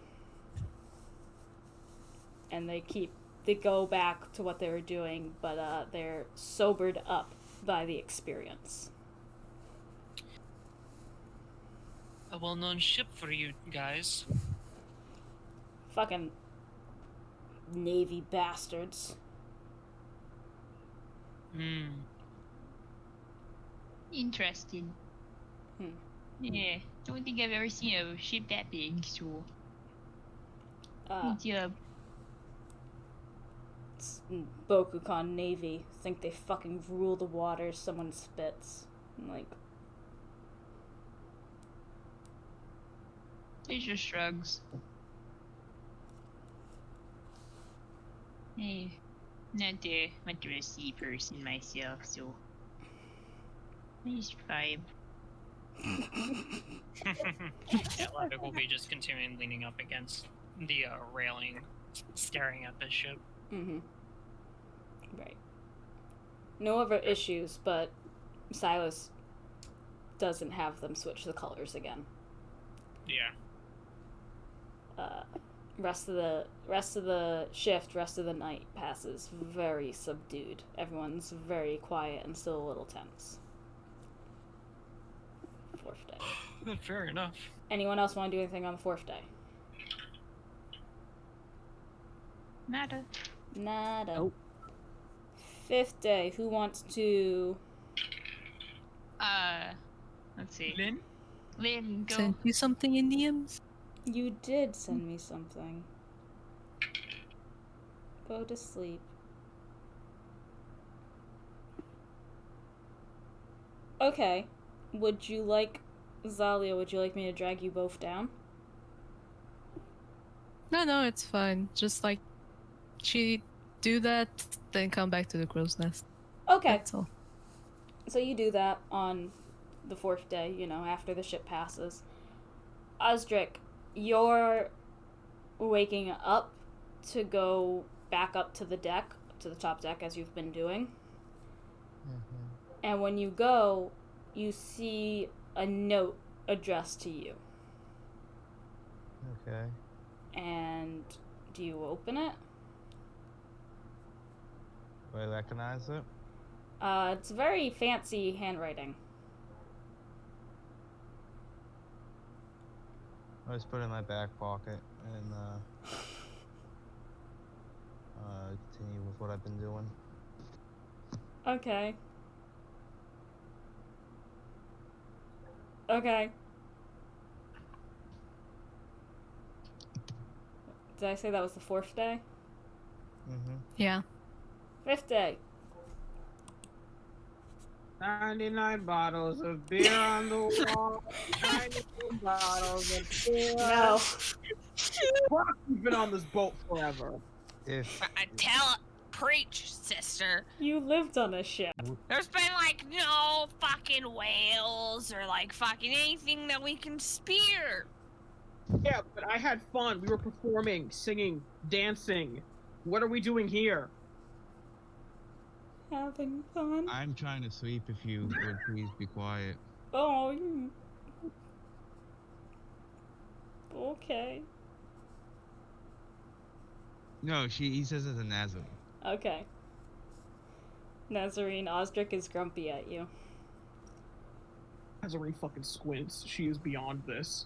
And they go back to what they were doing, but they're sobered up by the experience. A well-known ship for you guys. Fucking Navy bastards. Interesting. Yeah, don't think I've ever seen a ship that big, so. Good job. Bokukan Navy think they fucking rule the waters someone spits. I'm like, It just shrugs. Hey, not much of a sea person myself, so. Nice vibe. Yeah, Levick will be just continuing leaning up against the railing, staring at this ship. Right. No other issues, but Silas doesn't have them switch the colors again. Yeah. Rest of the shift, rest of the night passes very subdued. Everyone's very quiet and still a little tense. 4th day. Fair enough. Anyone else want to do anything on the 4th day? Nada. Nada. Nope. 5th day. Who wants to? Let's see. Lynn? Lynn, go. Send you something in DMs? You did send me something. Go to sleep. Okay. Would you like, Zalia, would you like me to drag you both down? No, it's fine. Just like, she do that, then come back to the crow's nest. Okay. That's all. So you do that on the 4th day, after the ship passes. Osdric, you're waking up to go back up to the deck, to the top deck, as you've been doing. And when you go, you see a note addressed to you. Okay. And do you open it? Do I recognize it? It's very fancy handwriting. I just put it in my back pocket and continue with what I've been doing. Okay. Okay. Did I say that was the 4th day? Mm-hmm. Yeah. 5th day. 99 bottles of beer on the wall. 99 bottles of beer. No. Fuck, you've been on this boat forever. If Preach, sister. You lived on a ship. There's been like no fucking whales or like fucking anything that we can spear. Yeah, but I had fun. We were performing, singing, dancing. What are we doing here? Having fun. I'm trying to sleep, if you would please be quiet. Oh, okay. No, he says it's a Nazarene. Okay. Nazarene, Osdric is grumpy at you. Nazarene fucking squints. She is beyond this.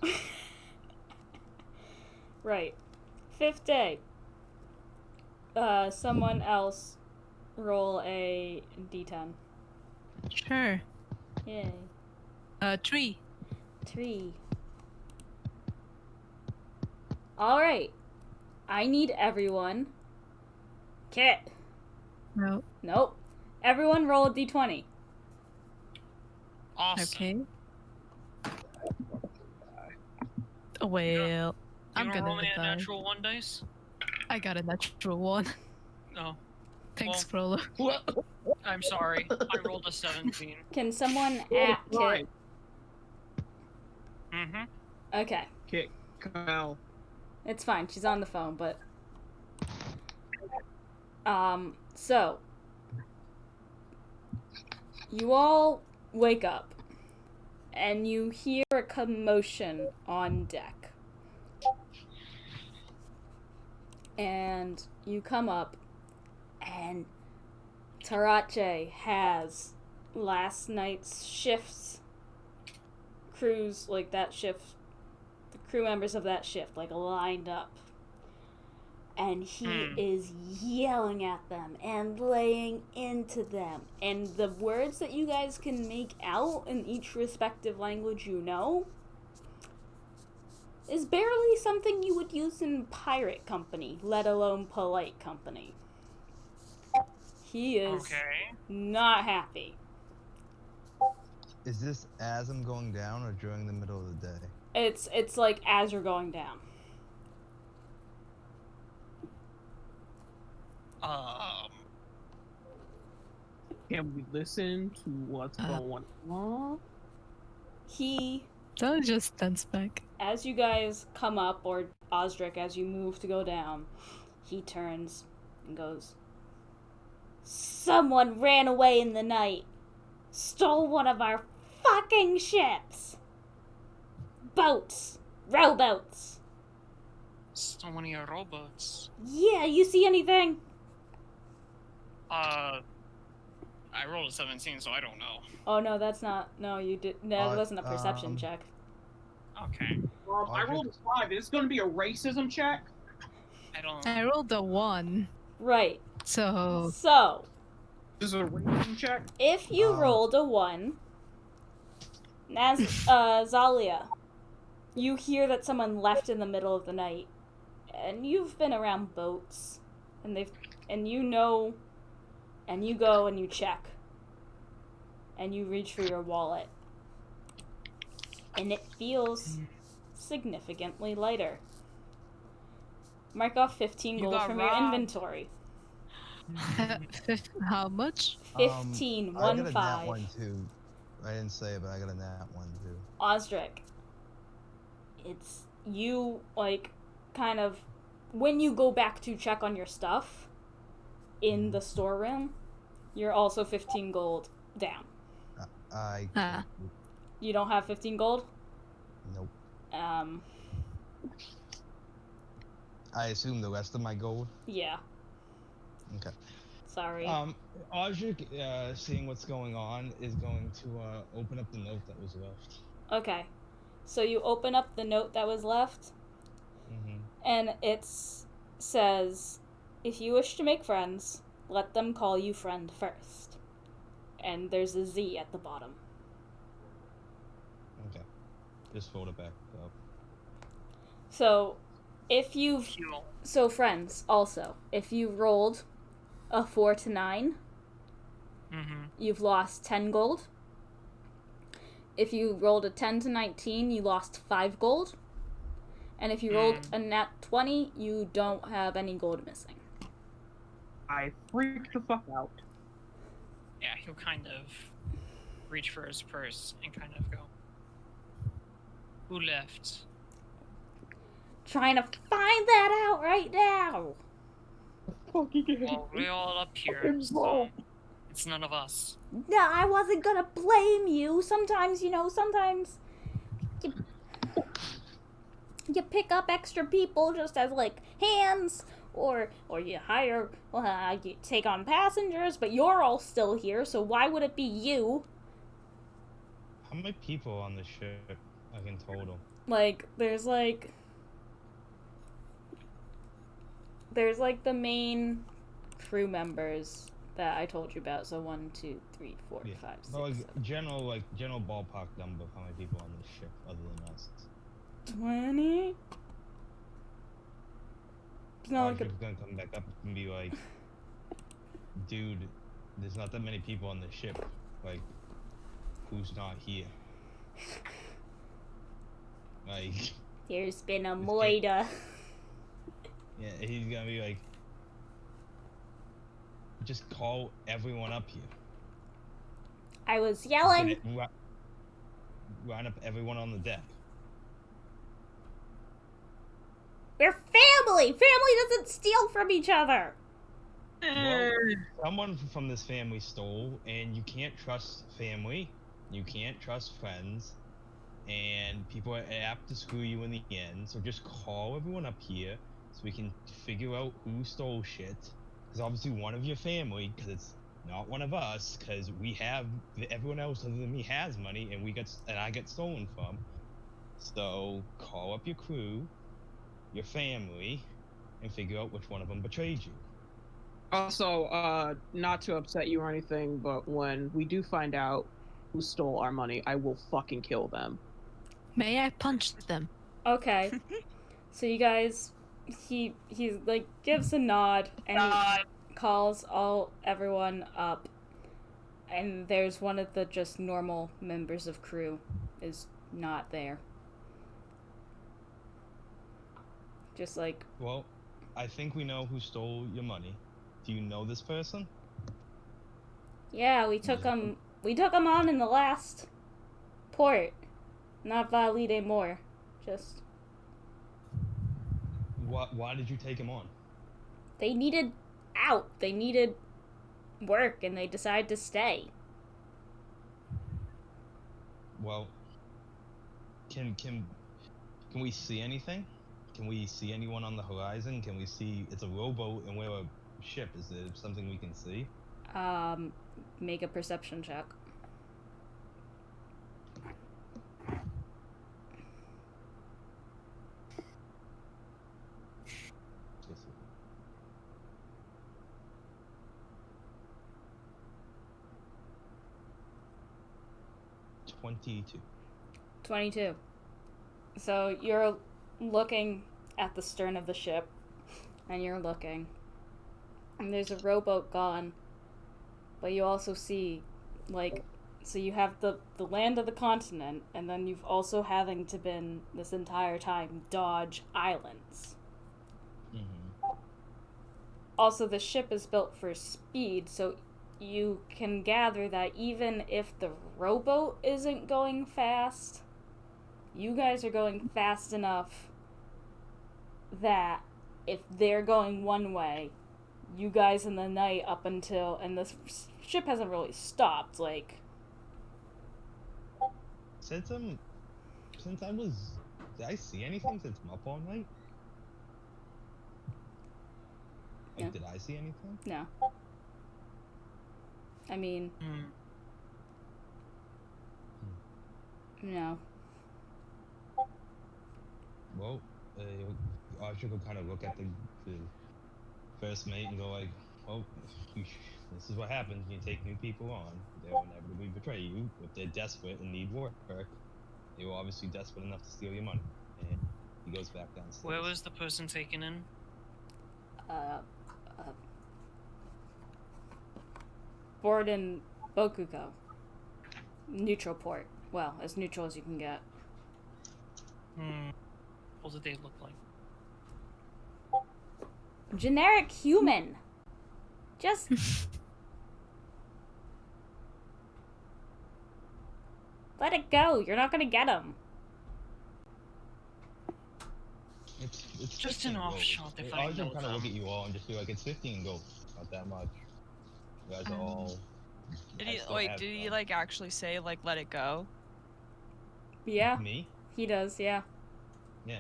Right. 5th day. Someone else roll a d10. Sure. Yay. 3. 3. Alright. I need everyone. Kit. No. Nope. Everyone roll a d20. Awesome. Okay. Well, I'm You gonna roll me a die. natural 1 dice? I got a natural 1. No. Thanks, Frollo. I'm sorry. I rolled a 17. Can someone at Kit? Right. Mm-hmm. Okay. Kick. Kyle. It's fine. She's on the phone, but... So... You all wake up, and you hear a commotion on deck. And you come up, and Tarache has last night's shift's crews, like that shift, the crew members of that shift, like lined up. And he is yelling at them and laying into them. And the words that you guys can make out in each respective language you know is barely something you would use in pirate company, let alone polite company. He is Okay. not happy. Is this as I'm going down or during the middle of the day? It's like as you're going down. Can we listen to what's going on? He, Don't just dance back. as you guys come up, or Osdric, as you move to go down, he turns and goes, "Someone ran away in the night. Stole one of our fucking ships. Boats. Rowboats. So many robots. Yeah, you see anything?" I rolled a 17, so I don't know. Oh, no, that's not. No, you did. That wasn't a perception check. Okay. I rolled a 5. Is this going to be a racism check? I don't. I rolled a 1. Right. So, So, This is a racism check? if you rolled a 1, Zalia, you hear that someone left in the middle of the night, and you've been around boats, and you go and you check, and you reach for your wallet, and it feels significantly lighter. Mark off 15 You gold got from your robbed. inventory. how much? 15, I got a 1-5. nat 1 too. I didn't say it, but I got a nat 1 too. Osdric, it's you, like, kind of, when you go back to check on your stuff in the storeroom, you're also 15 gold down. Ah. You don't have 15 gold? Nope. I assume the rest of my gold. Yeah. Okay. Sorry. Audric, seeing what's going on, is going to open up the note that was left. Okay. So you open up the note that was left, Mm-hmm. and it says, if you wish to make friends, let them call you friend first. And there's a Z at the bottom. Okay. Just fold it back up. So, if you've... Fuel. So, friends, also, if you rolled a 4 to 9, Mm-hmm. you've lost 10 gold. If you rolled a 10 to 19, you lost 5 gold. And if you rolled a nat 20, you don't have any gold missing. I freaked the fuck out. Yeah, he'll kind of reach for his purse and kind of go. Who left? Trying to find that out right now. Well, we're all up here, so it's none of us. No, I wasn't gonna blame you. Sometimes, sometimes you pick up extra people just as, like, hands, or you hire, you take on passengers, but you're all still here, so why would it be you? How many people on the ship, like, in total? Like, there's the main crew members that I told you about. So 1, 2, 3, 4, Yeah. 5, 6, But, like, 7. general ballpark number of how many people on the ship other than us. 20? It's not like Audric's gonna come back up and be like, dude, there's not that many people on the ship. Like, who's not here? Like, there's been a This moida. yeah, he's gonna be like, just call everyone up here. I was yelling. Line up everyone on the deck. We're family! Family doesn't steal from each other! Well, someone from this family stole, and you can't trust family, you can't trust friends, and people are apt to screw you in the end, so just call everyone up here so we can figure out who stole shit. Because obviously one of your family, because it's not one of us, because everyone else other than me has money, and I get stolen from. So call up your crew, your family, and figure out which one of them betrayed you. Also, not to upset you or anything, but when we do find out who stole our money, I will fucking kill them. May I punch them? Okay. So you guys, he like gives a nod and he calls everyone up, and there's one of the just normal members of crew is not there. Just like, Well, I think we know who stole your money. Do you know this person? yeah, we took him on in the last port. Not Valide more. Just Why did you take him on? they needed out. They needed work, and they decided to stay. Well, can we see anything? Can we see anyone on the horizon? Can we see? It's a rowboat and we're a ship. Is there something we can see? Make a perception check. Yes, sir. $22. 22. So you're looking at the stern of the ship, and you're looking, and there's a rowboat gone, but you also see, like, so you have the land of the continent, and then you've also having to been this entire time dodge islands. Mm-hmm. Also, the ship is built for speed, so you can gather that even if the rowboat isn't going fast, you guys are going fast enough that if they're going one way, you guys in the night up until, and this ship hasn't really stopped, like, Since I was, did I see anything since I'm up all night? Like, Yeah. did I see anything? no. I mean, no. Well, Archer will kind of look at the first mate and go like, well, this is what happens when you take new people on. They will inevitably betray you. If they're desperate and need work, they were obviously desperate enough to steal your money. And he goes back downstairs. Where was the person taken in? Board in Bokuko. Neutral port. Well, as neutral as you can get. What did they look like? Generic human. Just... let it go. You're not gonna get him. It's Just an 15 gold. offshot if I I was know gonna kind of look them. at you all and just be like, it's 15 gold. Not that much. You guys are all... Did I he still wait? have Did he some. like actually say like let it go? Yeah, Me? he does, yeah. Yeah.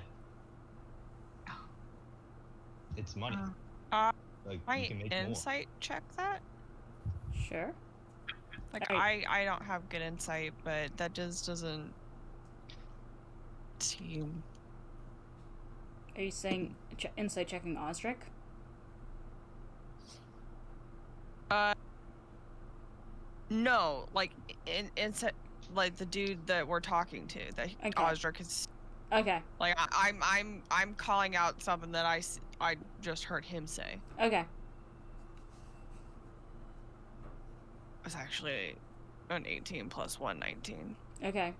It's money. Like, you Might can make insight check that? Sure. Like Alright. I don't have good insight, but that just doesn't seem. Are you saying insight checking Osric? No, like insight, like the dude that we're talking to, that Okay. Osric is. Okay, Like I'm calling out something that I just heard him say. okay. It's actually an 18 plus 1, 19. Okay.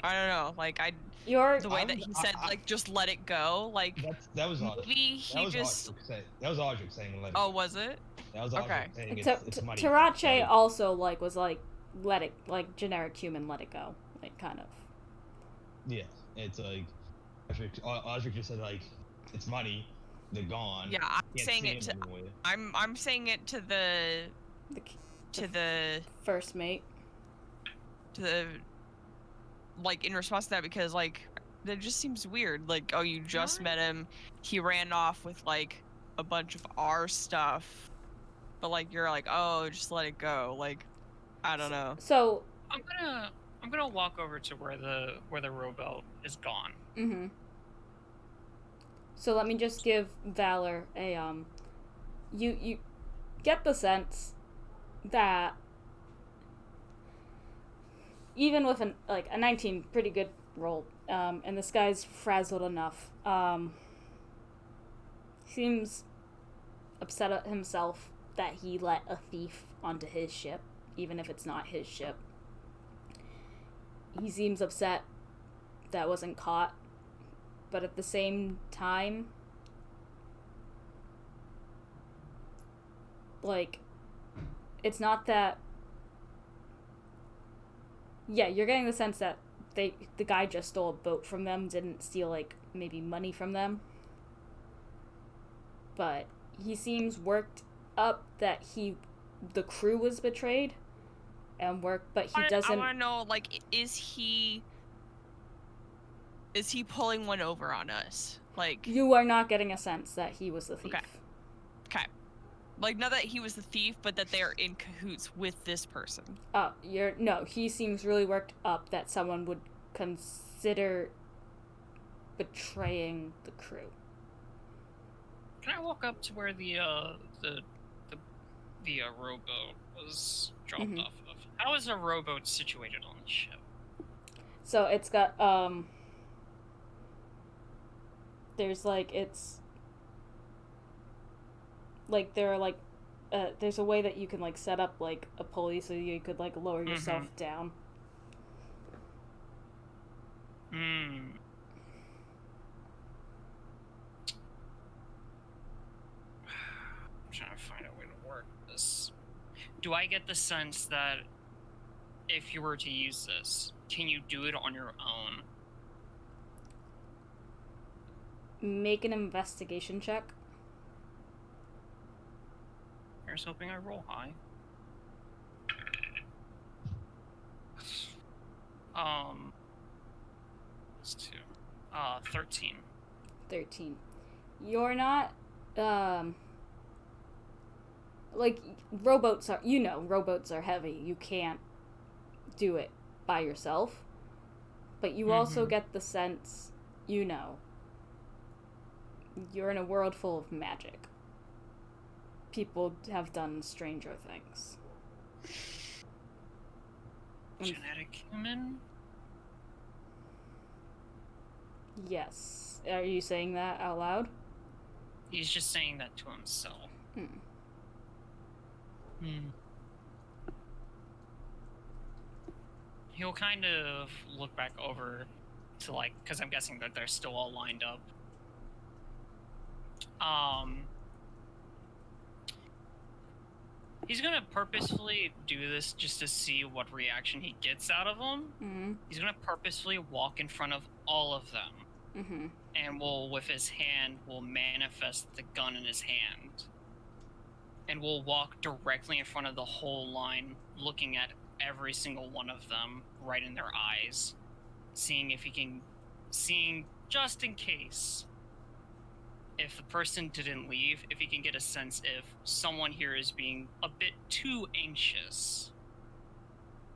I don't know, like You're... the way that he said like just let it go, like that was Osric. maybe he just. That was Osric saying let it Oh, go. was it? That was okay. Osric saying it's money. Tarache also was like, let it, like, generic human, let it go. Like, kind of. Yeah, it's like Osric just said like it's money, they're gone. Yeah, I'm Can't saying see it to. them anymore. I'm saying it to the The first mate. Like in response to that, because like that just seems weird. Like, oh, you just met him, he ran off with like a bunch of our stuff, but like you're like, oh, just let it go. Like, I don't know. So... I'm gonna walk over to where the rowboat is gone. Mm-hmm. So let me just give Valor a, you get the sense that even with a 19, pretty good roll, and this guy's frazzled enough, seems upset at himself that he let a thief onto his ship, even if it's not his ship. He seems upset that wasn't caught, but at the same time, like, it's not that... Yeah, you're getting the sense that the guy just stole a boat from them, didn't steal, like, maybe money from them. But he seems worked up that the crew was betrayed. But he doesn't... I want to know, like, is he pulling one over on us? Like, you are not getting a sense that he was the thief. Okay. Like, not that he was the thief, but that they're in cahoots with this person. No, he seems really worked up that someone would consider betraying the crew. Can I walk up to where the rowboat was dropped off of? How is a rowboat situated on the ship? So it's got there's like it's like there are like there's a way that you can like set up like a pulley so you could like lower yourself down. I'm trying to find a way to work this. Do I get the sense that if you were to use this, can you do it on your own? Make an investigation check. Here's hoping I roll high. It's 2. 13. 13. You're not like, rowboats are heavy. You can't do it by yourself. But you also get the sense, you're in a world full of magic. People have done stranger things. Genetic human? Yes. Are you saying that out loud? He's just saying that to himself. He'll kind of look back over to, like, because I'm guessing that they're still all lined up. He's gonna purposefully do this just to see what reaction he gets out of them. He's gonna purposefully walk in front of all of them. And with his hand, will manifest the gun in his hand. And will walk directly in front of the whole line, looking at every single one of them right in their eyes, seeing just in case, if the person didn't leave, if he can get a sense if someone here is being a bit too anxious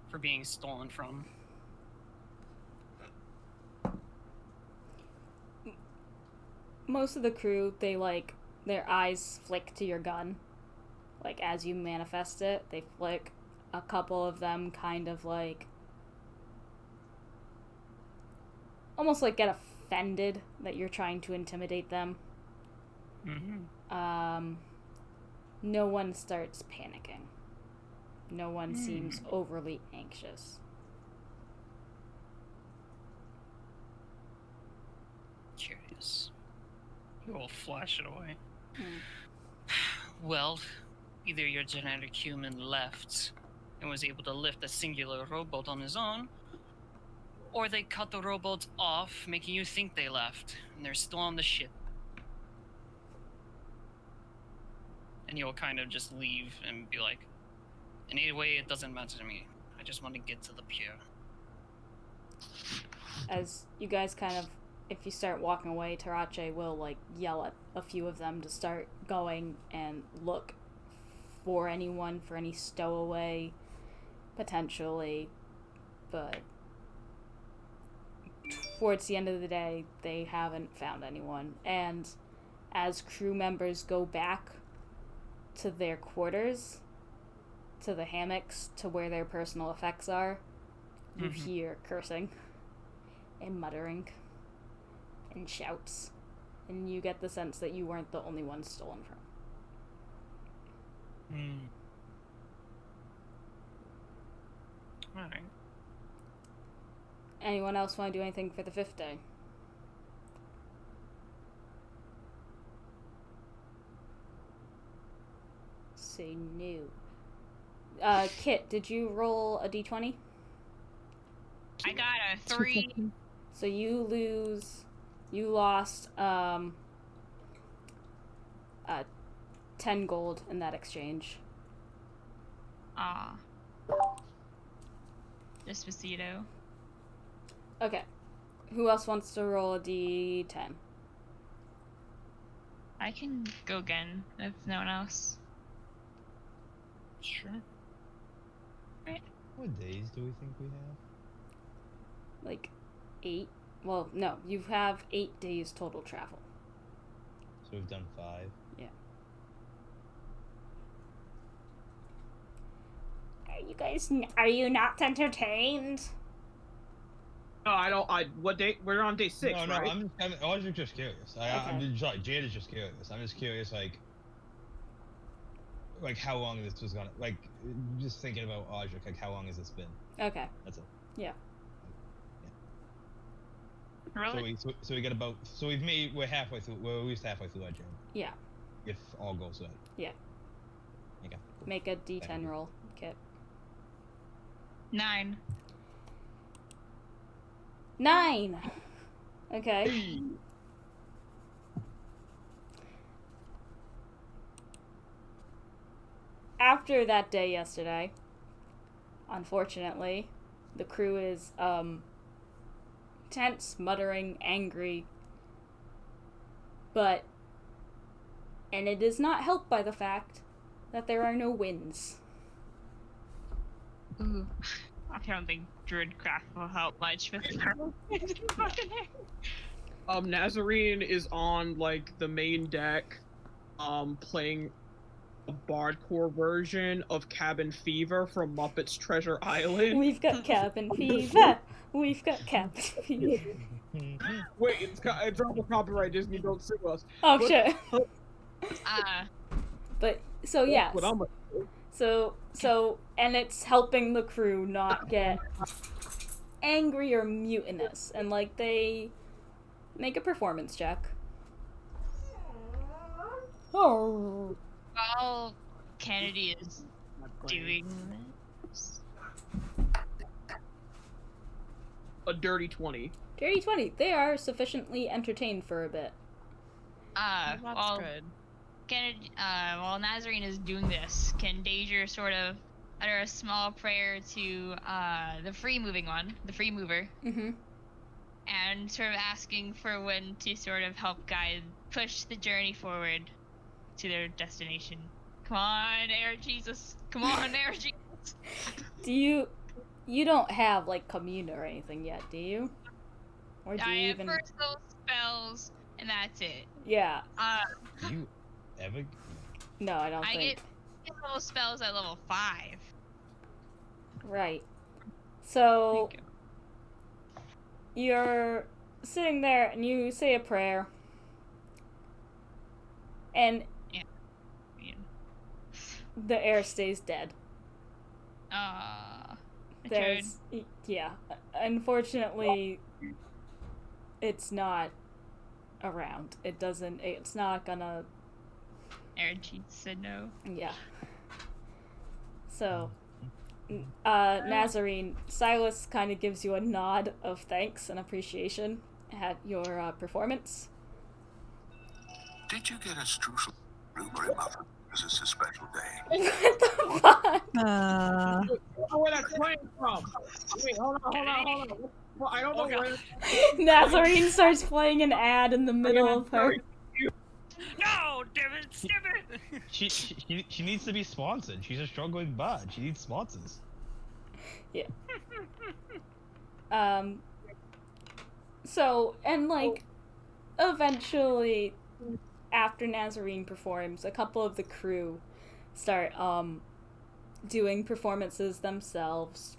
for being stolen from. Most of the crew, their eyes flick to your gun. Like, as you manifest it, they flick. A couple of them kind of, almost get offended that you're trying to intimidate them. No one starts panicking. No one seems overly anxious. Curious. He will flash it away. Well, either your genetic human left and was able to lift a singular rowboat on his own, or they cut the rowboats off, making you think they left, and they're still on the ship. And you'll kind of just leave and be like, in either way, it doesn't matter to me. I just want to get to the pier. As you guys if you start walking away, Tarache will, yell at a few of them to start going and look for anyone, for any stowaway, potentially. But towards the end of the day, they haven't found anyone. And as crew members go back to their quarters, to the hammocks, to where their personal effects are, you hear cursing and muttering and shouts, and you get the sense that you weren't the only one stolen from. Alright. Anyone else want to do anything for the 5th day? Say no. Kit, did you roll a d20? I got a 3. So you lost 10 gold in that exchange. Despacito. Okay. Who else wants to roll a d10? I can go again if no one else. Sure. Right. What days do we think we have? 8. Well, no, you have 8 days total travel. So we've done 5. Yeah. Are you not entertained? No, what day? We're on day 6, no, right? I was just curious. I'm sorry, Jade is just curious. I'm just curious, how long this was gonna, just thinking about Audric, how long has this been? Okay. That's it. Yeah. Really? So we get about, we're halfway through, we're at least halfway through our journey. Yeah. If all goes well. Yeah. Okay. Make a d10 roll, Kit. 9. 9! Okay. After that day yesterday, unfortunately, the crew is, tense, muttering, angry, and it is not helped by the fact that there are no winds. Ooh. I don't think Druidcraft will help much with Nazarene is on like the main deck, playing a bardcore version of Cabin Fever from Muppets Treasure Island. We've got cabin fever. We've got cabin fever. Wait, it's on the copyright. Disney, don't sue us. Oh, But- sure. But so yes. What I'm So and it's helping the crew not get angry or mutinous, and like they make a performance check. Oh. While Kennedy is doing this. a dirty 20. Dirty 20. They are sufficiently entertained for a bit. That's Well, good. Kennedy, while Nazarene is doing this, can Danger sort of utter a small prayer to the free moving one, the free mover, Mm-hmm. and sort of asking for when to sort of help guide, push the journey forward to their destination. Come on, Air Jesus. Come on, Air Jesus. Do you don't have like commune or anything yet, do you? Or do I you have even first level spells, and that's it. Yeah. You ever? No, I don't I think. get level spells at level 5. Right. So Thank you're sitting there and you say a prayer. And Yeah. the air stays dead. I tried. There's yeah. Unfortunately it's not around. It's not gonna Air Jesus said no. yeah. So Nazarene, Silas kind of gives you a nod of thanks and appreciation at your performance. Did you get a streusel blueberry muffin? Because it's a special day. What the fuck? I don't know where that's playing from. Wait, hold on. Well, I don't know where. Nazarene starts playing an ad in the middle of her. No, damn it, skip it! She needs to be sponsored. She's a struggling bard. She needs sponsors. So, and like, eventually, after Nazarene performs, a couple of the crew start, doing performances themselves,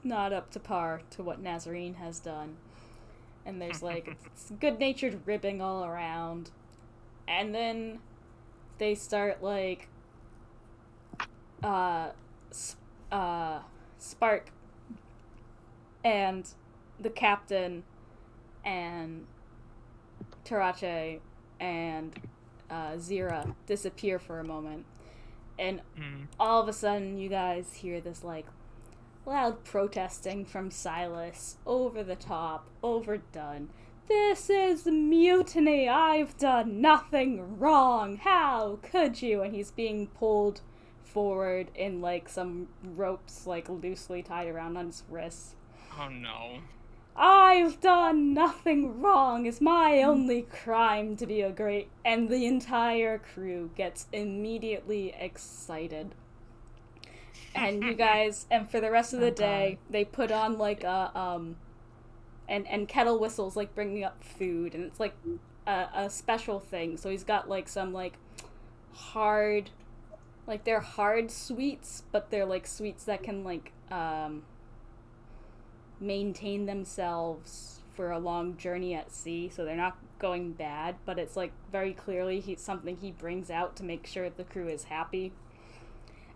not up to par to what Nazarene has done. And there's like, it's good-natured ribbing all around. And then they start like, Spark and the captain and Tarache and Zira disappear for a moment, and all of a sudden you guys hear this like loud protesting from Silas, over the top, overdone. This is mutiny! I've done nothing wrong! How could you? And he's being pulled forward in like some ropes like loosely tied around on his wrists. Oh no. I've done nothing wrong. It's my only crime to be a great... And the entire crew gets immediately excited. And you guys... And for the rest of the day, they put on like a... And Kettle whistles like bringing up food. And it's like a special thing. So he's got like some like hard... Like they're hard sweets, but they're like sweets that can like... maintain themselves for a long journey at sea, so they're not going bad, but it's like very clearly something he brings out to make sure the crew is happy.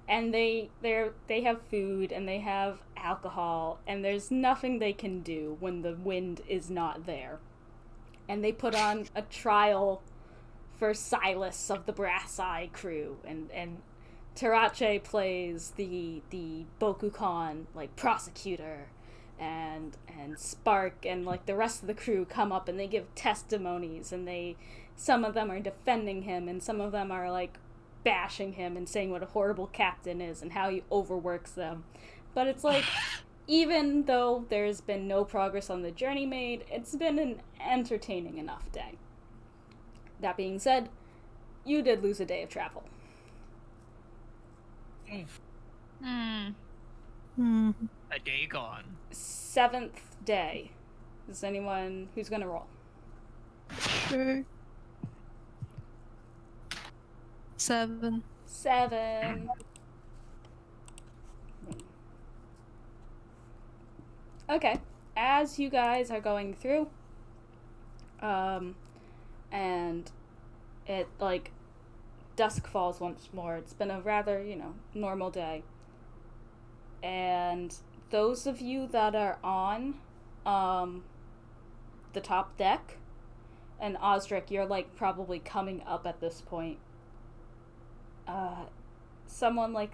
And they have food and they have alcohol, and there's nothing they can do when the wind is not there. And they put on a trial for Silas of the Brass Eye crew, and Tarache plays the Bokukan like prosecutor. And Spark and like the rest of the crew come up and they give testimonies, and some of them are defending him and some of them are like bashing him and saying what a horrible captain is and how he overworks them. But it's like, even though there's been no progress on the journey made, it's been an entertaining enough day. That being said, you did lose a day of travel. Hmm. A day gone. 7th day. Is anyone who's gonna roll? Sure. 7. 7. Okay. As you guys are going through, and it, like, dusk falls once more. It's been a rather, normal day. And those of you that are on, the top deck, and Osric, you're, like, probably coming up at this point. Someone, like,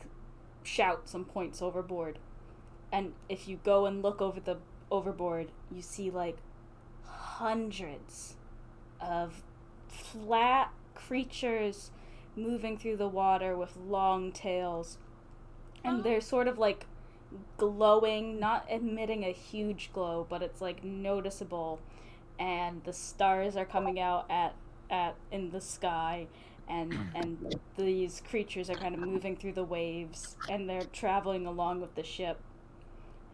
shouts and points overboard. And if you go and look over the overboard, you see, like, hundreds of flat creatures moving through the water with long tails. And they're sort of, like, glowing, not emitting a huge glow, but it's, like, noticeable. And the stars are coming out in the sky. And these creatures are kind of moving through the waves, and they're traveling along with the ship.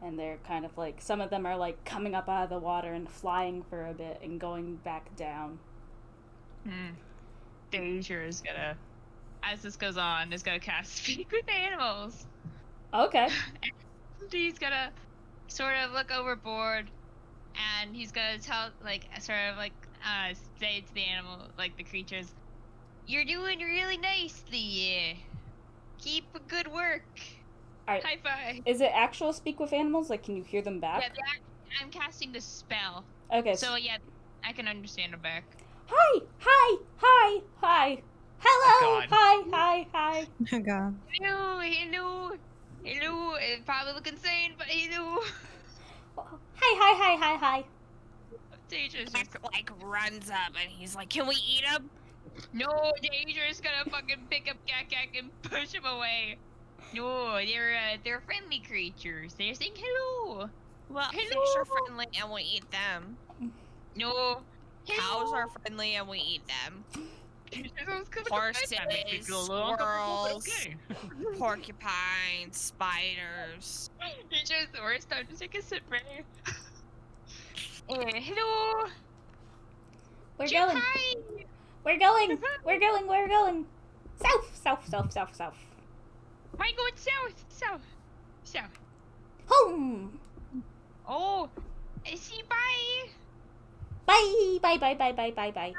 And they're kind of like, some of them are like coming up out of the water and flying for a bit and going back down. Deja is gonna, as this goes on, is gonna cast Speak with Animals. Okay. He's gonna sort of look overboard, and he's gonna tell, like, sort of like, say to the animal, like the creatures, "You're doing really nicely. Keep up good work. Alright. High five." Is it actual speak with animals? Like, can you hear them back? Yeah, I'm casting the spell. Okay. So yeah, I can understand them back. Hi! Hi! Hi! Hi! Hello! God. Hi! Oh god. Hello. It's probably looking insane, but hello. Hi! Deja's just, Like runs up and he's like, "Can we eat him?" no, Deja's gonna fucking pick up Gak and push him away. No, they're friendly creatures. They're saying hello. Well, Hello. fish are friendly and we eat them. No. Cows are friendly and we eat them. Horses, That makes me feel a little uncomfortable, but squirrels, okay. porcupines, spiders. We're starting to take a sip, right? Hello. We're Jim, going. hi. We're going. South. Why going south? Home. Oh, I see. Bye. Bye. Bye.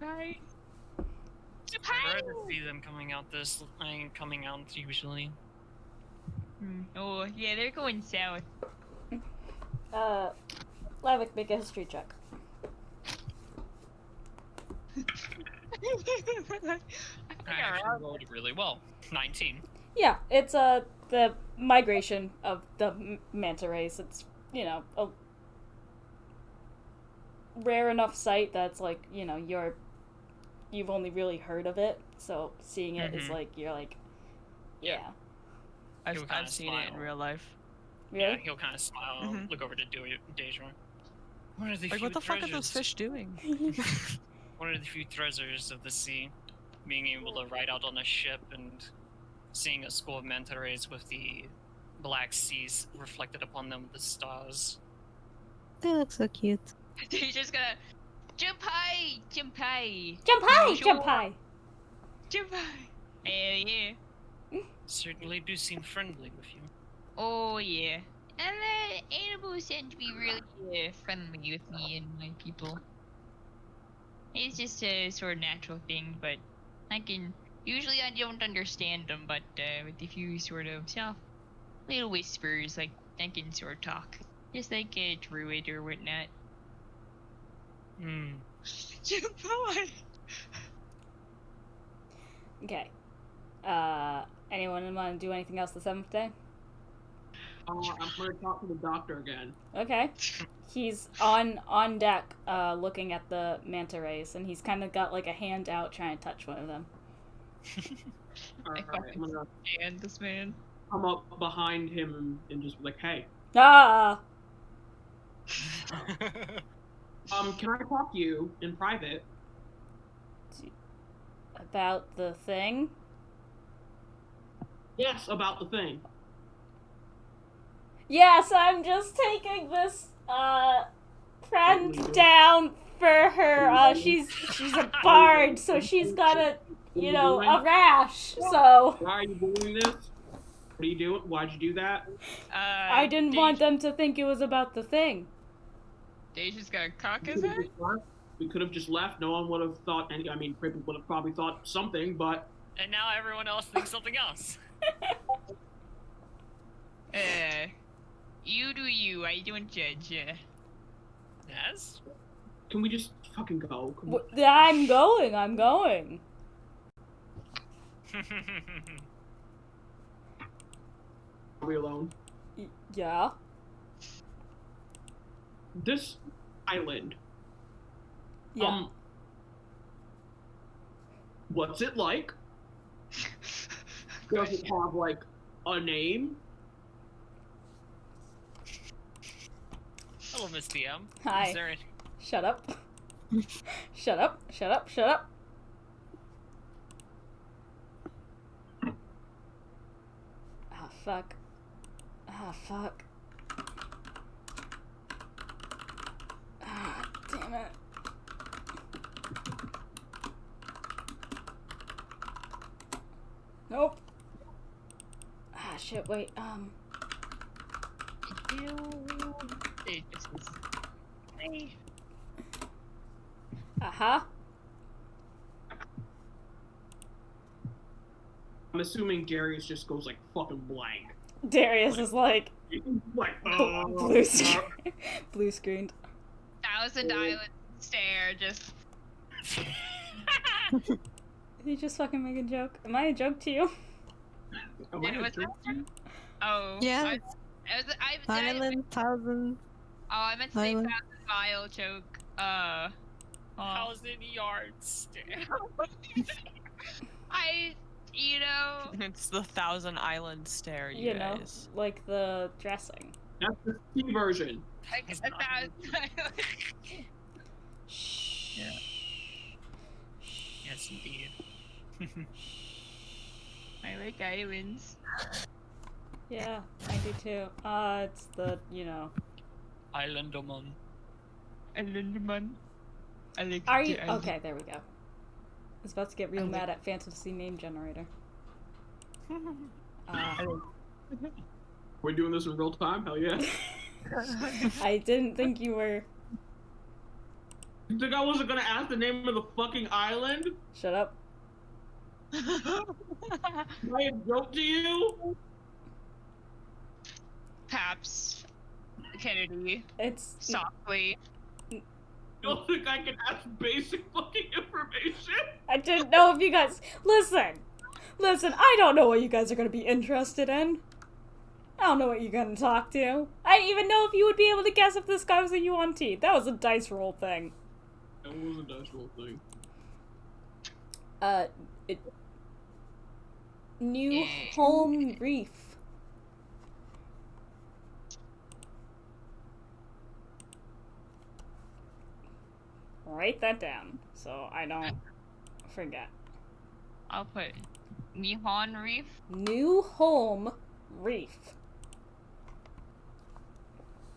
I'd rather see them coming out usually. Oh, yeah, they're going south. Lavic, make a history check. I actually rolled really well. 19. Yeah, it's the migration of the manta rays. It's, a rare enough sight that's like, you've only really heard of it, so seeing it is like, you're like, yeah. He'll kinda I've seen it in smile. real life. Really? Yeah, he'll kind of smile, look over to Deja. One of the Like, few what the fuck are treasures. those fish doing? One of the few treasures of the sea, being able to ride out on a ship and seeing a school of manta rays with the black seas reflected upon them with the stars. They look so cute. Deja's gonna jump high. Jump high! Sure. Jump high! Hell yeah. Certainly do seem friendly with you. Oh yeah. And animals tend to be really friendly with me and my people. It's just a sort of natural thing, but usually I don't understand them, but with a few sort of little whispers, like, I can sort of talk. Just like a druid or whatnot. Okay. Anyone want to do anything else the 7th day? I'm gonna talk to the doctor again. Okay. He's on deck, looking at the manta rays, and he's kind of got like a hand out trying to touch one of them. Alright, I'm gonna And this man. come up behind him and just be like, "Hey, Ah! can I talk to you in private?" About the thing? Yes, about the thing. Yes, I'm just taking this friend down for her. She's a bard, so she's got a a rash. So Why are you doing this? What are you doing? Why'd you do that? I didn't want them to think it was about the thing. Deja's gonna cock his head? We could have just left. No one would have thought any. I mean, people would have probably thought something, but. And now everyone else thinks something else. You do you. I don't judge you. Yes? Can we just fucking go? Come on. I'm going. I'm going. Are we alone? Yeah. This island. Yeah. What's it like? Does it have like a name? Hello, Miss DM. Hi. Is there any... Shut up. Shut up. Shut up. Shut up. Ah, fuck. Ah, fuck. Ah, damn it. Nope. Ah, shit, wait, Uh-huh. I'm assuming Darius just goes like fucking blank. Darius is like Like, blue screen. Blue screened. 1,000 Island stare, just. Did you just fucking make a joke? Am I a joke to you? Am I It a was- jerk? Oh. Yeah. I thousand. I meant to say Island. 1,000 vile joke. How's in yard stare? It's the Thousand Island stare, you You know, guys. like the dressing. That's the T version. Like It's 1,000 Shh. Yeah. Yes, indeed. I like islands. Yeah, I do too. It's the, Islanderman. Islandman. I like Are you? Okay, there we go. I was about to get real mad at Fantasy Name Generator. We're doing this in real time? Hell yeah. I didn't think you were. You think I wasn't gonna ask the name of the fucking island? Shut up. Am I a joke to you? Paps. Kennedy. It's Softly. You don't think I can ask basic fucking information? I didn't know if you guys listen. I don't know what you guys are gonna be interested in. I don't know what you're gonna talk to. I didn't even know if you would be able to guess if this guy was a UNT. That was a dice roll thing. That was a dice roll thing. New Home Reef. Write that down so I don't forget. I'll put Nihon Reef. New Home Reef.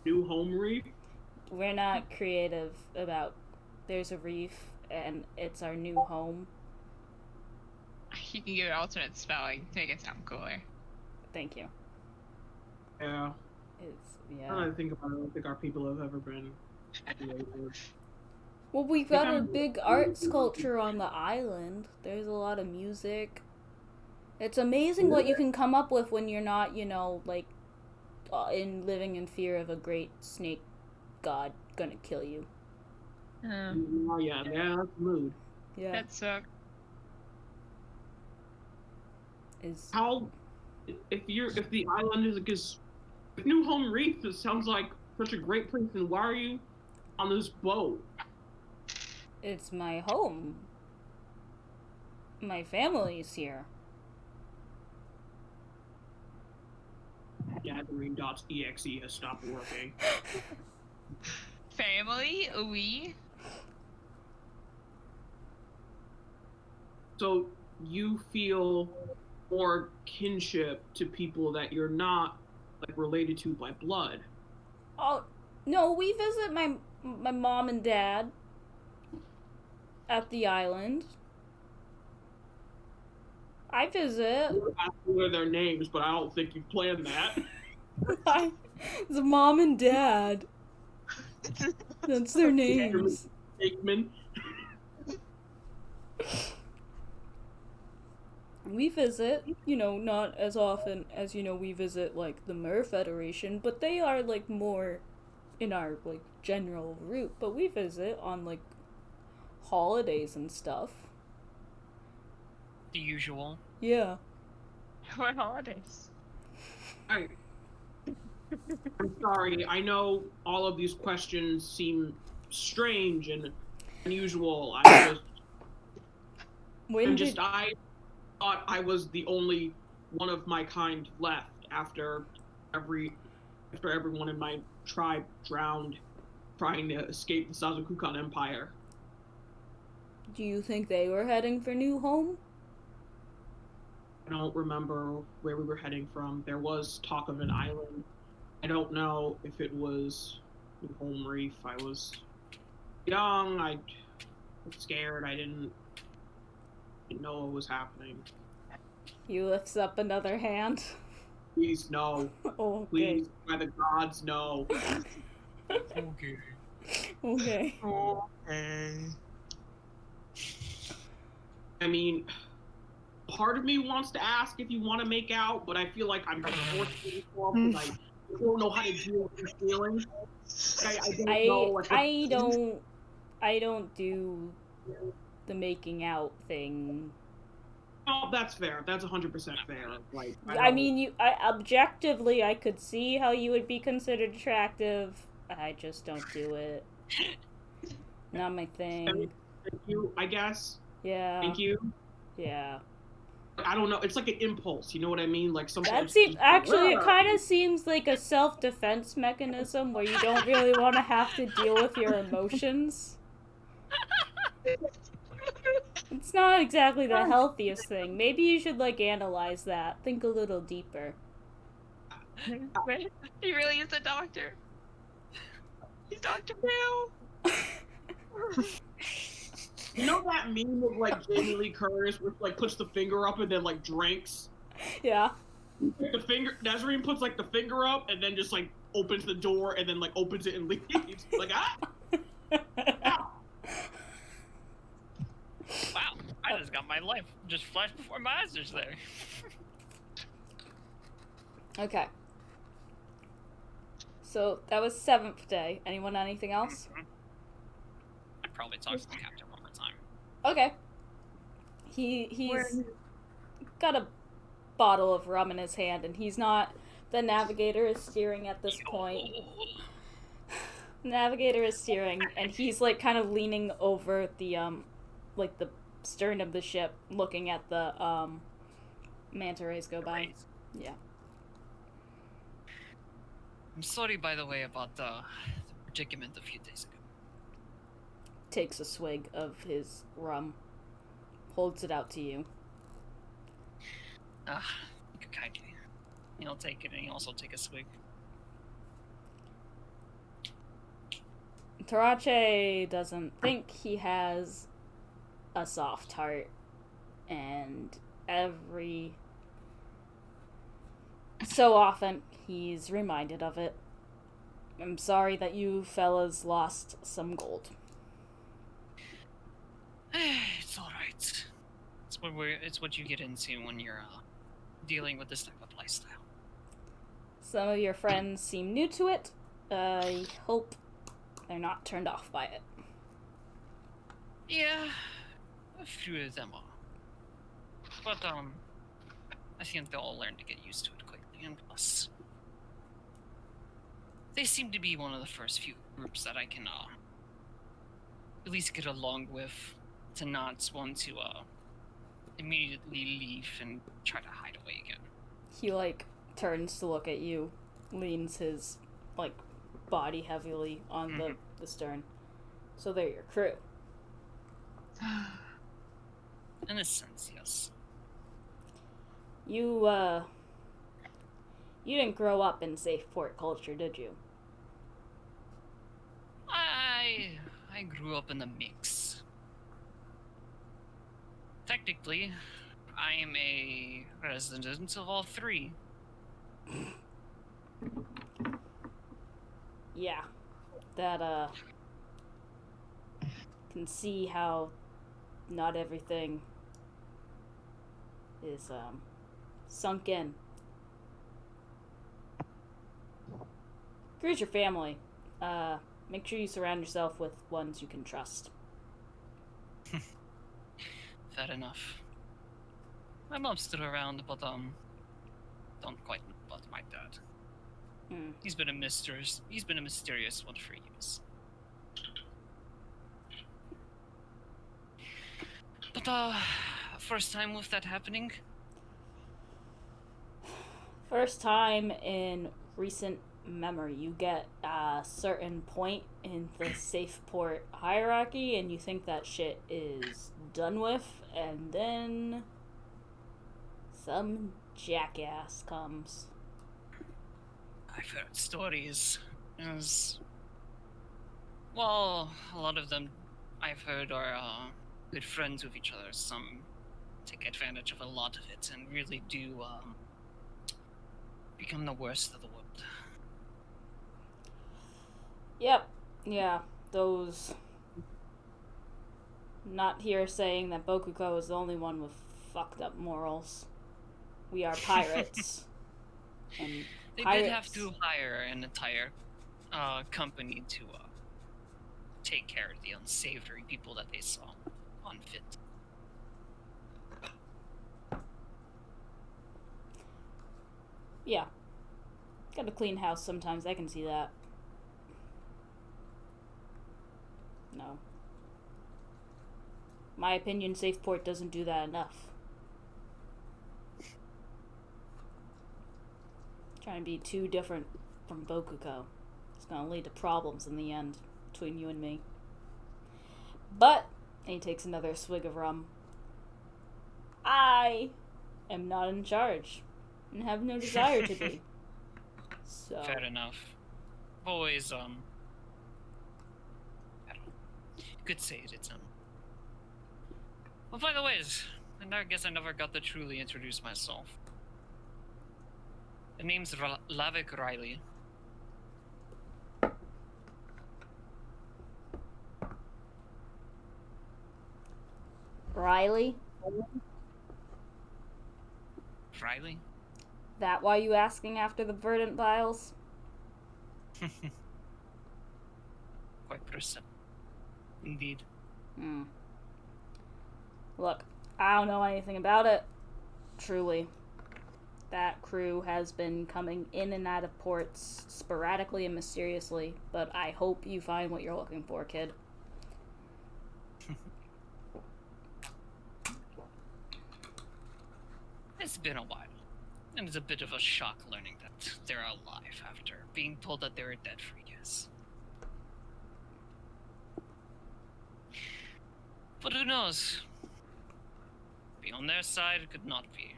New home reef? We're not creative about there's a reef and it's our new home. You can give it alternate spelling to make it sound cooler. Thank you. Yeah. It's Now that I think about it, I don't think our people have ever been. Well, we've got a big art sculpture on the island. There's a lot of music. It's amazing what you can come up with when you're not, like, living in fear of a great snake god gonna kill you. Oh yeah, that's the mood. Yeah. That sucks. How if the island is because if New Home Reef sounds like such a great place, then why are you on this boat? It's my home. My family's here. Gathering.exe has stopped working. Family? We? So you feel more kinship to people that you're not like related to by blood? Oh, no, we visit my mom and dad at the island. I visit. What are their names? But I don't think you planned that. It's mom and dad. That's their names. Aikman. We visit, not as often as, we visit, like, the Mer Federation, but they are, like, more in our, like, general route. But we visit on, like, holidays and stuff. The usual. Yeah. What holidays? I'm sorry. I know all of these questions seem strange and unusual. I thought I was the only one of my kind left after everyone in my tribe drowned trying to escape the Sazukukan Empire. Do you think they were heading for New Home? I don't remember where we were heading from. There was talk of an island. I don't know if it was New Home Reef. I was young. I was scared. I didn't know what was happening. He lifts up another hand. Please, no. Oh, okay. Please, by the gods, no. Okay. Okay. Okay. I mean, part of me wants to ask if you want to make out, but I feel like I'm forced to because I don't know how to deal with your feelings. I don't do the making out thing. Oh, that's fair. That's 100% fair. Like, objectively, I could see how you would be considered attractive. I just don't do it. Not my thing. Thank you, I guess. Yeah. Thank you. Yeah. I don't know. It's like an impulse. You know what I mean? Like sometimes. It kind of seems like a self-defense mechanism where you don't really want to have to deal with your emotions. It's not exactly the healthiest thing. Maybe you should, like, analyze that. Think a little deeper. He really is a doctor. He's Dr. Bill. You know that meme of, like, Jamie Lee Curtis where, like, puts the finger up and then, like, drinks? Yeah. Nazarene puts, like, the finger up and then just, like, opens the door and then, like, opens it and leaves. Like, ah! Wow, I just got my life just flashed before my eyes just there. Okay. So, that was 7th day. Anyone anything else? I'd probably talk to the captain one more time. Okay. He's got a bottle of rum in his hand, and he's not... The navigator is steering at this point. The navigator is steering, and he's, like, kind of leaning over the, like, the stern of the ship, looking at the, manta rays go by. Yeah. I'm sorry, by the way, about the predicament a few days ago. Takes a swig of his rum. Holds it out to you. Thank you kindly. He'll take it, and he'll also take a swig. Tarache doesn't think he has a soft heart, and every so often he's reminded of it. I'm sorry that you fellas lost some gold. It's alright. It's what you get into when you're dealing with this type of lifestyle. Some of your friends seem new to it. I hope they're not turned off by it. Yeah, a few of them are. But, I think they'll all learn to get used to it quickly, and plus, they seem to be one of the first few groups that I can, at least get along with, to not want to, immediately leave and try to hide away again. He, like, turns to look at you, leans his, like, body heavily on the stern. So they're your crew. In a sense, yes. You didn't grow up in safe port culture, did you? I grew up in the mix. Technically, I am a resident of all three. Yeah. That, can see how not everything is, sunk in. Here's your family. Make sure you surround yourself with ones you can trust. Fair enough. My mom's still around, but don't quite know about my dad. He's been a mysterious one for years. But first time with that happening? First time in recent memory. You get a certain point in the safe port hierarchy and you think that shit is done with, and then some jackass comes. I've heard stories. Well, a lot of them I've heard are good friends with each other. Some take advantage of a lot of it and really do become the worst of the world. Yep. Yeah, those... Not here saying that Bokuko is the only one with fucked up morals. We are pirates. And they pirates... did have to hire an entire company to take care of the unsavory people that they saw unfit. Yeah. Gotta clean house sometimes, I can see that. No. My opinion, Safeport doesn't do that enough. Trying to be too different from Bokuko. It's gonna lead to problems in the end between you and me. But, and he takes another swig of rum. I am not in charge and have no desire to be. So. Fair enough. Always, I don't know. You could say it's, Well, by the ways, and I guess I never got to truly introduce myself. The name's Lavik Riley. Riley? Riley? That why you asking after the verdant vials? Quite perceptive. Indeed. Look, I don't know anything about it. Truly. That crew has been coming in and out of ports sporadically and mysteriously, but I hope you find what you're looking for, kid. It's been a while, and it's a bit of a shock learning that they're alive after being told that they were dead for years. But who knows? Be on their side, it could not be.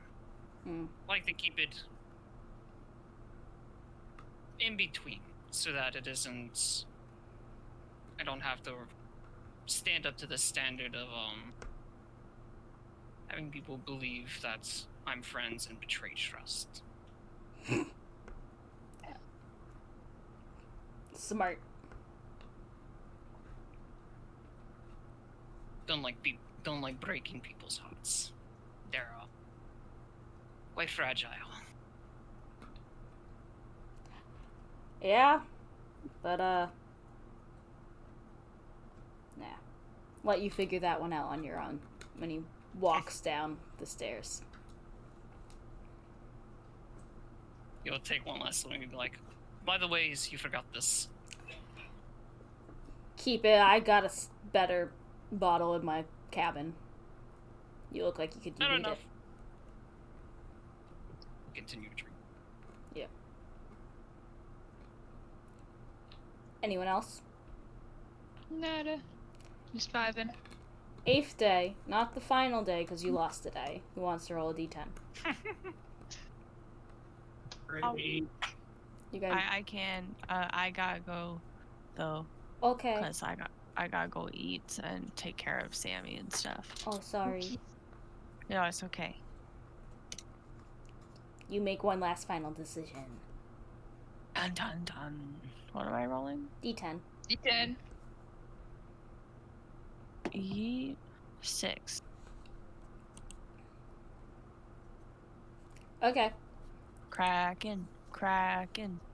Like to keep it in between, so that it isn't... I don't have to stand up to the standard of, having people believe that I'm friends and betray trust. Smart. Don't like breaking people's hearts. They're quite fragile. Yeah, but nah. Let you figure that one out on your own when he walks down the stairs. You'll take one last swing and be like, by the ways, you forgot this. Keep it. I got a better bottle in my cabin. You look like you could Not use enough. it. Continue to drink. Yeah. Anyone else? Nada. Just vibing. 8th day, not the final day because you lost a day. Who wants to roll a d10? Great. You guys. I can. I gotta go though, Okay. cause I gotta go eat and take care of Sammy and stuff. Oh, sorry. No, it's okay. You make one last final decision. Dun dun dun. What am I rolling? D10. You did. E6. Okay. Kraken.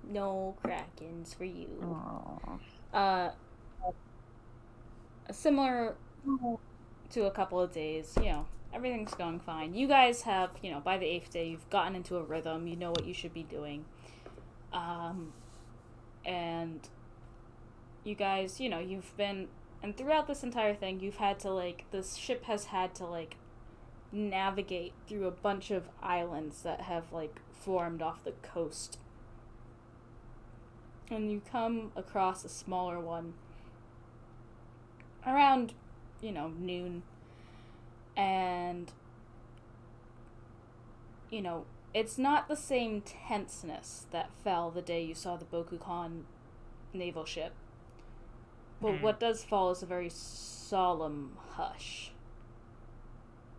No Krakens for you. Aw. Similar to a couple of days, everything's going fine. You guys have, by the 8th day, you've gotten into a rhythm. You know what you should be doing. And you guys, you've been, and throughout this entire thing, you've had to, this ship has had to, navigate through a bunch of islands that have, formed off the coast. And you come across a smaller one around, noon. And, it's not the same tenseness that fell the day you saw the Bokukan naval ship. But what does fall is a very solemn hush.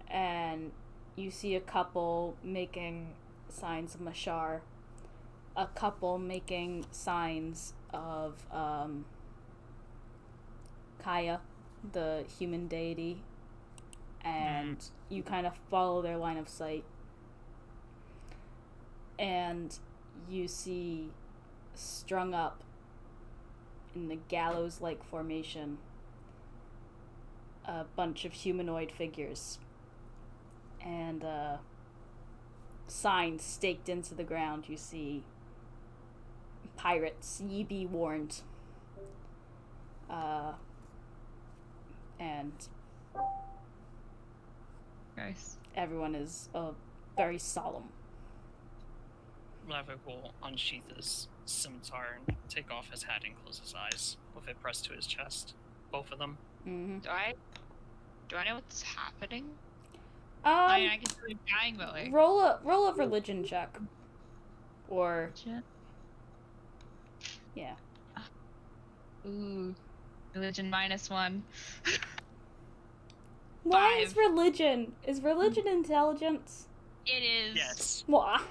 And you see a couple making signs of Mashar. A couple making signs of Kaya, the human deity. And you kind of follow their line of sight. And you see strung up in the gallows-like formation a bunch of humanoid figures. And signs staked into the ground. You see pirates, ye be warned. And Nice. everyone is very solemn. Lavik will unsheath his scimitar and take off his hat and close his eyes with it pressed to his chest. Both of them. Mm-hmm. Do I know what's happening? I mean, I can see him dying, but roll a religion check. Or yeah. Ooh, religion -1. Why is 5. religion? Is religion intelligence? It is. Yes. Why?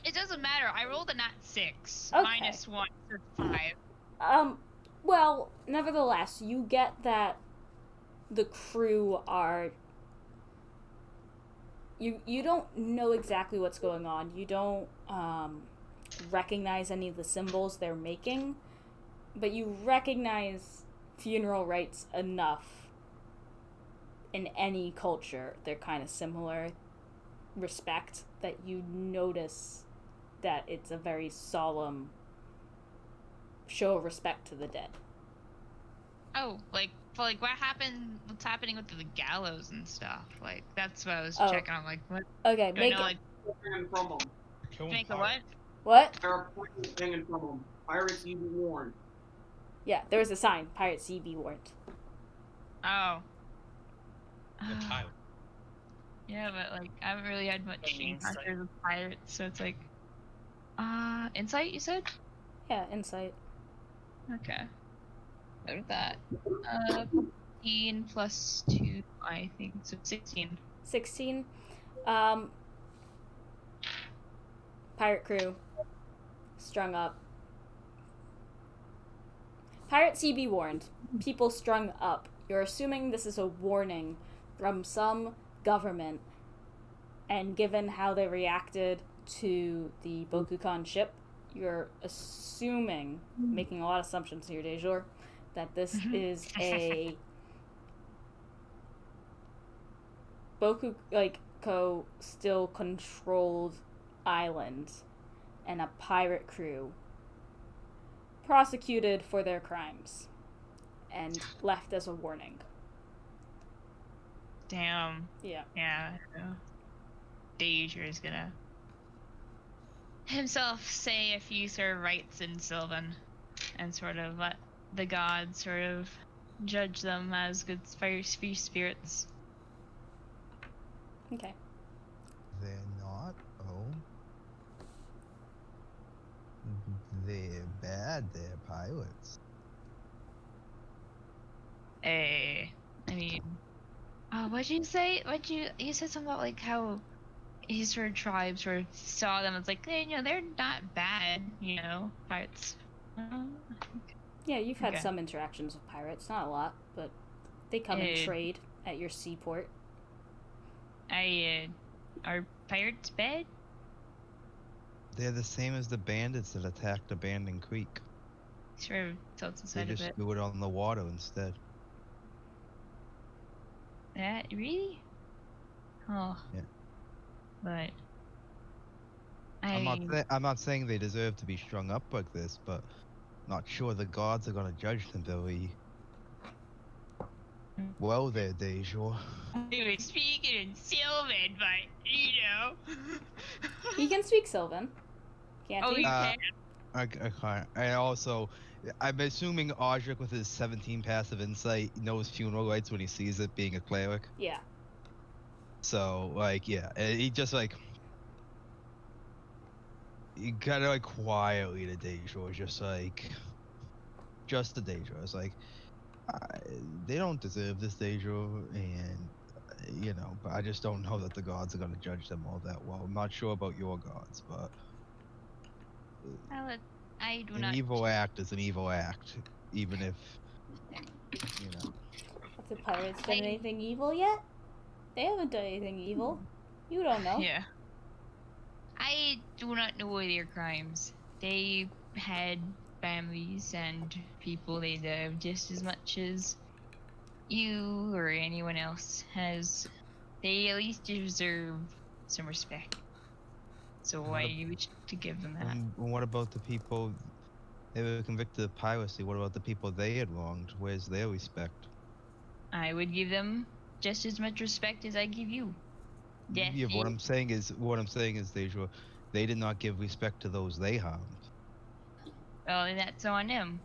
It doesn't matter. I rolled a nat 6. Okay. -1 for 5. Well, nevertheless, you get that the crew are. You don't know exactly what's going on. You don't recognize any of the symbols they're making, but you recognize funeral rites enough. In any culture, they're kind of similar respect that you notice that it's a very solemn show of respect to the dead. Oh, what happened? What's happening with the gallows and stuff? That's what I was Oh. checking on. What? Okay, Do I make know, it. Hanging from them. Make a what? What? There are points hanging from them. Pirates, you be warned. Yeah, there was a sign. Pirates be warned. Oh. A child. Yeah, but I haven't really had much Insight. encounters with pirates, so it's insight. You said? Yeah, insight. Okay. What was that? 15 plus 2, I think. So 16. 16. Pirate crew. Strung up. Pirates be warned. People strung up. You're assuming this is a warning from some government, and given how they reacted to the Bokukan ship, you're assuming, making a lot of assumptions here, Dejor, that this is a Bokuko still controlled island and a pirate crew prosecuted for their crimes and left as a warning. Damn. Yeah. Yeah. Deja is gonna himself say a few sort of rites in Sylvan and sort of let the gods sort of judge them as good free spirits. Okay. They're not. Oh. They're bad. They're pilots. I mean, what'd you say? You said something about like how his sort of tribe sort of saw them as like, they're not bad, pirates. Yeah, you've had Okay. some interactions with pirates, not a lot, but they come and trade at your seaport. Are pirates bad? They're the same as the bandits that attacked Abandoned Creek. Sort of tilts They aside a just bit. do it on the water instead. That really? Oh. Yeah. But I'm not saying they deserve to be strung up like this, but not sure the gods are gonna judge them very well there, Deja. He was speaking in Sylvan, but He can speak Sylvan, can't Oh, he? you can. I can't. And also, I'm assuming Audric with his 17 passive insight knows funeral rites when he sees it, being a cleric. Yeah. So, like, yeah, and he just like, he kind of like quietly to Deja was just like, just to Deja. It's like, they don't deserve this, Deja, and but I just don't know that the gods are gonna judge them all that well. I'm not sure about your gods, but I do an not. evil act is an evil act, even if Have the pirates done anything evil yet? They haven't done anything evil. You don't know. Yeah. I do not know their crimes. They had families and people they loved just as much as you or anyone else has. They at least deserve some respect. So I wish to give them that. And what about the people they were convicted of piracy? What about the people they had wronged? Where's their respect? I would give them just as much respect as I give you. Death Yeah, but what is- I'm saying is, Deja, they did not give respect to those they harmed. Well, then that's on them.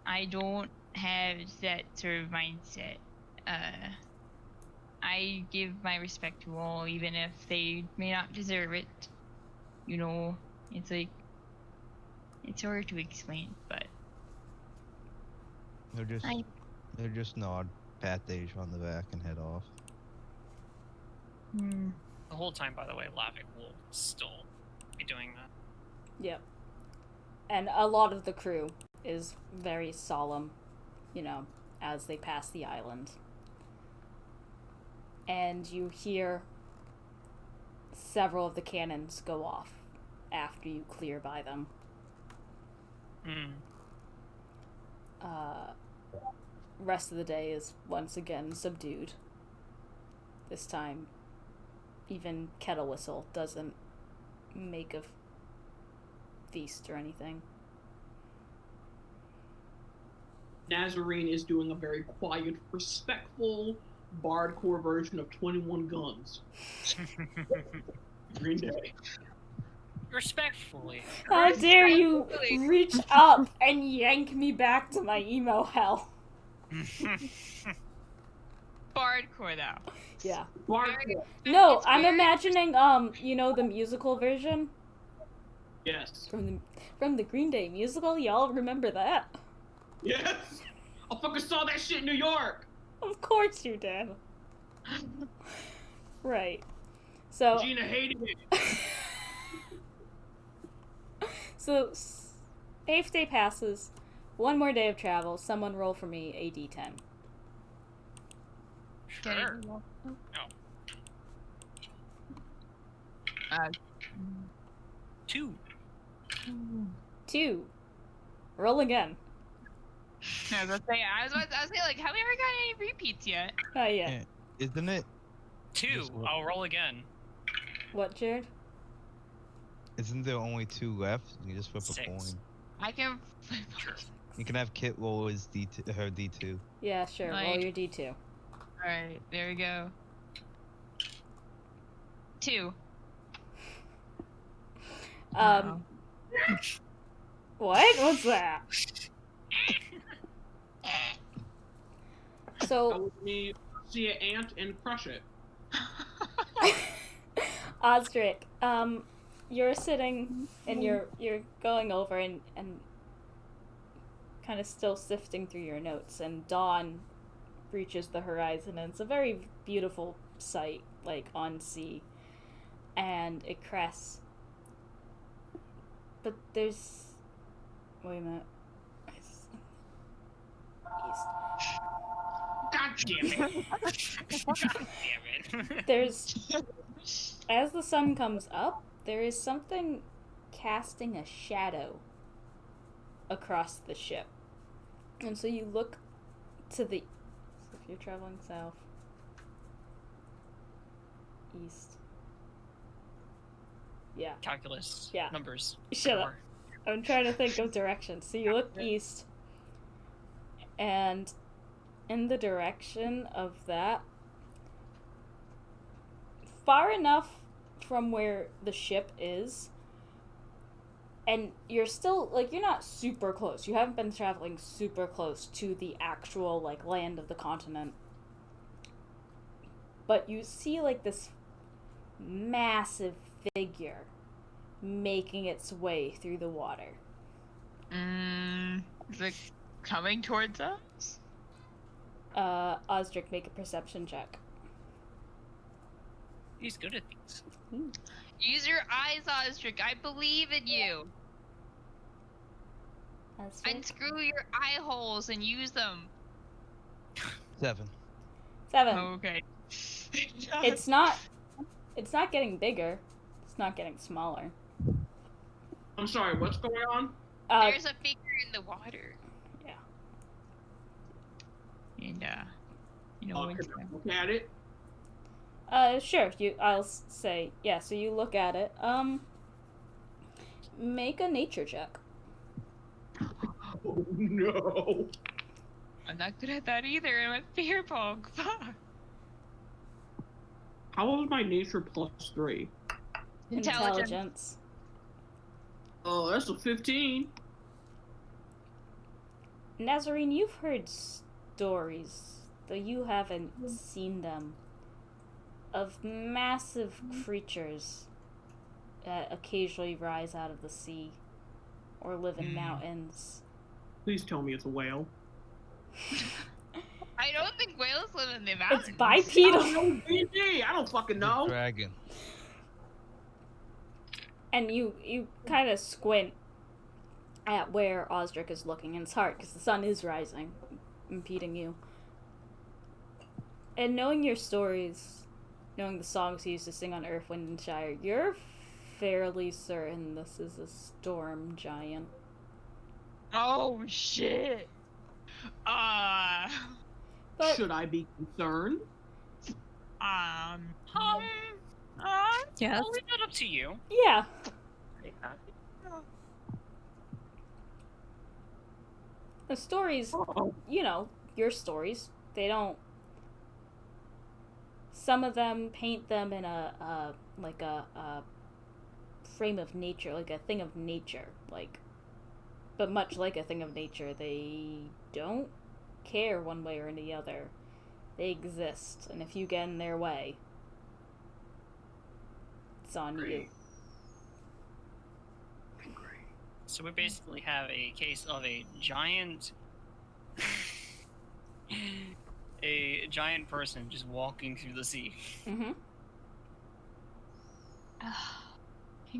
I don't have that sort of mindset. I give my respect to all, even if they may not deserve it. It's like, it's hard to explain, but They're just nod, pat Deja on the back, and head off. The whole time, by the way, Lavik will still be doing that. Yep. And a lot of the crew is very solemn, as they pass the island. And you hear several of the cannons go off after you clear by them. Rest of the day is once again subdued. This time, even Kettle Whistle doesn't make a feast or anything. Nazarene is doing a very quiet, respectful, bardcore version of 21 Guns. Green Day. Respectfully. How dare you reach up and yank me back to my emo hell? Bardcore though. Yeah. Bardcore. No, It's I'm very- imagining the musical version Yes. from the Green Day musical. Y'all remember that? Yes! I fucking saw that shit in New York! Of course you did. Right. So Gina hated it. So 8th day passes. One more day of travel. Someone roll for me a d10. Sure. Uh, 2. 2. Roll again. I was about to say, like, have we ever got any repeats yet? Oh yeah. Isn't it? 2. I'll roll again. What, Jared? Isn't there only 2 left? You just flip 6. a coin. I can. Sure. You can have Kit roll his her D2. Yeah, sure. Roll Like- your d2. Alright, there we go. 2. What? What's that? So would me see an ant and crush it. Osric, you're sitting and you're going over and kind of still sifting through your notes, and dawn reaches the horizon, and it's a very beautiful sight, like on sea, and it crests. But there's, wait a minute. East. God damn it! Damn it. There's, as the sun comes up, there is something casting a shadow across the ship. And so you look to the, so if you're traveling south, east. Yeah. Calculus. Yeah. Numbers. Shut up. Power. I'm trying to think of directions. So you look east, and in the direction of that, far enough from where the ship is, and you're still, like, you're not super close. You haven't been traveling super close to the actual, like, land of the continent. But you see, like, this massive figure making its way through the water. Is it coming towards us? Osric, make a perception check. He's good at these. Use your eyes, Osric. I believe in you. Osric? Unscrew your eye holes and use them. 7. 7. Okay. It's not getting bigger. It's not getting smaller. I'm sorry, what's going on? There's a figure in the water. Yeah. And you know Can when I look at it? Sure. I'll say, yeah, so you look at it. Make a nature check. Oh no! I'm not good at that either. I'm a fear pog. Fuck. How old is my nature +3? Intelligence. Oh, that's a 15. Nazarene, you've heard stories, though you haven't seen them, of massive creatures that occasionally rise out of the sea or live in mountains. Please tell me it's a whale. I don't think whales live in the mountains. It's bipedal. I don't fucking know. Dragon. And you kind of squint at where Osric is looking, and it's hard because the sun is rising, impeding you. And knowing your stories, knowing the songs you used to sing on Earth, Wind, and Shire, you're fairly certain this is a storm giant. Oh shit. But Should I be concerned? Yes. I'll leave that up to you. yeah, the stories, Oh, you know, your stories, they don't. Some of them paint them in a frame of nature, like a thing of nature, like. But much like a thing of nature, they don't care one way or the other. They exist, and if you get in their way, it's on you. So we basically have a case of a giant person just walking through the sea. Mm-hmm.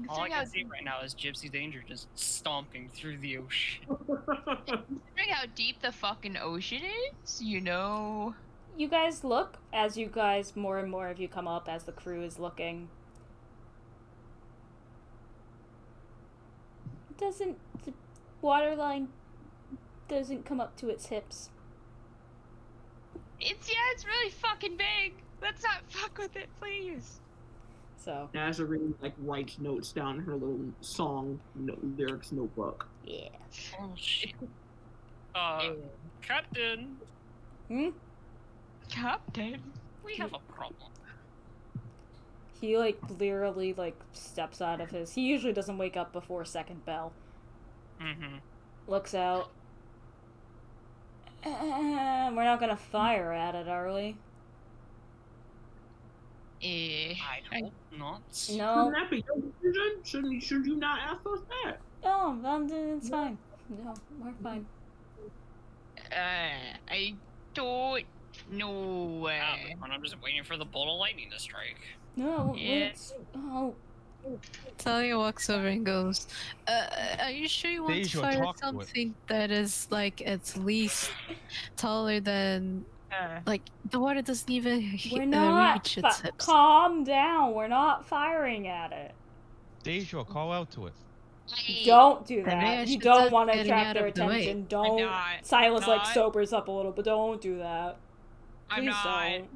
All I can see right now is Gypsy Danger just stomping through the ocean. Considering how deep the fucking ocean is, you know. You guys look, as you guys, more and more of you come up as the crew is looking. The waterline doesn't come up to its hips. It's really fucking big. Let's not fuck with it, please. So, Nazarene writes notes down in her little song lyrics notebook. yeah. Oh shit. Captain, Captain. we have a problem. He, literally, steps out of his... He usually doesn't wake up before second bell. Mm-hmm. Looks out. We're not gonna fire at it, are we? I hope not. No. Shouldn't that be your decision? Should you not ask us that? Oh, it's fine. No, we're fine. I don't know. I'm just waiting for the bolt of lightning to strike. No, Yeah. it's... Oh, Talia walks over and goes, are you sure you want to Deja, fire talk to it. something that is, like, at least taller than... Like, the water doesn't even we're not... reach its hips. Calm down. We're not firing at it. Deja, call out to it. Don't do Maybe I that. You should don't start want to getting attract out their of the way. attention. Don't. not. Silas like Not. sobers up a little, but don't do that. I'm Please not. don't.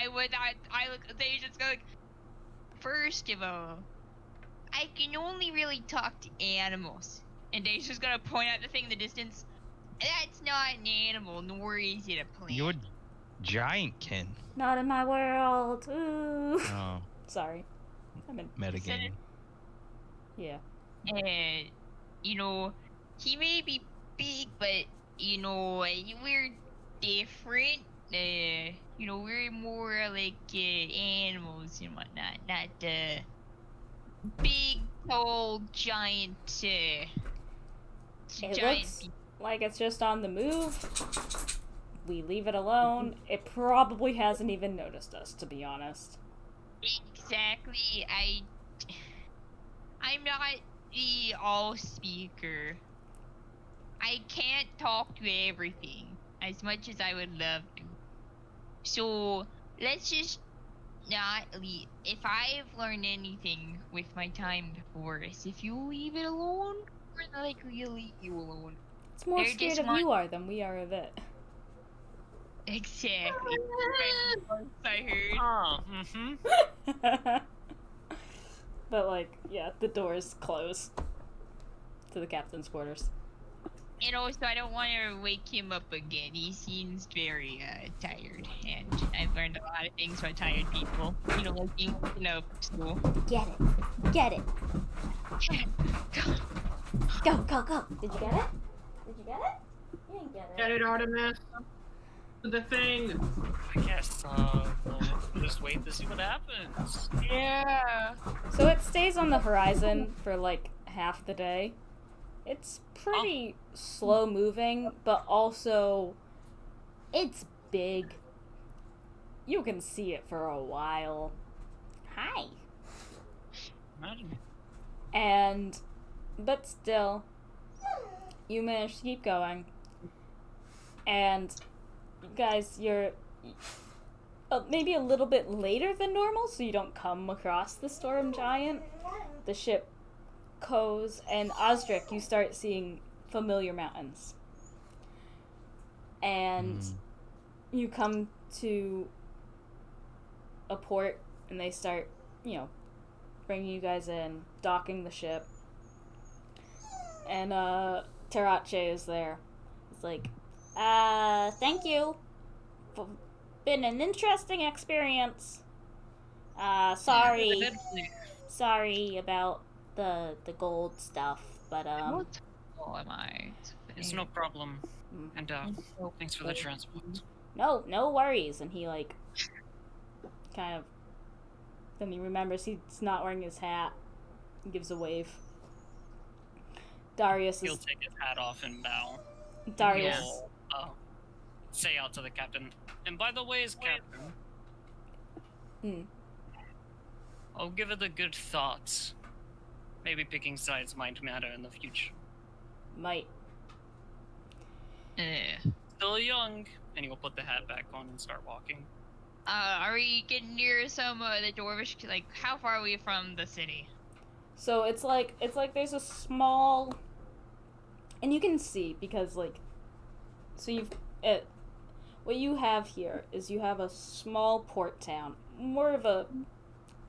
I would not. I look. They just go. Like, first of all, I can only really talk to animals, and Dave's just gonna point out the thing in the distance. That's not an animal, nor is it a plant. You're giant, Ken. Not in my world. Ooh. Oh, Sorry. I'm in. metagaming. Yeah. And you know, he may be big, but you know, we're different. You know, we're more like animals and whatnot, not big, tall, giant. It Giant. looks like it's just on the move. We leave it alone. It probably hasn't even noticed us, to be honest. Exactly. I'm not the all speaker. I can't talk to everything as much as I would love to. So let's just not leave. If I've learned anything with my time before, is if you leave it alone, we're likely to leave you alone. It's more They're scared just of you are than we are of it. Exactly. I heard. Mm-hmm. But like, yeah, the doors close to the captain's quarters. And also, I don't want to wake him up again. He seems very tired, and I've learned a lot of things about tired people. You know, like being woken up. So Get it. Get it. Go, go, go. Did you get it? Did you get it? You didn't get Get it. it, Artemis. The thing. I guess we'll just wait to see what happens. yeah. So it stays on the horizon for like half the day. It's pretty slow moving, but also it's big. You can see it for a while. Hi. Imagine. But still, you manage to keep going. And you guys, you're maybe a little bit later than normal, so you don't come across the storm giant. The ship goes, and Osric, you start seeing familiar mountains. And you come to a port, and they start, bringing you guys in, docking the ship. And Tarache is there. It's like, thank you. Been an interesting experience. Sorry about the gold stuff, but What? Oh, am I? It's no problem. And thanks for the transport. no worries. And he like kind of, then he remembers he's not wearing his hat and gives a wave. Darius He'll is take his hat off and bow. Darius. He'll, say out to the captain. And by the way, as captain, I'll give it a good thought. Maybe picking sides might matter in the future. Might. Still young, and he will put the hat back on and start walking. Are we getting near some the Dwarvish? Like, how far are we from the city? So it's like there's a small, and you can see because so what you have here is you have a small port town, more of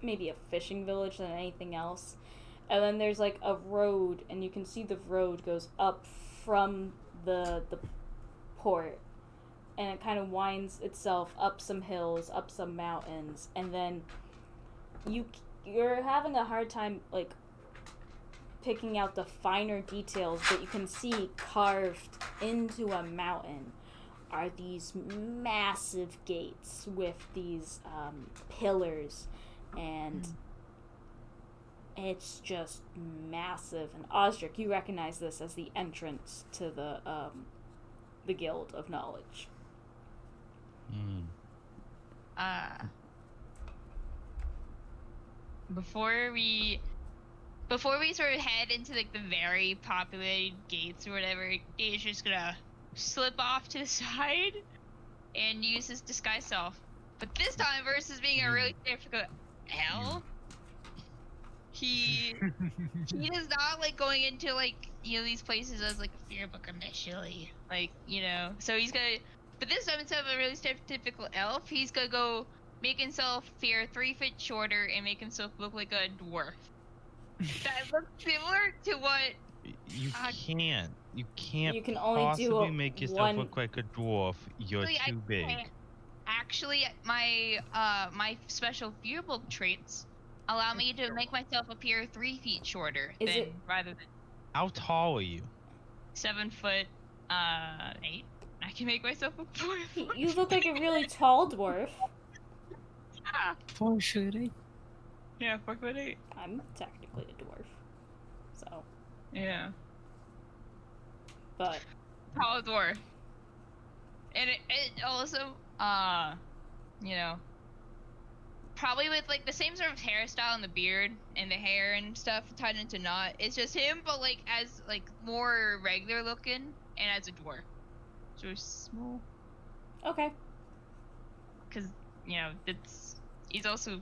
maybe a fishing village than anything else, and then there's like a road, and you can see the road goes up from the port, and it kind of winds itself up some hills, up some mountains, and then you're having a hard time picking out the finer details, but you can see carved into a mountain are these massive gates with these pillars, and it's just massive. And Osric, you recognize this as the entrance to the Guild of Knowledge. Before we sort of head into like the very populated gates or whatever, Dave's just gonna slip off to the side and use his disguise self. But this time, versus being a really difficult elf, he does not like going into like, you know, these places as like a fear book initially, like, you know. So he's gonna, but this time instead of a really typical elf, he's gonna go make himself appear 3 feet shorter and make himself look like a dwarf. That looks similar to what You can't. You can't You can only do possibly make yourself one- look like a dwarf. You're Actually, I too big. can't. Actually, my special fear book traits allow me to make myself appear 3 feet shorter rather than How tall are you? 7 foot 8. I can make myself a 4 foot. You look like a really tall dwarf. Yeah. 4 foot 8. Yeah, 4 foot 8. I'm technically a dwarf, so. Yeah. But Tall dwarf. And it also, you know, probably with like the same sort of hairstyle and the beard and the hair and stuff tied into knot. It's just him, but like as like more regular looking and as a dwarf. So small. okay. Cause you know he's also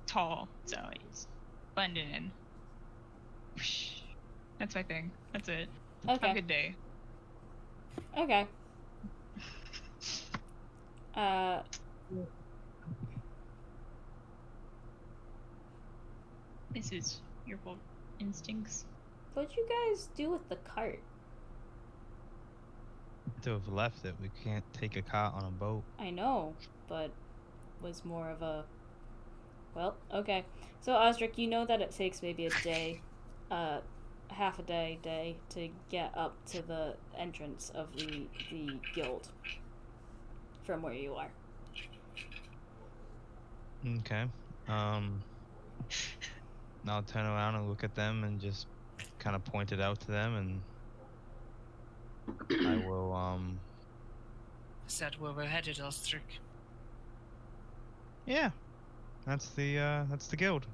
tall, so he's blending in. That's my thing. That's it. Have a Okay. good day. Okay. This is your bold instincts. What'd you guys do with the cart? To have left it, we can't take a cart on a boat. I know, but was more of a. Well, okay. So Osric, you know that it takes maybe a day, half a day to get up to the entrance of the guild from where you are. Okay. I'll turn around and look at them and just kind of point it out to them, and I will, Is that where we're headed, Ostrich? yeah. That's the guild.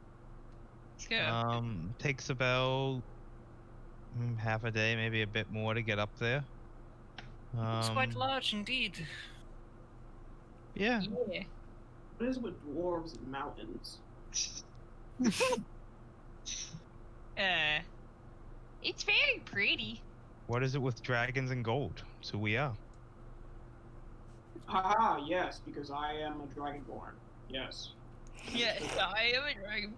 Let's go. Takes about half a day, maybe a bit more to get up there. It's quite large indeed. Yeah. Yeah. What is with dwarves and mountains? It's very pretty. What is it with dragons and gold? So we are. Haha, yes, because I am a dragonborn. Yes. Yes, I am a dragon.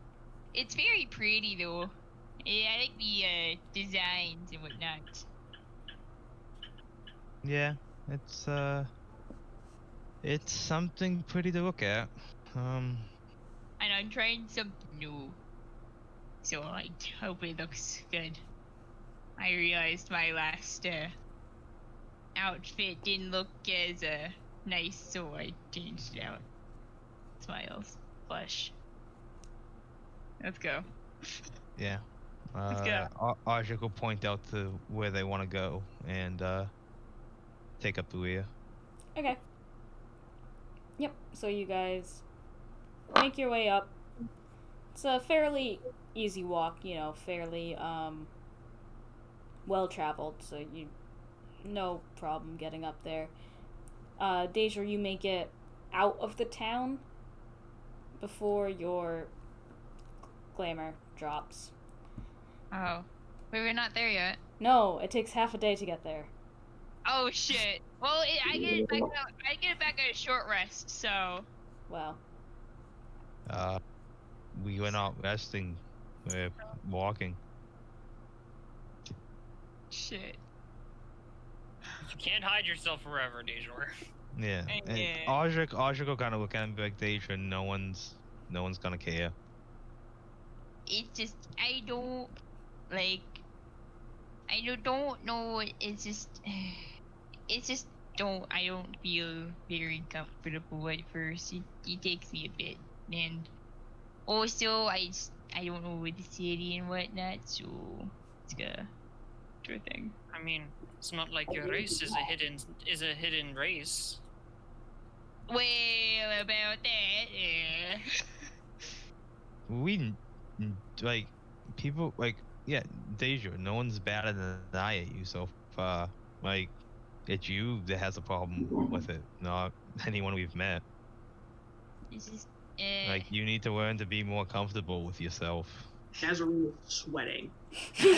It's very pretty though. Yeah, I like the designs and whatnot. Yeah, it's something pretty to look at. And I'm trying something new. So I hope it looks good. I realized my last outfit didn't look as nice, so I changed it out. Smiles. Blush. Let's go. Yeah. Let's go. Ajik will point out to where they want to go and take up the rear. Okay. Yep. So you guys make your way up. It's a fairly easy walk, you know, fairly well traveled, so you no problem getting up there. Deja, you make it out of the town before your glamour drops. Oh. Wait, we're not there yet. No, it takes half a day to get there. Oh shit. Well, I get it back. I get it back at a short rest. So. Well, We were not resting. We're walking. Shit. You can't hide yourself forever, Dejor. Yeah. And Yeah. Ajik will kind of look at him and be like, Deja, no one's gonna care. It's just I don't like. I don't know. It's just don't feel very comfortable at first. It takes me a bit, and also I don't know the city and whatnot, so it's a sure thing. I mean, it's not like your race is a hidden race. Well, about that, Like people like Deja. No one's better than I at you so far. Like it's you that has a problem with it, not anyone we've met. this is Like you need to learn to be more comfortable with yourself. Nazarene is sweating. Who,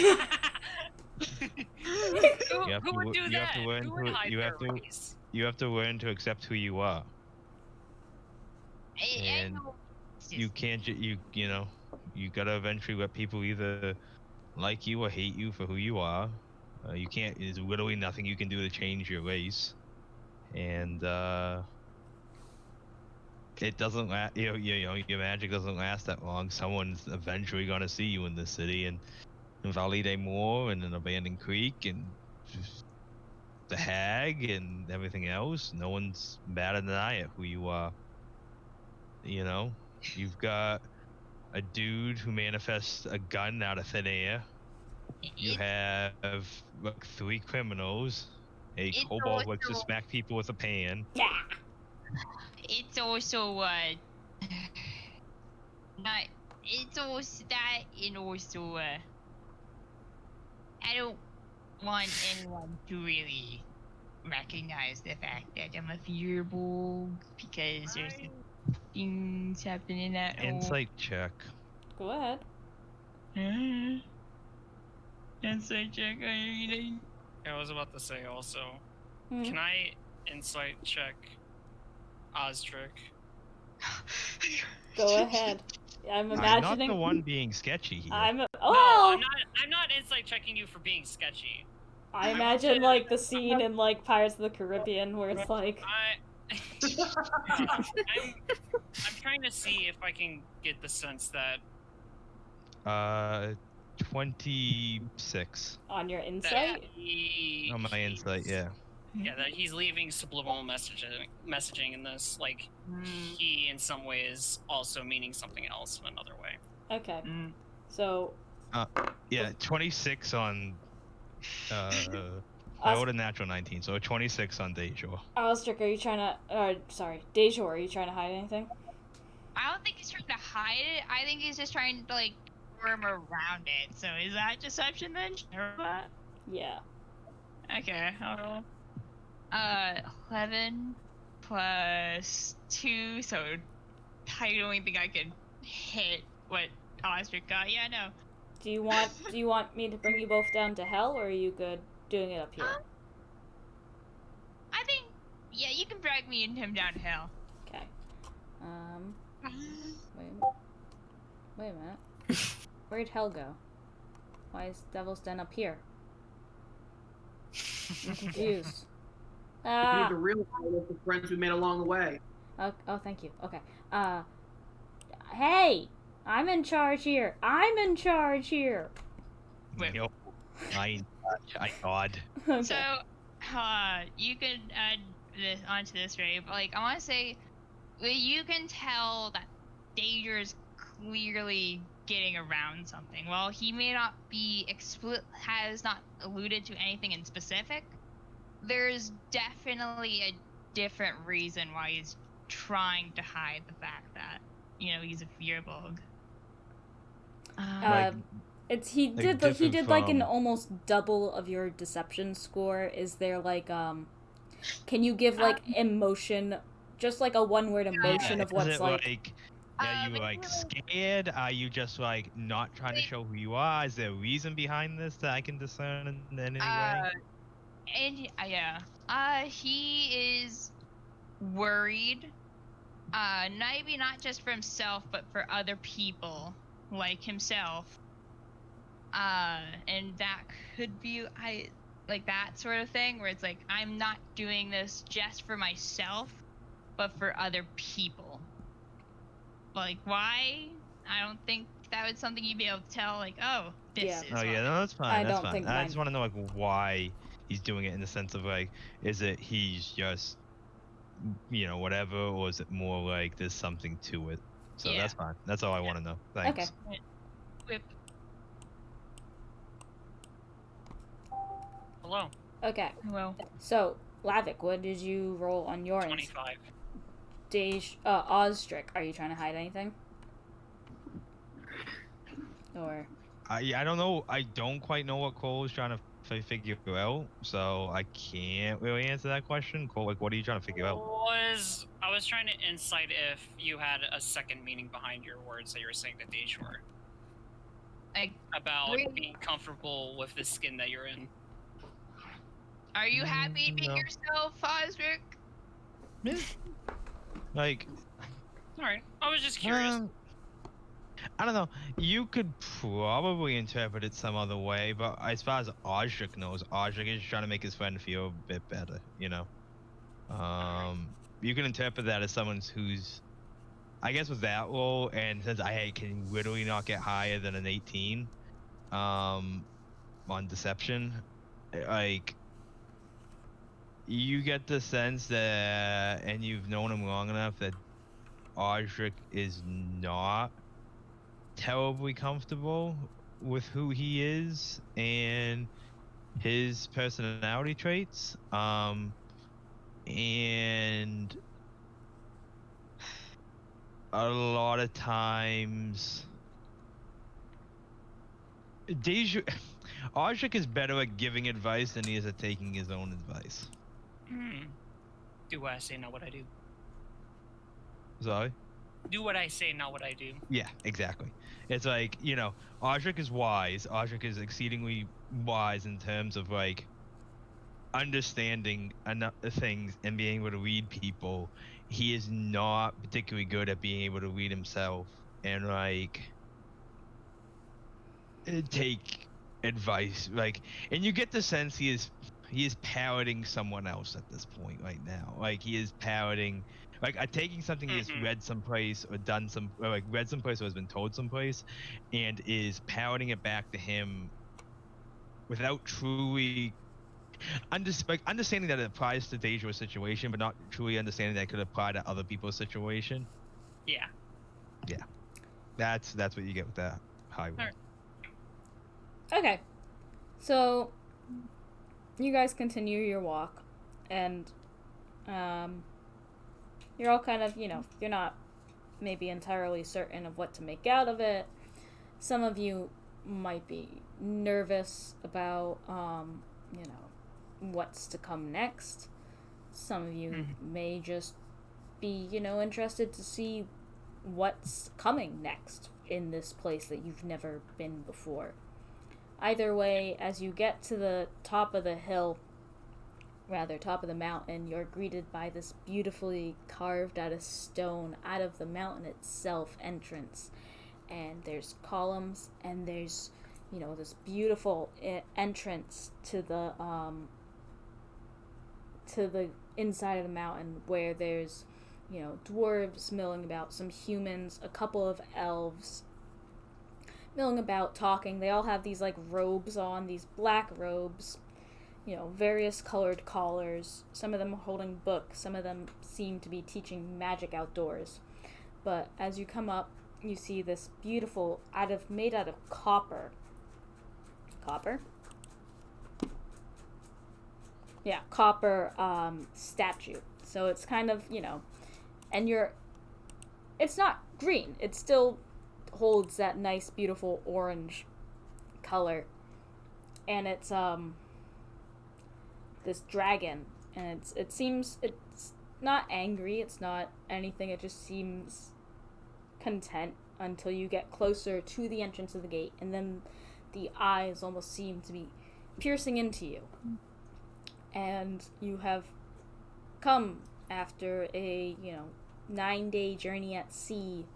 You have who to would wo- do you that? have to learn Who would to- hide you their have to- race? You have to learn to accept who you are. I And know. It's You just- can't you know you gotta eventually let people either like you or hate you for who you are. You can't. There's literally nothing you can do to change your race, and it doesn't last. Your magic doesn't last that long. Someone's eventually gonna see you in the city, and in Valley de Moor, and in Abandoned Creek, and just the Hag, and everything else. No one's better than I at who you are. You know, you've got a dude who manifests a gun out of thin air. You have like 3 criminals. A It's kobold likes to also- smack people with a pan. Yeah. It's also not. It's also that, and also I don't want anyone to really recognize the fact that I'm a fearable because there's things happening at home. Insight check. Go ahead. Insight check. I was about to say also. Hmm. Can I insight check Ostrick? Go ahead. I'm I'm imagining. not the one being sketchy here. No, Oh! I'm not insight checking you for being sketchy. I imagine like the scene in like Pirates of the Caribbean where it's like, I'm trying to see if I can get the sense that 26 on your insight. on my insight. Yeah. Yeah, that he's leaving subliminal messaging in this. Like, he in some ways also meaning something else in another way. Okay. So. Yeah. 26 on. I rolled a natural 19, so a 26 on Deja. Alistair, are you trying to? Sorry, Deja, are you trying to hide anything? I don't think he's trying to hide it. I think he's just trying to like worm around it. So is that deception then? Or what? Yeah. Okay, I'll roll. 11 plus 2, so I don't think I could hit what Ostrick got. Yeah, no. Do you want me to bring you both down to hell, or are you good doing it up here? I think, yeah, you can drag me and him down to hell. Okay. Wait a minute. Where'd hell go? Why is Devil's Den up here? I'm confused. You need to realize the friends we made along the way. Oh, thank you. Okay. Hey! I'm in charge here. Wait. Yo, I nod. Okay. So, you could add this onto this, right? But, like, I want to say, you can tell that Danger's clearly getting around something. While he may not be has not alluded to anything in specific, there's definitely a different reason why he's trying to hide the fact that, you know, he's a fearbog. He did like an from- almost double of your deception score. Is there like can you give like emotion, just like a one-word emotion of Is what's it like? Are you like scared? Are you just like not trying to show who you are? Is there a reason behind this that I can discern in any way? And he is worried. Maybe not just for himself, but for other people like himself. And that could be like that sort of thing where it's like, I'm not doing this just for myself, but for other people. Like, why? I don't think that was something you'd be able to tell, like, oh, this Yeah. is Oh why. yeah, no, that's fine. I That's don't fine. think I mine- just want to know like why he's doing it in the sense of like, is it he's just, whatever, or is it more like there's something to it? So Yeah. that's fine. That's all I want to know. Thanks. Okay. Whip. Hello. Okay. Well, So, Lavik, what did you roll on your end? 25. Osdrick, are you trying to hide anything? Or I don't know. I don't quite know what Cole is trying to figure out, so I can't really answer that question. Cole, like, what are you trying to figure out? I was trying to insight if you had a second meaning behind your words that you were saying to Dejor like, about Really? being comfortable with the skin that you're in. are you happy being No. yourself, Osric? Like, All right. I was just curious. I don't know. You could probably interpret it some other way, but as far as Osric knows, Osric is trying to make his friend feel a bit better, You can interpret that as someone who's, I guess, with that role, and since I can literally not get higher than an 18 on deception, like, you get the sense that, and you've known him long enough, that Osric is not terribly comfortable with who he is and his personality traits. And a lot of times Osric is better at giving advice than he is at taking his own advice. Do what I say, not what I do. Sorry? Do what I say, not what I do. Yeah, exactly. It's like, Osric is wise. Osric is exceedingly wise in terms of like understanding enough things and being able to read people. He is not particularly good at being able to read himself and like take advice. Like, and you get the sense he is parroting someone else at this point right now. Like, he is parroting, like, taking something he has read someplace or done some, or like read someplace or has been told someplace, and is parroting it back to him without truly understanding that it applies to Deja's situation, but not truly understanding that it could apply to other people's situation. Yeah. Yeah, that's what you get with that high roll. Alright. okay. So you guys continue your walk, and you're all kind of, you're not maybe entirely certain of what to make out of it. Some of you might be nervous about, what's to come next. Some of you may just be, interested to see what's coming next in this place that you've never been before. Either way, as you get to the top of the mountain, you're greeted by this beautifully carved out of stone, out of the mountain itself, entrance. And there's columns, and there's, this beautiful entrance to the inside of the mountain, where there's, dwarves milling about, some humans, a couple of elves milling about, talking. They all have these like robes on, these black robes, various colored collars. Some of them are holding books, some of them seem to be teaching magic outdoors. But as you come up, you see this beautiful, made out of copper. Yeah, copper statue. So it's kind of, and it's not green. It still holds that nice, beautiful orange color. And it's this dragon, and it seems it's not angry. It's not anything. It just seems content until you get closer to the entrance of the gate, and then the eyes almost seem to be piercing into you. And you have come after a 9-day journey at sea,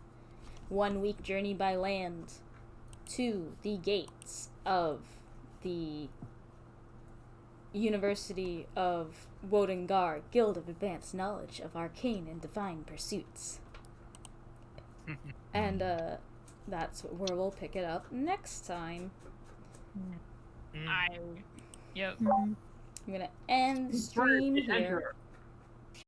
1-week journey by land, to the gates of the University of Wodengar Guild of Advanced Knowledge of Arcane and Divine Pursuits. And that's where we'll pick it up next time. Yep. I'm gonna end the stream here.